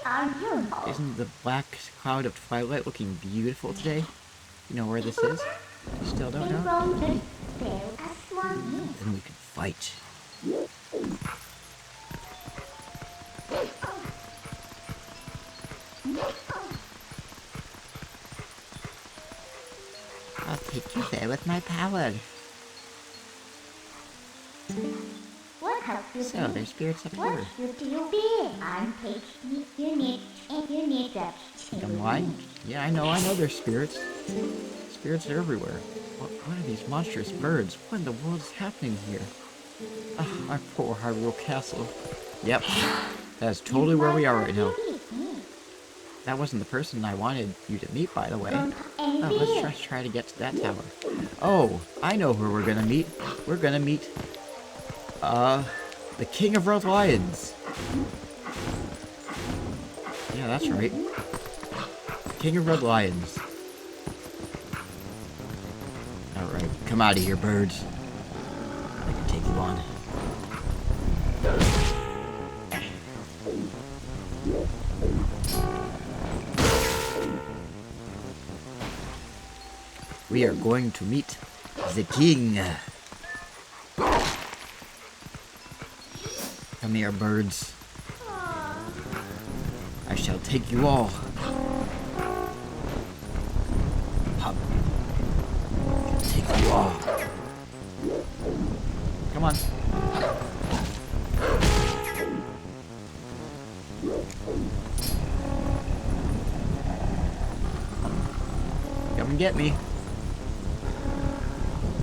out. Isn't the black cloud of twilight looking beautiful today? You know where this is? You still don't know? Then we can fight. I'll take you there with my power. So, there's spirits up here. I'm lying? Yeah, I know there's spirits. Spirits are everywhere. What are these monstrous birds? What in the world is happening here? Ah, my poor Hyrule Castle. Yep, that's totally where we are right now. That wasn't the person I wanted you to meet, by the way. Oh, let's just try to get to that tower. Oh, I know where we're gonna meet. We're gonna meet, the King of Red Lions. Yeah, that's right. King of Red Lions. Alright, come out of here, birds. I can take you on. We are going to meet the king. Come here, birds. I shall take you all. Hop. Take you all. Come on. Come and get me.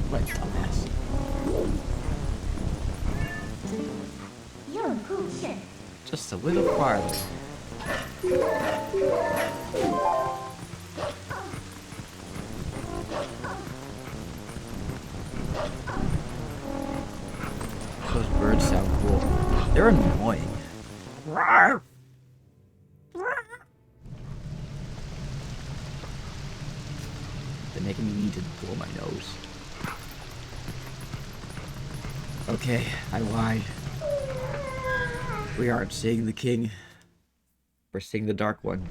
What dumbass. Just a little farther. Those birds sound cool. They're annoying. They're making me need to blow my nose. Okay, I lied. We aren't seeing the king. We're seeing the Dark One.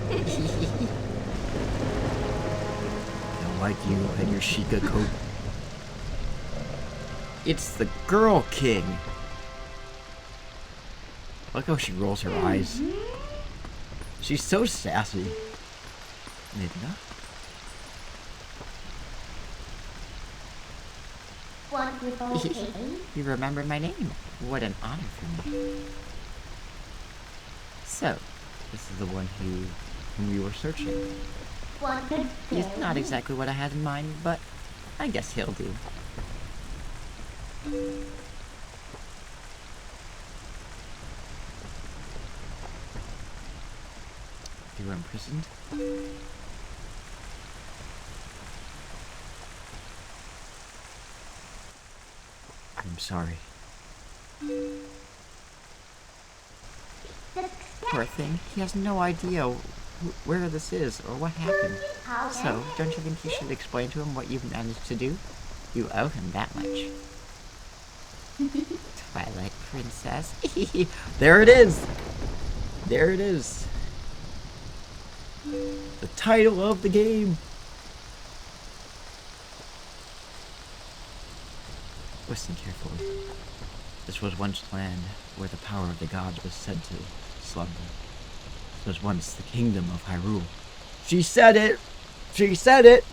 I like you and your Sheikah coat. It's the Girl King. Look how she rolls her eyes. She's so sassy. Midna? You remembered my name. What an honor for me. So, This is the one whom we were searching. he's not exactly what I had in mind, but I guess he'll do. You were imprisoned? I'm sorry. Poor thing, he has no idea where this is or what happened. So, don't you think you should explain to him what you've managed to do? You owe him that much. Twilight Princess. There it is! There it is. The title of the game. Listen carefully. This was once land where the power of the gods was said to slumber. This was once the kingdom of Hyrule. She said it! She said it!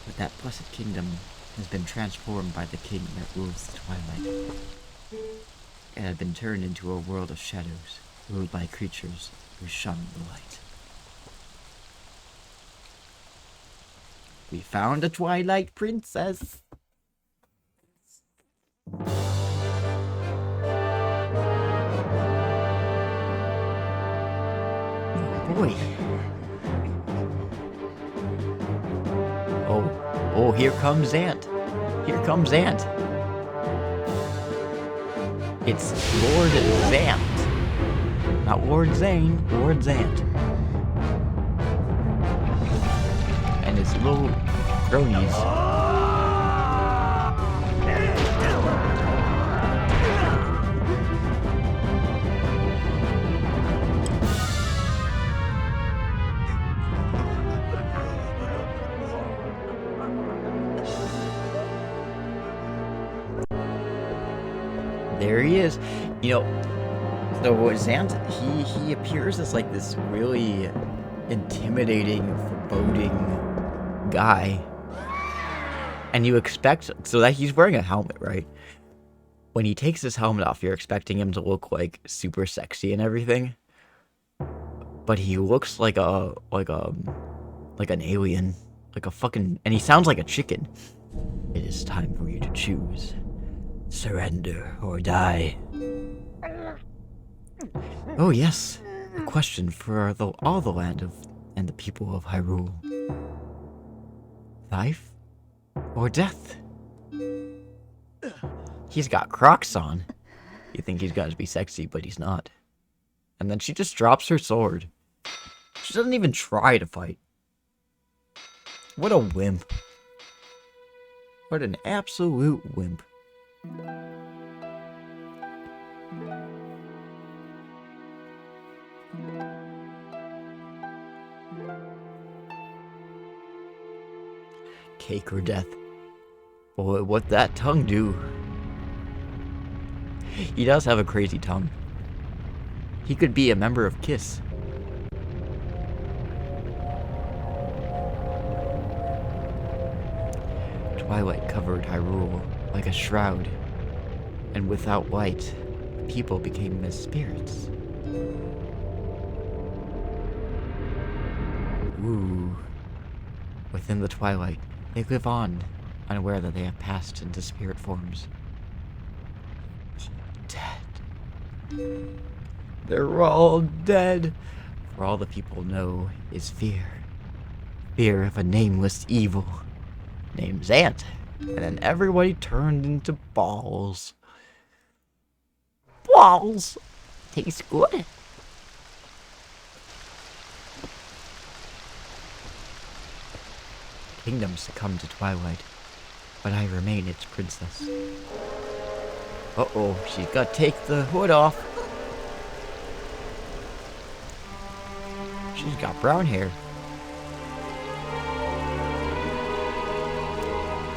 But that blessed kingdom has been transformed by the king that rules the twilight. It had been turned into a world of shadows, ruled by creatures who shun the light. We found a Twilight Princess. Oh boy. Oh, here comes Ant. Here comes Ant. It's Lord Zant. Not Lord Zane, Lord Zant. And his little cronies. There he is. You know, so Zant, he appears as like this really intimidating, foreboding guy. And you expect, so that he's wearing a helmet, right? When he takes his helmet off, you're expecting him to look like super sexy and everything. But he looks like an alien. Like a fucking, and he sounds like a chicken. It is time for you to choose. Surrender or die. Oh yes, a question for all the land of and the people of Hyrule. Life or death? He's got Crocs on. You think he's got to be sexy, but he's not. And then she just drops her sword. She doesn't even try to fight. What a wimp. What an absolute wimp. Cake or death? Boy, what that tongue do? He does have a crazy tongue. He could be a member of KISS. Twilight covered Hyrule like a shroud, and without light, people became as spirits. Ooh. Within the twilight, they live on, unaware that they have passed into spirit forms. Dead. They're all dead. For all the people know is fear. Fear of a nameless evil named Zant. And then everybody turned into balls. Balls! Tastes good. Kingdom succumbed to Twilight, but I remain its princess. Uh-oh, she's got to take the hood off. She's got brown hair.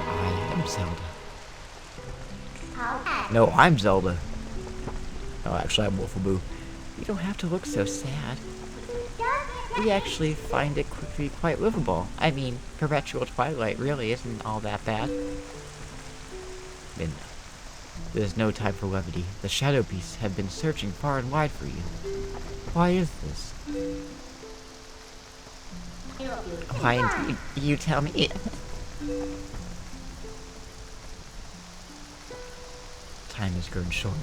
I am Zelda. No, I'm Zelda. Oh, actually, I'm Wolfaboo. You don't have to look so sad. We actually find it quite livable. I mean, perpetual twilight really isn't all that bad. Midna. There's no time for levity. The Shadow Beasts have been searching far and wide for you. Why is this? Why indeed? You tell me. Time has grown short.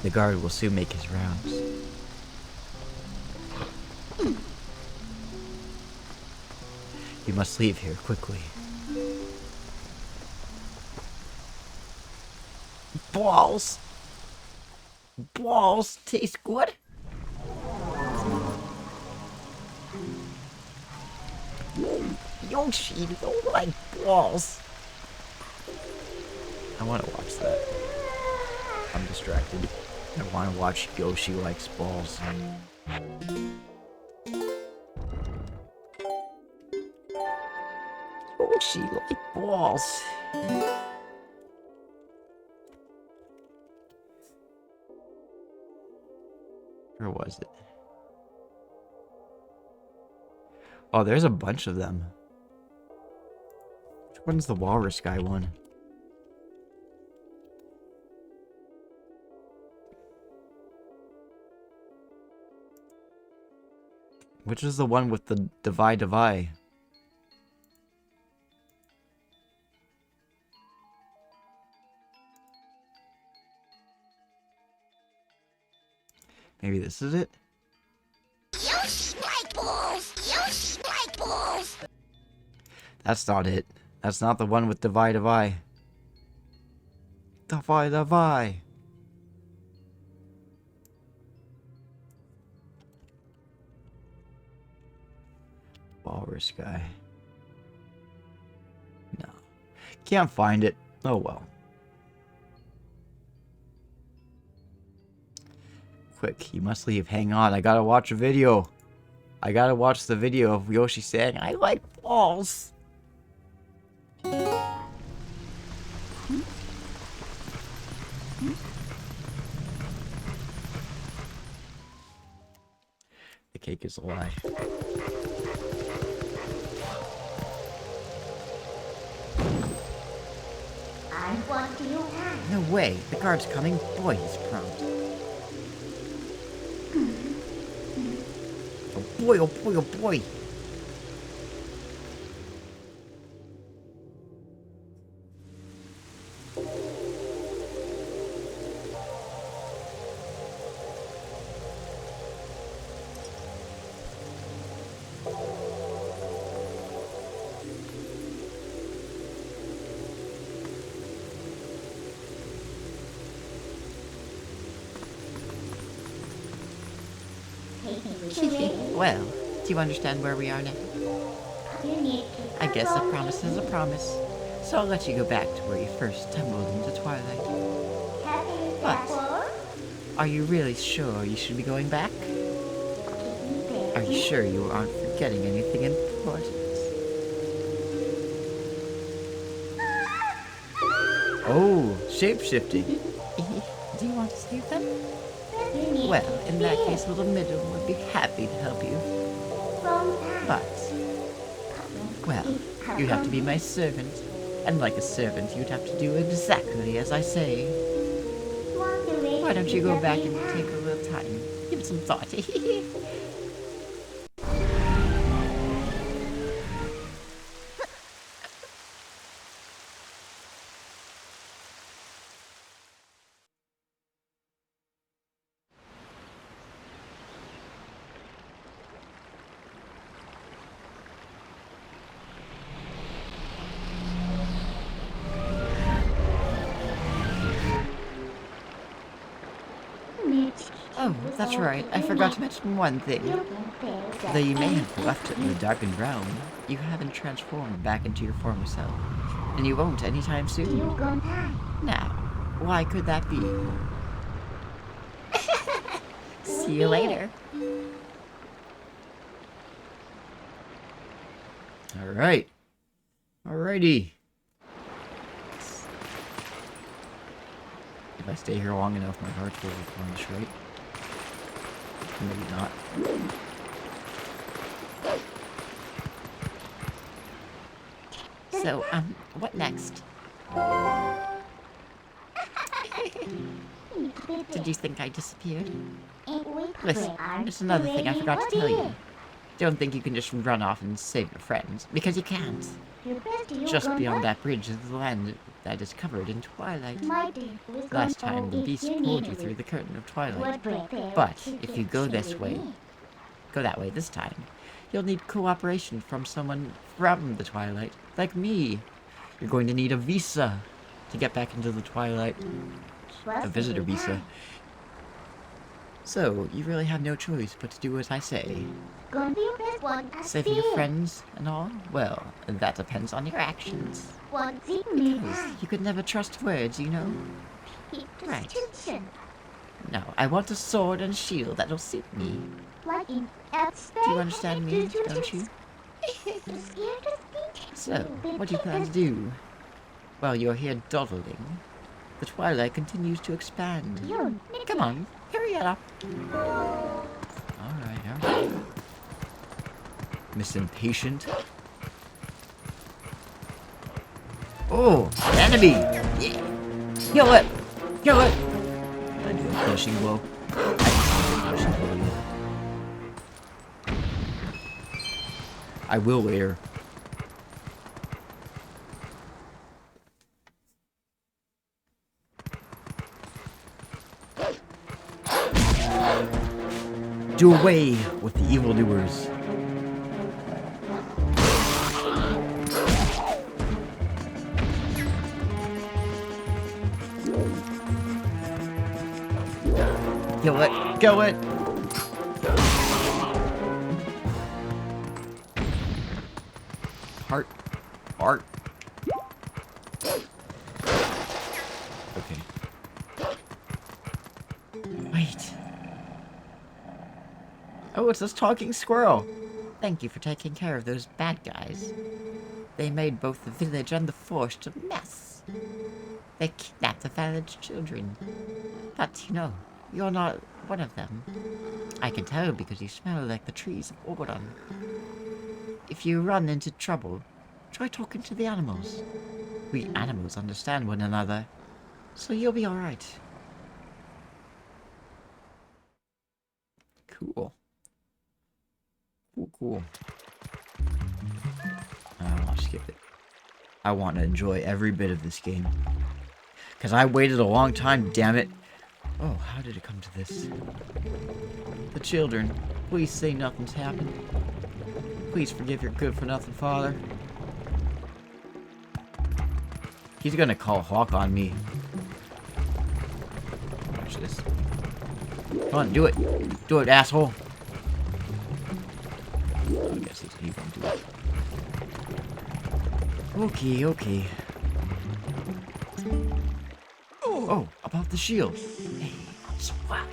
The guard will soon make his rounds. You must leave here quickly. Balls! Balls taste good? Yoshi don't like balls. I want to watch that. I'm distracted. I want to watch Yoshi likes balls. She like balls. Where was it? Oh, there's a bunch of them. Which one's the walrus guy one? Which is the one with the divide? Maybe this is it? That's not it. That's not the one with divide. Divide. Walrus guy. No. Can't find it. Oh well. Quick, you must leave. Hang on, I gotta watch a video. I gotta watch the video of Yoshi saying, I like balls. The cake is a lie. And what do you have? No way, the guard's coming. Boy, he's prompt. Oh boy, oh boy, oh boy. Well, do you understand where we are now? You need to I guess a promise is a promise. So I'll let you go back to where you first tumbled into Twilight. But, are you really sure you should be going back? Are you sure you aren't forgetting anything important? Oh, shape-shifting. Do you want to save them? Well, in that case, little Middle would be happy to help you. But, well, you'd have to be my servant. And like a servant, you'd have to do exactly as I say. Why don't you go back and take a little time? Give it some thought. Oh, that's right. I forgot to mention one thing. Though you may have left it in the darkened realm, you haven't transformed back into your former self. And you won't anytime soon. Now, why could that be? See you later. Alright. Alrighty. If I stay here long enough, my heart will run straight. Maybe not. So, what next? Did you think I disappeared? Listen, there's another thing I forgot to tell you. Don't think you can just run off and save your friends, because you can't. Just beyond that bridge is the land that is covered in twilight. Last time, the beast pulled you through the curtain of twilight. But, if you go that way this time, you'll need cooperation from someone from the twilight, like me. You're going to need a visa to get back into the twilight. A visitor visa. So, you really have no choice but to do as I say. Saving your friends and all? Well, that depends on your actions. Because you could never trust words, you know? Right. No, I want a sword and shield that'll suit me. Do you understand me, don't you? So, what do you plan to do? While you're here dawdling, the twilight continues to expand. Come on, hurry it up. Alright. Miss Impatient. Oh, enemy! Yeah. Kill it! Kill it! Can I do a finishing blow? I can do a finishing blow yet. I will later. Do away with the evildoers. Kill it! Kill it! Heart. Heart. Okay. Wait. Oh, it's this talking squirrel. Thank you for taking care of those bad guys. They made both the village and the forest a mess. They kidnapped the village children. But, you know, you're not one of them. I can tell because you smell like the trees of Ordon. If you run into trouble, try talking to the animals. We animals understand one another, so you'll be alright. Cool. Cool. I want to skip it. I want to enjoy every bit of this game. Because I waited a long time, damn it. Oh, how did it come to this? The children, please say nothing's happened. Please forgive your good-for-nothing father. He's gonna call Hawk on me. Watch this. Come on, do it. Do it, asshole. I guess he won't do it. Okay. Oh, about the shield. Hey, swap.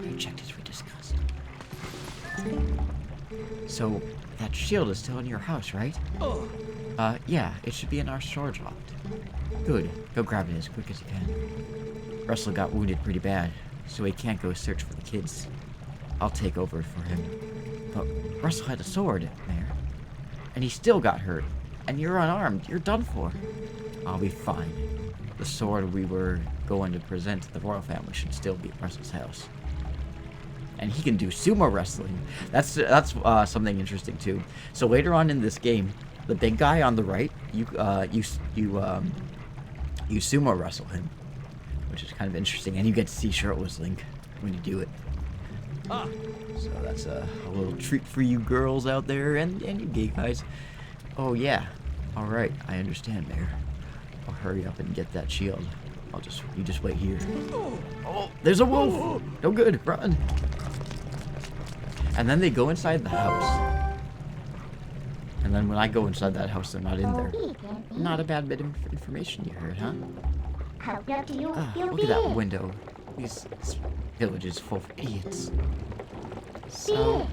Reject as we discussed. So, that shield is still in your house, right? Yeah, it should be in our storage loft. Good. Go grab it as quick as you can. Russell got wounded pretty bad, so he can't go search for the kids. I'll take over for him. But Russell had a sword, Mayor. And he still got hurt. And you're unarmed. You're done for. I'll be fine. The sword we were going to present to the royal family should still be at Russell's house. And he can do sumo wrestling. That's something interesting too. So later on in this game, the big guy on the right, you sumo wrestle him, which is kind of interesting, and you get to see shirtless Link when you do it. So that's a little treat for you girls out there and you gay guys. Oh yeah, all right, I understand, Mayor. I'll hurry up and get that shield. You just wait here. Oh, there's a wolf. No good, run. And then they go inside the house. And then when I go inside that house, they're not in there. Not a bad bit of information you heard, huh? Look at that window. This village is full of idiots. So...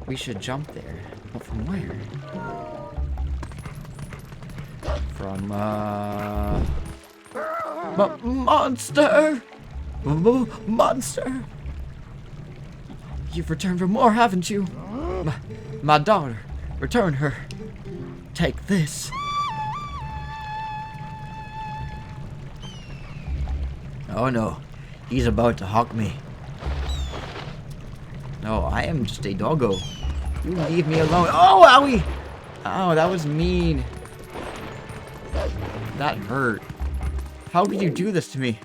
we should jump there. But from where? From, monster! Monster! You've returned for more, haven't you? My daughter. Return her. Take this. Oh no. He's about to hawk me. No, I am just a doggo. You leave me alone. Oh, owie! Oh, that was mean. That hurt. How could you do this to me?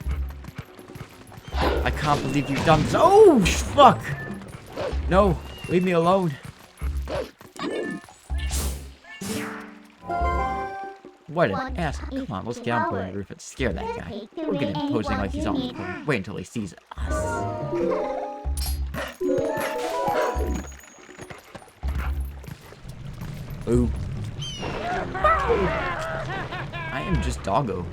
I can't believe you've done this. Oh, fuck! No, leave me alone. What an ass. Come on, let's get on the roof and scare that guy. We're getting posing like he's on the phone. Wait until he sees us. Ooh. I am just doggo.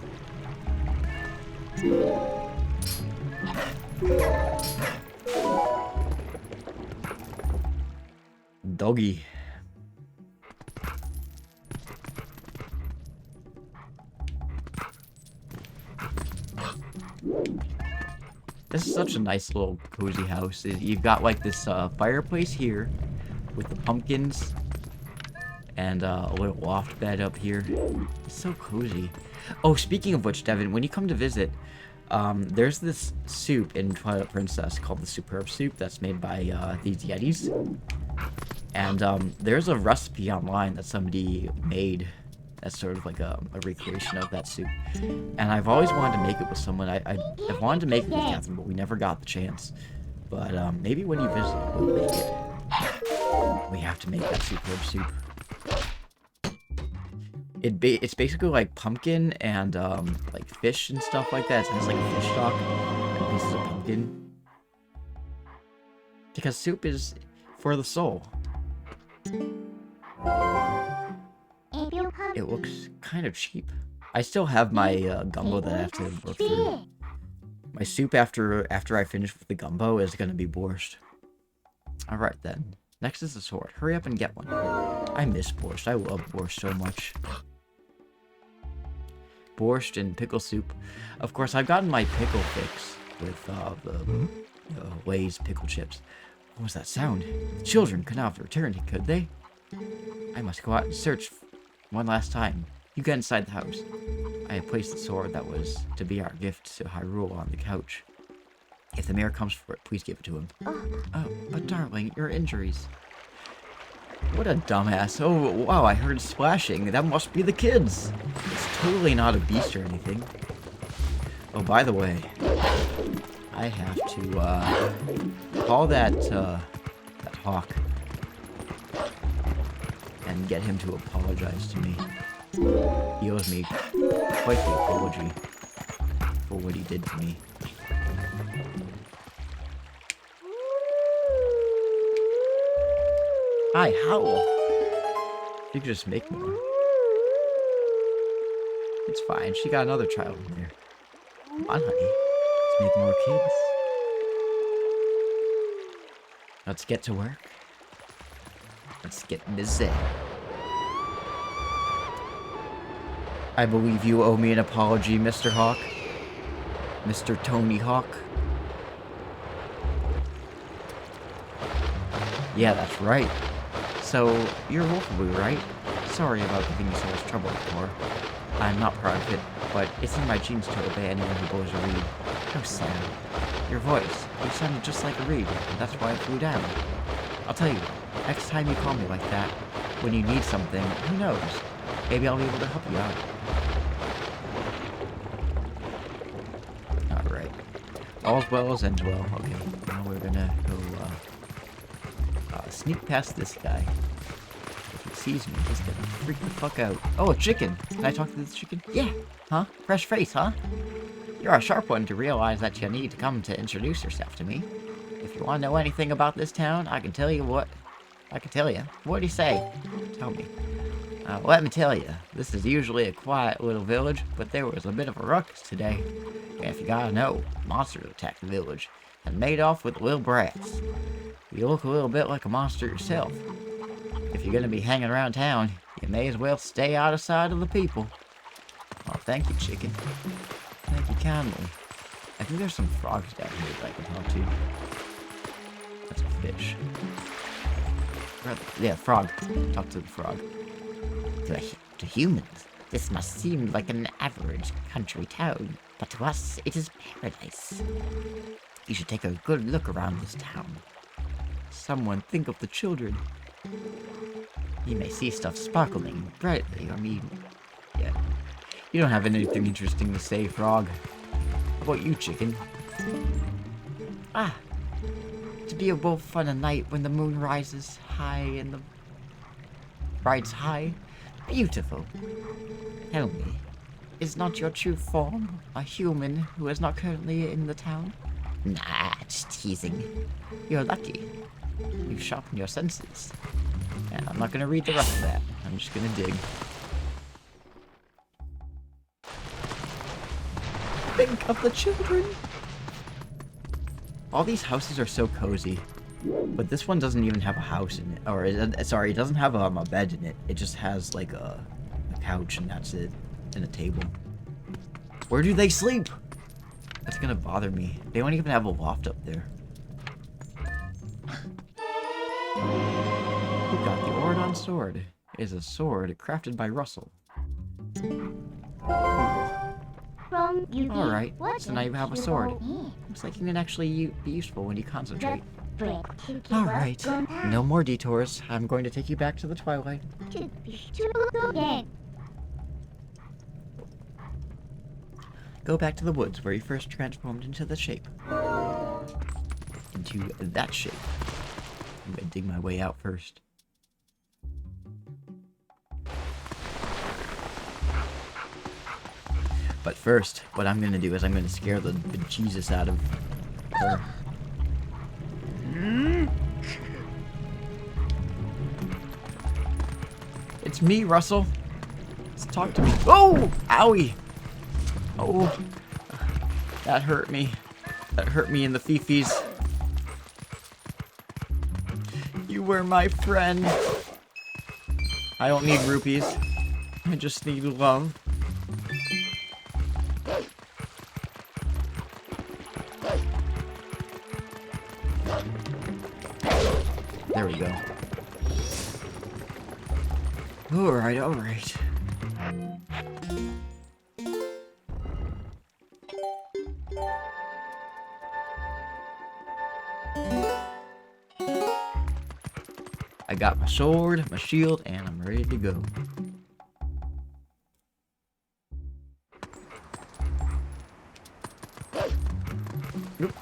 Doggy. This is such a nice little cozy house. You've got like this fireplace here with the pumpkins and a little loft bed up here. It's so cozy. Oh, speaking of which, Devin, when you come to visit, there's this soup in Twilight Princess called the Superb Soup that's made by these Yetis. And there's a recipe online that somebody made that's sort of like a recreation of that soup. And I've always wanted to make it with someone. I've wanted to make it with Catherine, but we never got the chance. But maybe when you visit, we'll make it. We have to make that Superb Soup. It's basically like pumpkin and like fish and stuff like that. It has like a fish stock and pieces of pumpkin. Because soup is for the soul. It looks kind of cheap. I still have my gumbo that I have to work through. My soup after I finish with the gumbo is gonna be borscht. Alright then. Next is the sword. Hurry up and get one. I miss borscht. I love borscht so much. Borscht and pickle soup. Of course, I've gotten my pickle fix with the Lay's pickle chips. What was that sound? The children could not have returned, could they? I must go out and search one last time. You get inside the house. I have placed the sword that was to be our gift to Hyrule on the couch. If the mayor comes for it, please give it to him. Oh, but darling, your injuries. What a dumbass. Oh, wow, I heard splashing. That must be the kids. It's totally not a beast or anything. Oh, by the way, I have to, call that hawk and get him to apologize to me. He owes me quite the apology for what he did to me. Hi, Howl. You could just make more. It's fine. She got another child in there. Come on, honey. Let's make more kids. Let's get to work. Let's get busy. I believe you owe me an apology, Mr. Hawk. Mr. Tony Hawk. Yeah, that's right. So, you're Wolfaboo, right? Sorry about giving you so much trouble before. I'm not proud of it, but it's in my genes to obey anyone who blows a reed. How sad. Your voice. You sounded just like a reed, and that's why I flew down. I'll tell you, next time you call me like that, when you need something, who knows? Maybe I'll be able to help you out. Alright. All's well as ends well. Okay, now we're gonna go, sneak past this guy. If he sees me, he's gonna freak the fuck out. Oh, a chicken! Can I talk to this chicken? Yeah! Huh? Fresh face, huh? You're a sharp one to realize that you need to come to introduce yourself to me. If you want to know anything about this town, I can tell you what... I can tell you. What do you say? Tell me. Let me tell you, this is usually a quiet little village, but there was a bit of a ruckus today. And if you gotta know, monsters attacked the village and made off with the little brats. You look a little bit like a monster yourself. If you're gonna be hanging around town, you may as well stay out of sight of the people. Oh, thank you, chicken. Thank you kindly. I think there's some frogs down here that I can talk to. That's a fish. Yeah, frog. Talk to the frog. To humans, this must seem like an average country town, but to us, it is paradise. You should take a good look around this town. Someone think of the children. You may see stuff sparkling brightly. I mean, yeah. You don't have anything interesting to say, frog. How about you, chicken? Ah, to be a wolf on a night when the moon rises high and the rides high. Beautiful. Tell me, is not your true form a human who is not currently in the town? Nah, just teasing. You're lucky. You've sharpened your senses. And I'm not gonna read the rest of that. I'm just gonna dig. Think of the children. All these houses are so cozy. But this one doesn't even have a house in it. Or, sorry, it doesn't have a bed in it. It just has, like, a couch, and that's it. And a table. Where do they sleep? That's gonna bother me. They don't even have a loft up there. Who got the Ordon sword? It is a sword crafted by Russell. Alright, so now you have a sword. Looks like you can actually be useful when you concentrate. Alright, no more detours. I'm going to take you back to the Twilight. Go back to the woods where you first transformed into the shape. Into that shape. I'm gonna dig my way out first. But first, what I'm gonna do is I'm gonna scare the bejesus out of her. It's me, Russell. Let's talk to me. Oh! Owie! Oh, that hurt me. That hurt me in the fifis. You were my friend. I don't need rupees. I just need love. There we go. Alright, alright. I got my sword, my shield, and I'm ready to go. Nope.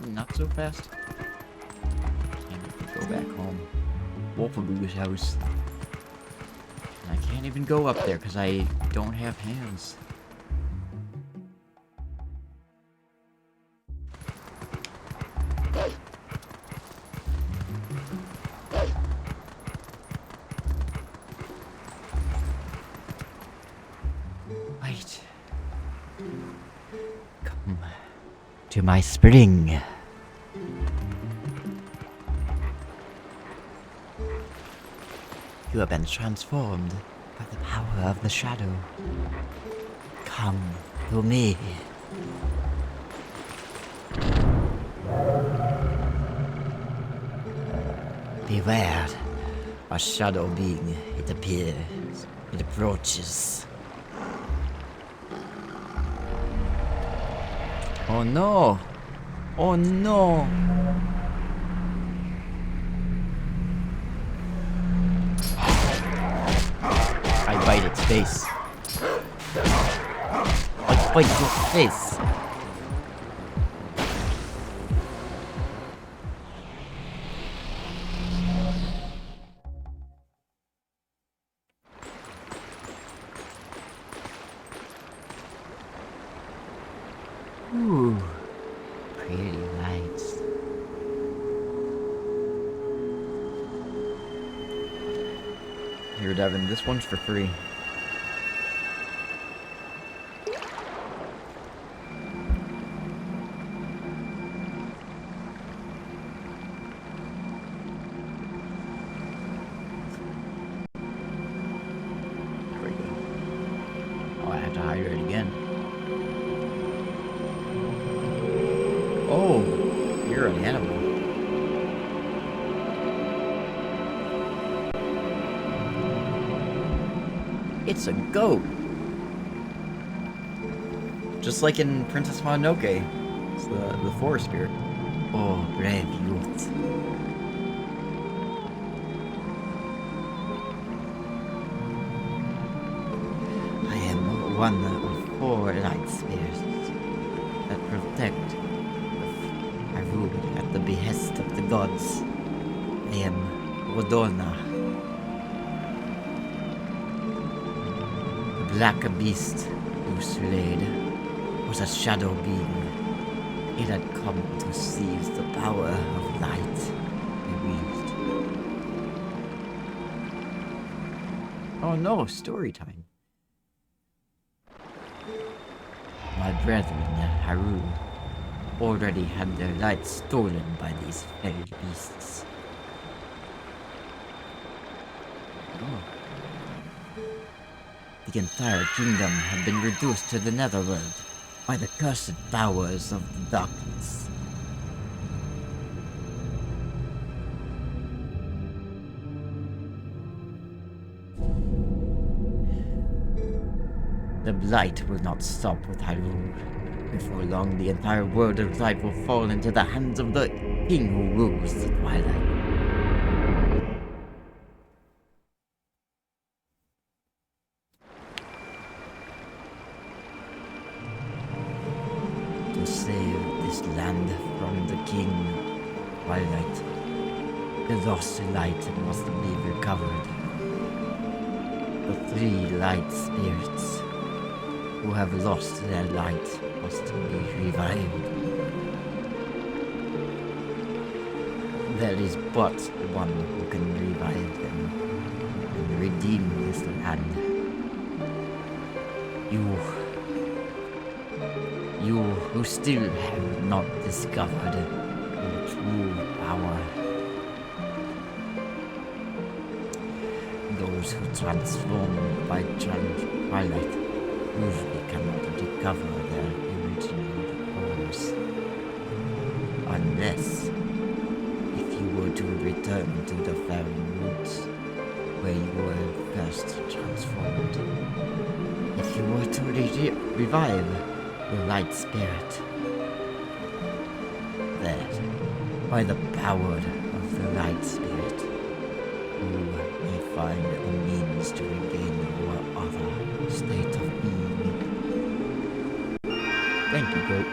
Not so fast. Can't go back home. Wolfaboo's house. And I can't even go up there because I don't have hands. Wait. Come to my spring. You have been transformed by the power of the shadow. Come to me. Beware. A shadow being, it appears. It approaches. Oh no! Oh no! I bite its face. I bite your face. Ooh, pretty lights. Here, Devin, this one's for free. There we go. Oh, I have to hire it again. Oh, you're an animal. It's a goat. Just like in Princess Mononoke. It's the forest spirit. Oh, brave youth. I am one of 4 light spirits that protect Hyrule at the behest of the gods. I am Rodona. The black beast you slayed was a shadow being. It had come to seize the power of light I wield. Oh no, story time. my brethren at Hyrule already had their light stolen by these fell beasts. The entire kingdom had been reduced to the netherworld by the cursed powers of the darkness. The blight will not stop with Hyrule. Before long, the entire world of light will fall into the hands of the king who rules the Twilight. To save this land from the king, Twilight, the lost light must be recovered. The 3 light spirits who have lost their light must be revived. There is but one who can revive them and redeem this land. You who still have not discovered your true power. Those who transform by twilight usually cannot recover their original forms. Unless, if you were to return to the Fairy Woods, where you were first transformed. If you were to revive your light spirit, then, by the power of the light spirit, you may find the means to regain your other state of being. Thank you, Goat.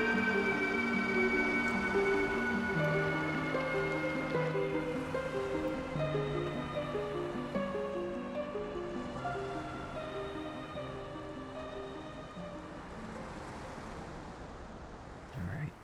Alright.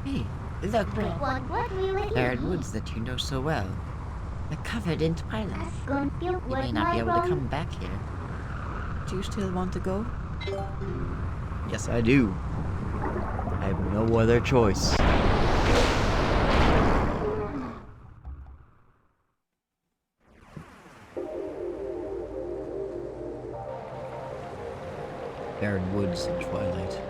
Hey, look, Barren Woods that you know so well. They're covered in twilight. You may not be able to come back here. Do you still want to go? Yes, I do. I have no other choice. Barren Woods and Twilight.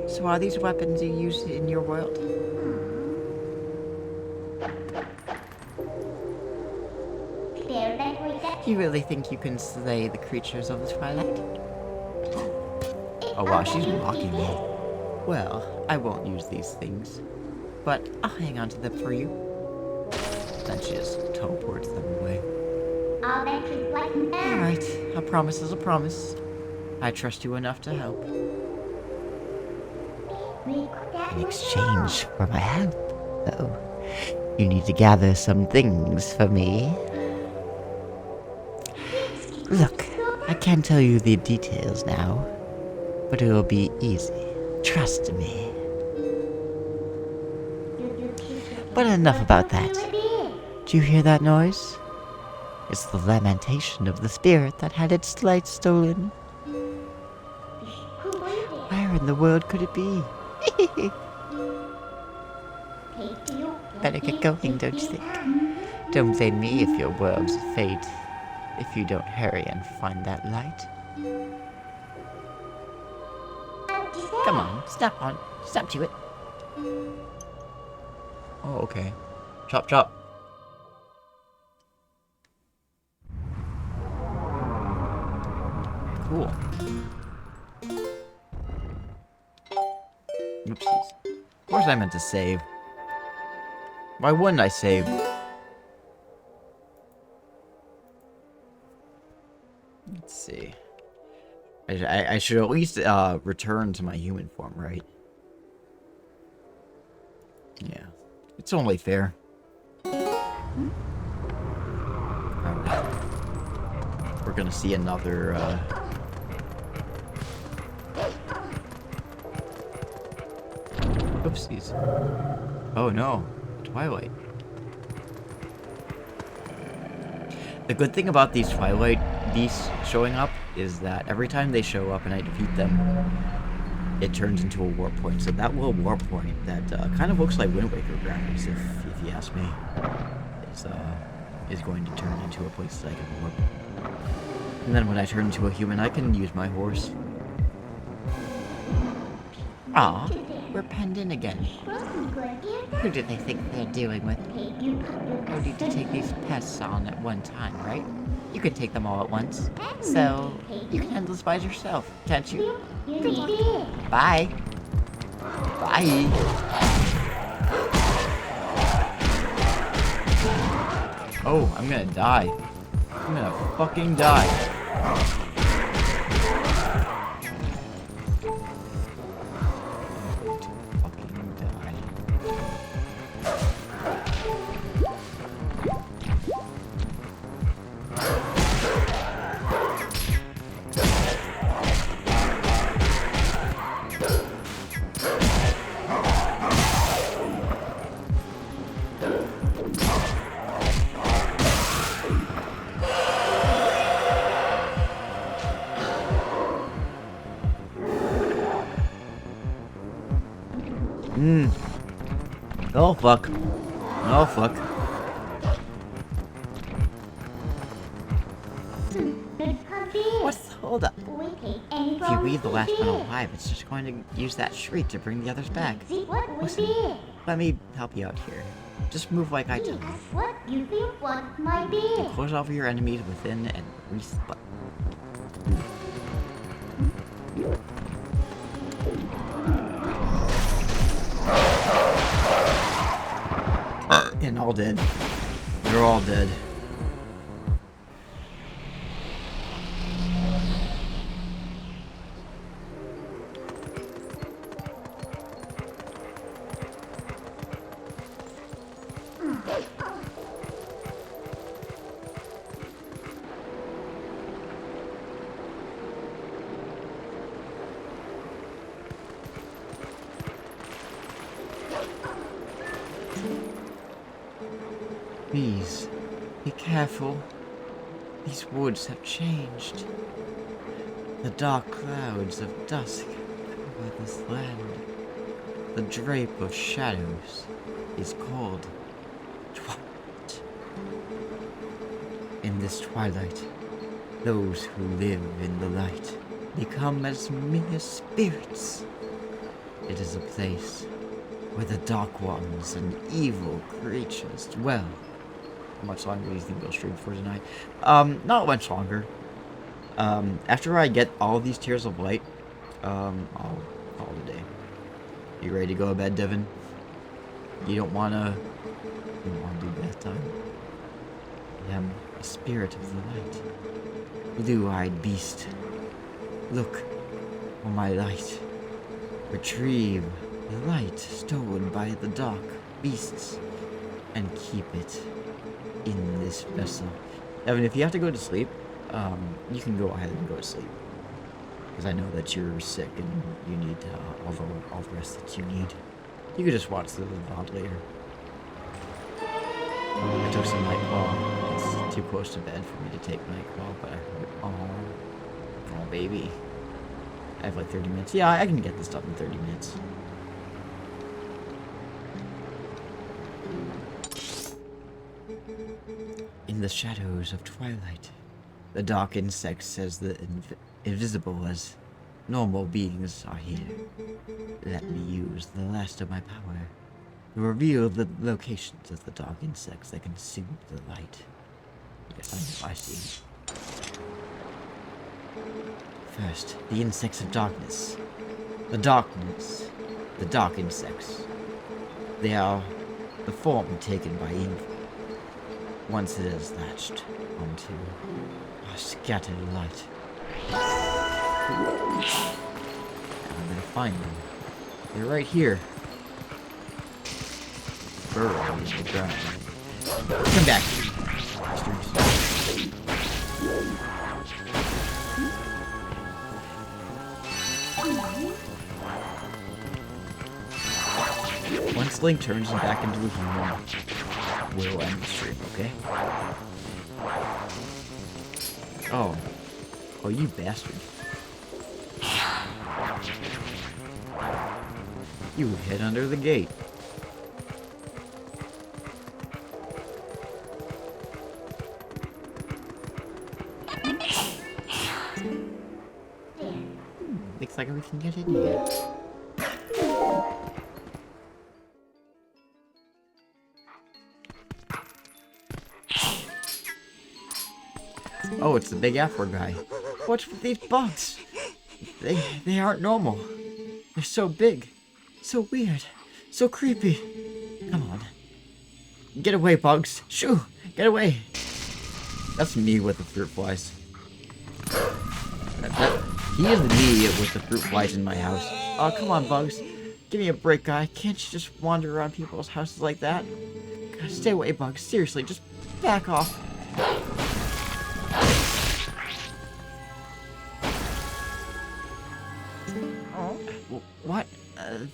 So are these weapons you use in your world? You really think you can slay the creatures of the Twilight? Oh wow, she's mocking me. Well, I won't use these things, but I'll hang on to them for you. Then she just teleports them away. Alright, a promise is a promise. I trust you enough to help. In exchange for my help, though, you need to gather some things for me. Look, I can't tell you the details now, but it will be easy. Trust me. But enough about that. Do you hear that noise? It's the lamentation of the spirit that had its light stolen. Where in the world could it be? Better get going, don't you think? Don't blame me if your world's a fate, if you don't hurry and find that light. Come on, snap to it. Oh, okay. Chop, chop. Cool. Oopsies. Of course I meant to save. Why wouldn't I save? Let's see. I should at least return to my human form, right? Yeah. It's only fair. Alright. We're gonna see another, Oopsies. Oh no. Twilight. The good thing about these Twilight beasts showing up is that every time they show up and I defeat them, it turns into a warp point. So that little warp point that kind of looks like Wind Waker graphics, if you ask me, is going to turn into a place that I can warp. And then when I turn into a human, I can use my horse. Aw, we're penned in again. Who do they think they're dealing with? No need to take these pests on at one time, right? You could take them all at once. So, you can handle this by yourself, can't you? Good luck. Bye. Bye. Oh, I'm gonna die. I'm gonna fucking die. Oh fuck. Oh fuck. What's the hold up? If you leave the last one alive, it's just going to use that shriek to bring the others back. Listen, let me help you out here. Just move like I tell you. What you think what might be? Close over your enemies within and reset. And all dead. They're all dead. Please, be careful. These woods have changed. The dark clouds of dusk cover this land. The drape of shadows is called twilight. In this twilight, those who live in the light become as mere spirits. It is a place where the dark ones and evil creatures dwell. How much longer do you think we'll stream for tonight? Not much longer. After I get all of these Tears of Light, I'll call it a day. You ready to go to bed, Devin? You don't wanna do bath time? I am a spirit of the light. Blue-eyed beast. Look for my light. Retrieve the light stolen by the dark beasts and keep it in this vessel. Evan, if you have to go to sleep, you can go ahead and go to sleep. Because I know that you're sick and you need all the rest that you need. You could just watch the VOD later. I took some NyQuil. It's too close to bed for me to take NyQuil, but I heard, oh baby. I have like 30 minutes. Yeah, I can get this done in 30 minutes. In the shadows of twilight, the dark insects as the invisible as normal beings are here. Let me use the last of my power to reveal the locations of the dark insects that consume the light. Yes, I see. First, the insects of darkness. The darkness. The dark insects. They are the form taken by evil. Once it is latched onto our scattered light. And I'm gonna find them. They're right here. Burrow in the ground. Come back, bastards. Once Link turns him back into a human, we'll end the stream, okay? Oh. Oh, you bastard. You hid under the gate. Looks like we can get in here. Oh, it's the big Afro guy. What's with these bugs? They aren't normal. They're so big, so weird, so creepy. Come on. Get away, bugs. Shoo! Get away. That's me with the fruit flies. He is me with the fruit flies in my house. Oh, come on, bugs. Give me a break, guy. Can't you just wander around people's houses like that? God, stay away, bugs. Seriously, just back off. What?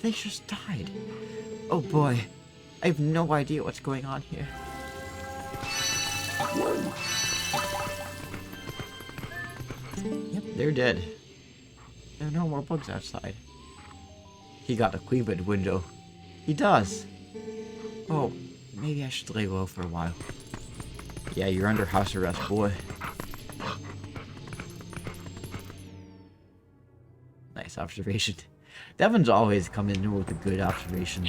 They just died. Oh boy. I have no idea what's going on here. Yep, they're dead. There are no more bugs outside. He got a Queebed window. He does. Oh, maybe I should lay low for a while. Yeah, you're under house arrest, boy. Nice observation. Devin's always come in with a good observation.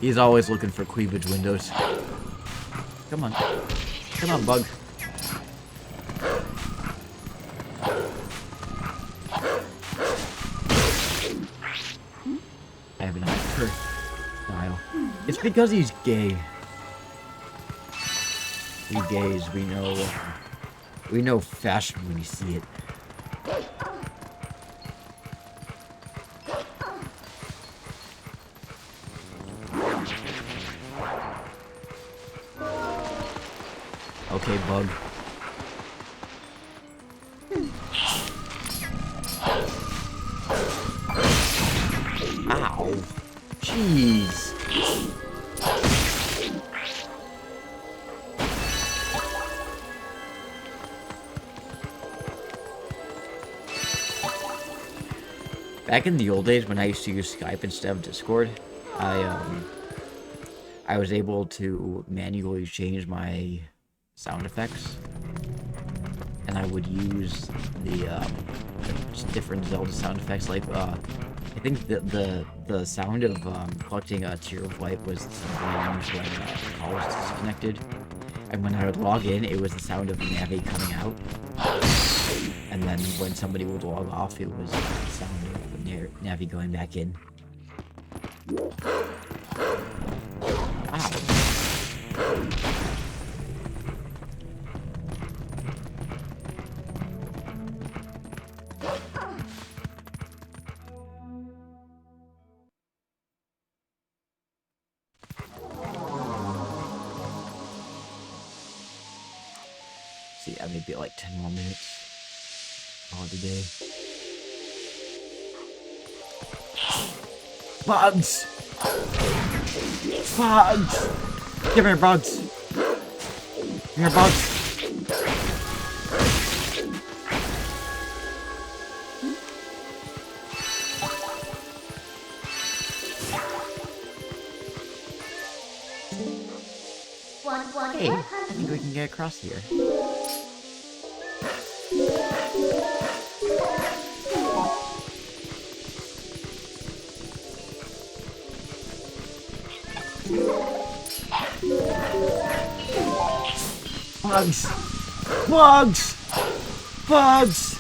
He's always looking for cleavage windows. Come on. Come on, bug. I have an eye for style. It's because he's gay. We gays, we know fashion when you see it. Okay, bug. Ow. Jeez. Back in the old days when I used to use Skype instead of Discord, I was able to manually change my sound effects, and I would use the different Zelda sound effects. Like I think the sound of collecting a tear of light was something I used when the call was disconnected, and when I would log in, it was the sound of Navi coming out, and then when somebody would log off, it was the sound of Navi going back in. Ow. See, I maybe like 10 more minutes. All today. Bugs! Bugs! Give me your bugs! Give me your bugs! Hey, I think we can get across here. Bugs! Bugs! Bugs!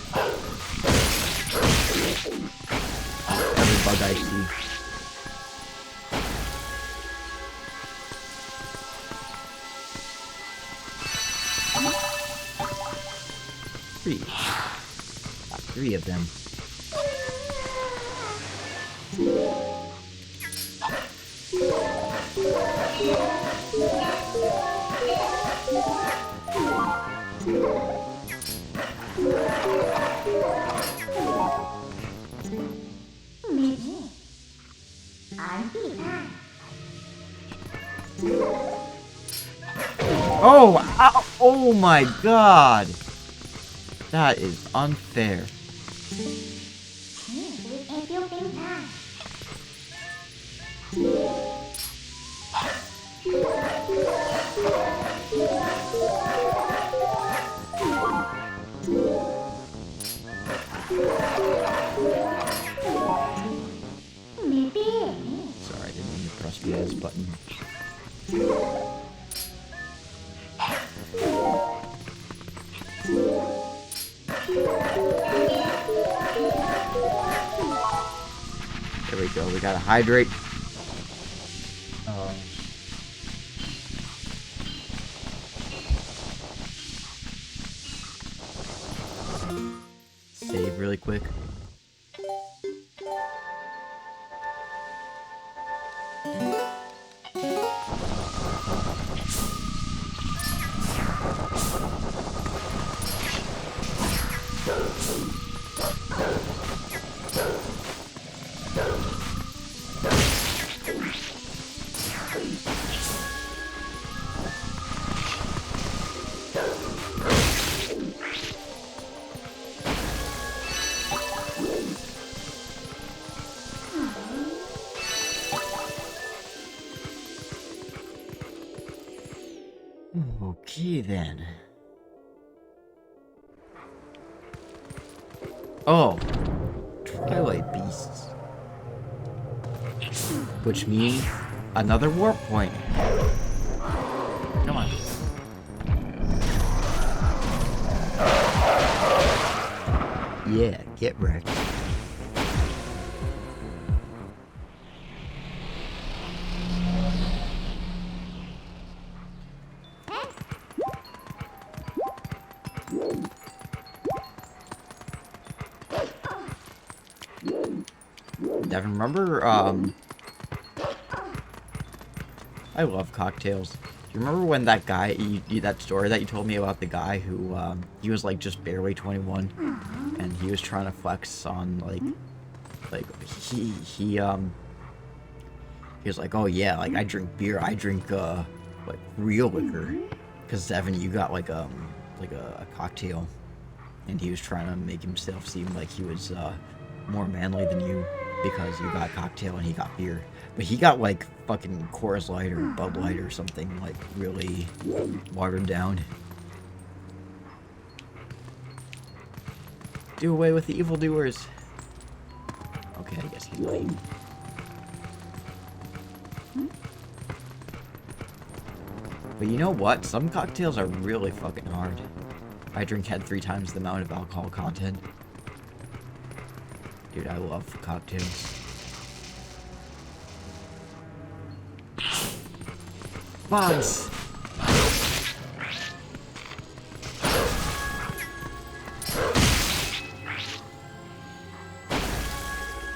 Every bug I see. Three of them. Oh, ow, oh my god! That is unfair. Sorry, I didn't mean to press the S button. There we go, we gotta hydrate. Save really quick. Okay then. Oh, Twilight Beasts. Which means another warp point. Come on. Yeah, get wrecked. Devin, remember, I love cocktails. Do you remember when that guy, that story that you told me about the guy who, he was, like, just barely 21, and he was trying to flex on, he was like, oh yeah, like, I drink beer, I drink, like, real liquor, because Devin, you got, like a cocktail, and he was trying to make himself seem like he was, more manly than you, because you got cocktail and he got beer. But he got, like, fucking Coors Light or Bud Light or something, like, really watered down. Do away with the evildoers. Okay, I guess he's lame. But you know what? Some cocktails are really fucking hard. My drink had 3 times the amount of alcohol content. Dude, I love cocktails. Bugs!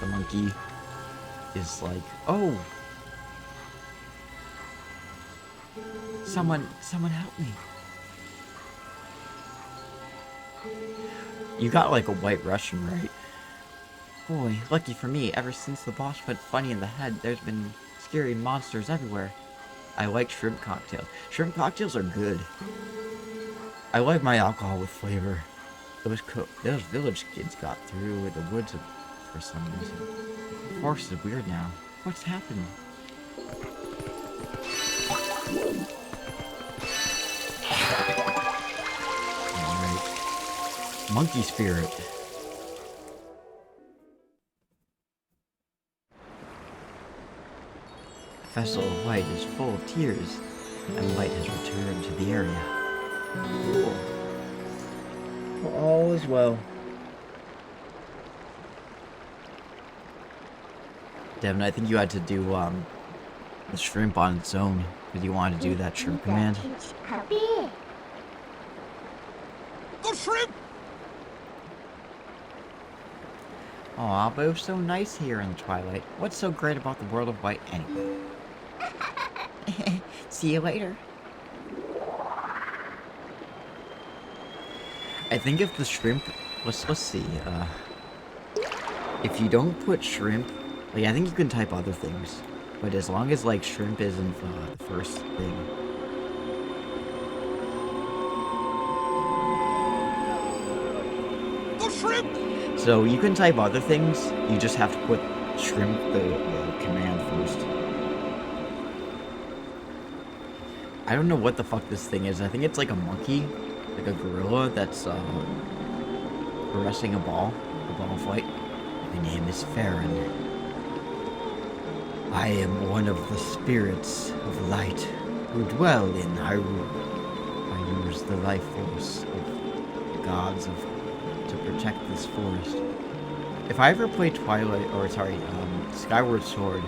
The monkey is like, oh! Someone help me. You got like a white Russian, right? Boy, lucky for me, ever since the boss went funny in the head, there's been scary monsters everywhere. I like shrimp cocktails. Shrimp cocktails are good. I like my alcohol with flavor. Those village kids got through the woods for some reason. The forest is weird now. What's happened? Alright. Monkey spirit. The vessel of light is full of tears, and light has returned to the area. Cool. All is well. Devin, I think you had to do the shrimp on its own because you wanted to do that shrimp command. Go shrimp! Aw, but it was so nice here in the Twilight. What's so great about the world of white anyway? See you later. I think if the shrimp, let's see, if you don't put shrimp, like I think you can type other things, but as long as like shrimp isn't the first thing. Go shrimp! So you can type other things, you just have to put shrimp, the command first. I don't know what the fuck this thing is. I think it's like a monkey, like a gorilla that's caressing a ball fight. My name is Farron. I am one of the spirits of light who dwell in Hyrule. I use the life force of the gods to protect this forest. If I ever play Skyward Sword,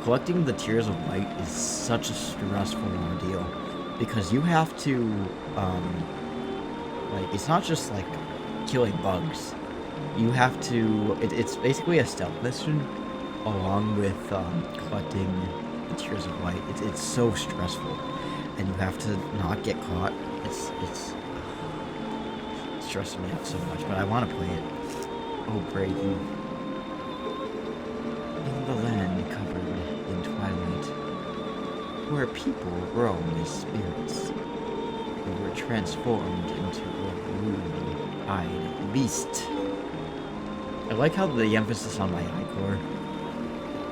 collecting the Tears of Light is such a stressful ordeal because you have to, like, it's not just like killing bugs. You have to, it's basically a stealth mission along with collecting the Tears of Light. It's so stressful, and you have to not get caught. It's stressing me out so much, but I want to play it. Oh, brave you. In the land covered in twilight, where people roam as spirits, who were transformed into a blue-eyed beast. I like how the emphasis on my ichor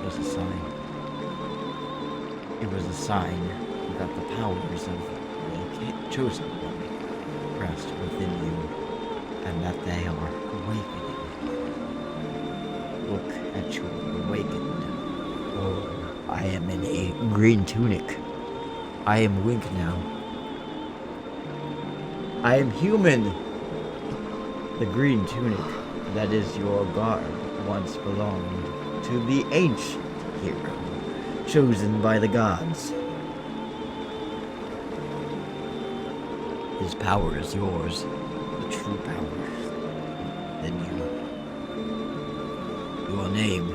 was a sign. It was a sign that the powers of the chosen one rest within you, and that they are awakening. Look at your awakened. Oh, I am in a green tunic. I am Wink now. I am human. The green tunic that is your garb once belonged to the ancient hero, chosen by the gods. His power is yours, the true power than you. Your name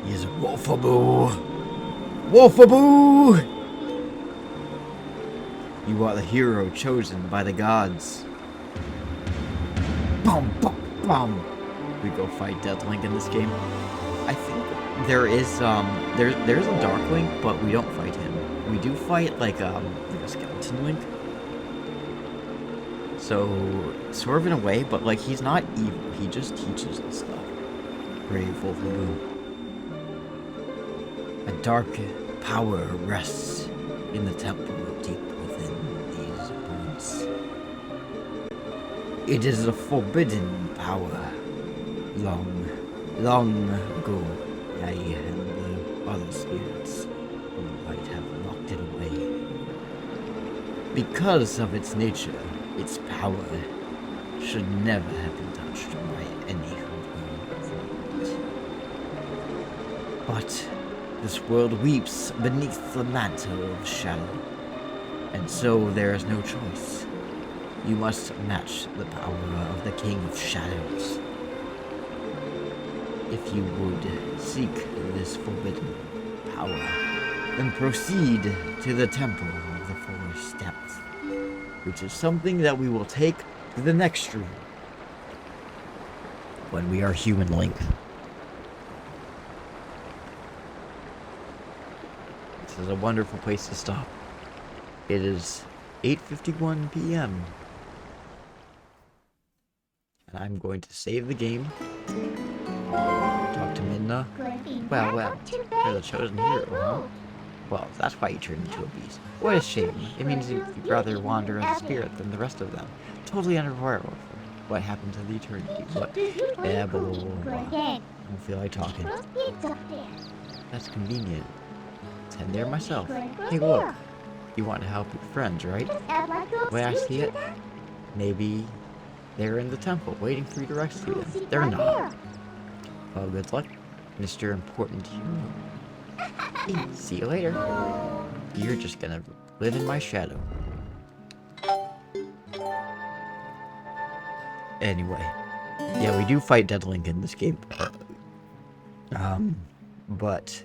is Wolfaboo. Wolfaboo! You are the hero chosen by the gods. Bum, bum, bum. We go fight Dead Link in this game. I think there is there's a Dark Link, but we don't fight him. We do fight like a skeleton Link. So sort of in a way, but like he's not evil. He just teaches us stuff. Brave Wolfaboo. A dark power rests in the temple deep within these woods. It is a forbidden power. Long ago, I and the other spirits who might have locked it away. Because of its nature, its power should never have been touched by any who know it. But this world weeps beneath the mantle of shadow, and so there is no choice. You must match the power of the King of Shadows. If you would seek this forbidden power, then proceed to the Temple of the Forest Depths, which is something that we will take to the next stream when we are Human Link. This is a wonderful place to stop. It is 8:51 p.m. and I'm going to save the game. Talk to Midna. Well, you're the chosen hero, huh? Well, that's why you turned into a beast. What a shame. It means you'd rather wander as a spirit than the rest of them. Totally unaware of what happened to the eternity. But, blah, blah, blah, blah. I don't feel like talking. That's convenient. It's in there myself. Hey, look. You want to help your friends, right? The way I see it, maybe They're in the temple, waiting for you to rescue them. See They're that not. there? Well, good luck, Mr. Important Hero. See you later. You're just gonna live in my shadow. Anyway. Yeah, we do fight Dead Link in this game. But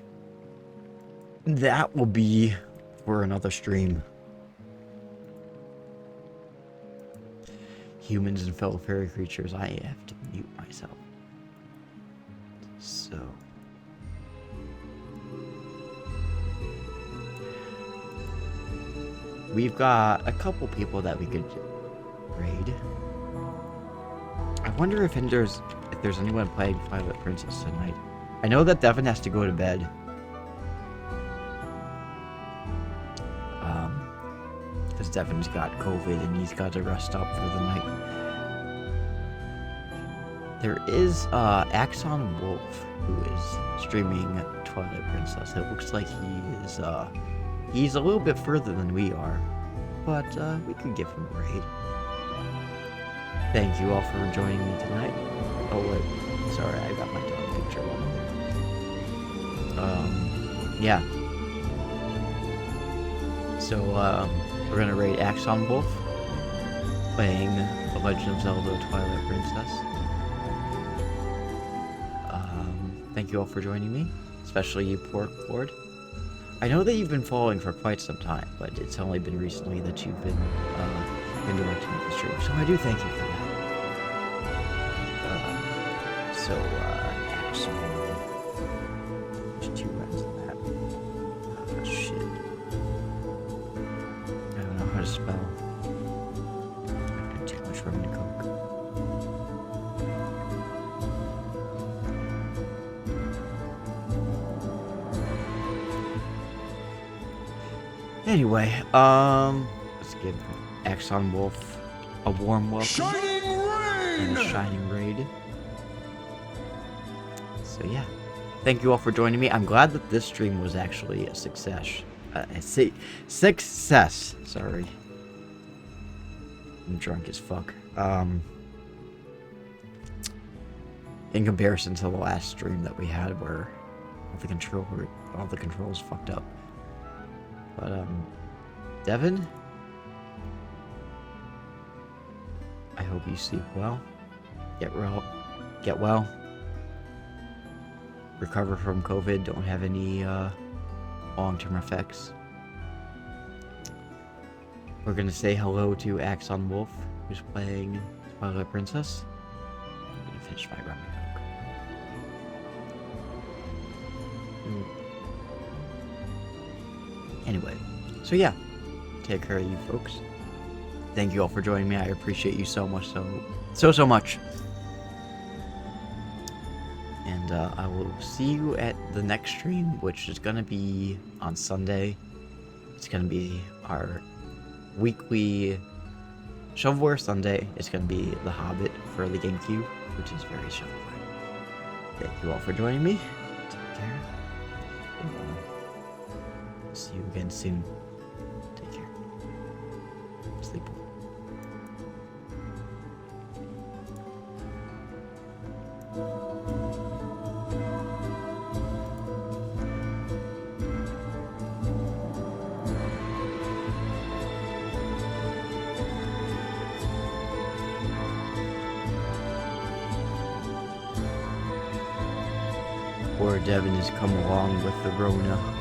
that will be for another stream. Humans and fellow fairy creatures, I have to mute myself. So. We've got a couple people that we could raid. I wonder if there's anyone playing Twilight Princess tonight. I know that Devin has to go to bed. Because Devin's got COVID and he's got to rest up for the night. There is Axon Wolf who is streaming Twilight Princess. It looks like he's a little bit further than we are, but we could give him a raid. Thank you all for joining me tonight. Oh wait, sorry, I got my dog picture on there. Yeah. So we're gonna raid Axon Wolf, playing The Legend of Zelda: Twilight Princess. Thank you all for joining me, especially you, Pork Lord. I know that you've been following for quite some time, but it's only been recently that you've been directing the stream, so I do thank you for that. Axon. There's 2 rounds of that. Oh, shit. I don't know how to spell. I've had too much rum to coke. Anyway, let's give Axon Wolf a warm welcome. Shining Rain! And a shining raid. So yeah, thank you all for joining me. I'm glad that this stream was actually a success. Success. Sorry, I'm drunk as fuck. In comparison to the last stream that we had, where all the controls fucked up. But Devin, I hope you sleep well. Get well. Recover from COVID. Don't have any long-term effects. We're gonna say hello to Axon Wolf, who's playing Twilight Princess. I'm gonna finish my rum and coke. Anyway, so yeah, take care of you folks. Thank you all for joining me. I appreciate you so much, so much. And I will see you at the next stream, which is gonna be on Sunday. It's gonna be our weekly Shovelware Sunday. It's gonna be The Hobbit for the GameCube, which is very shovelware. Thank you all for joining me. Take care. See you again soon. Take care. Sleep well. Poor Devin has come along with the Rona.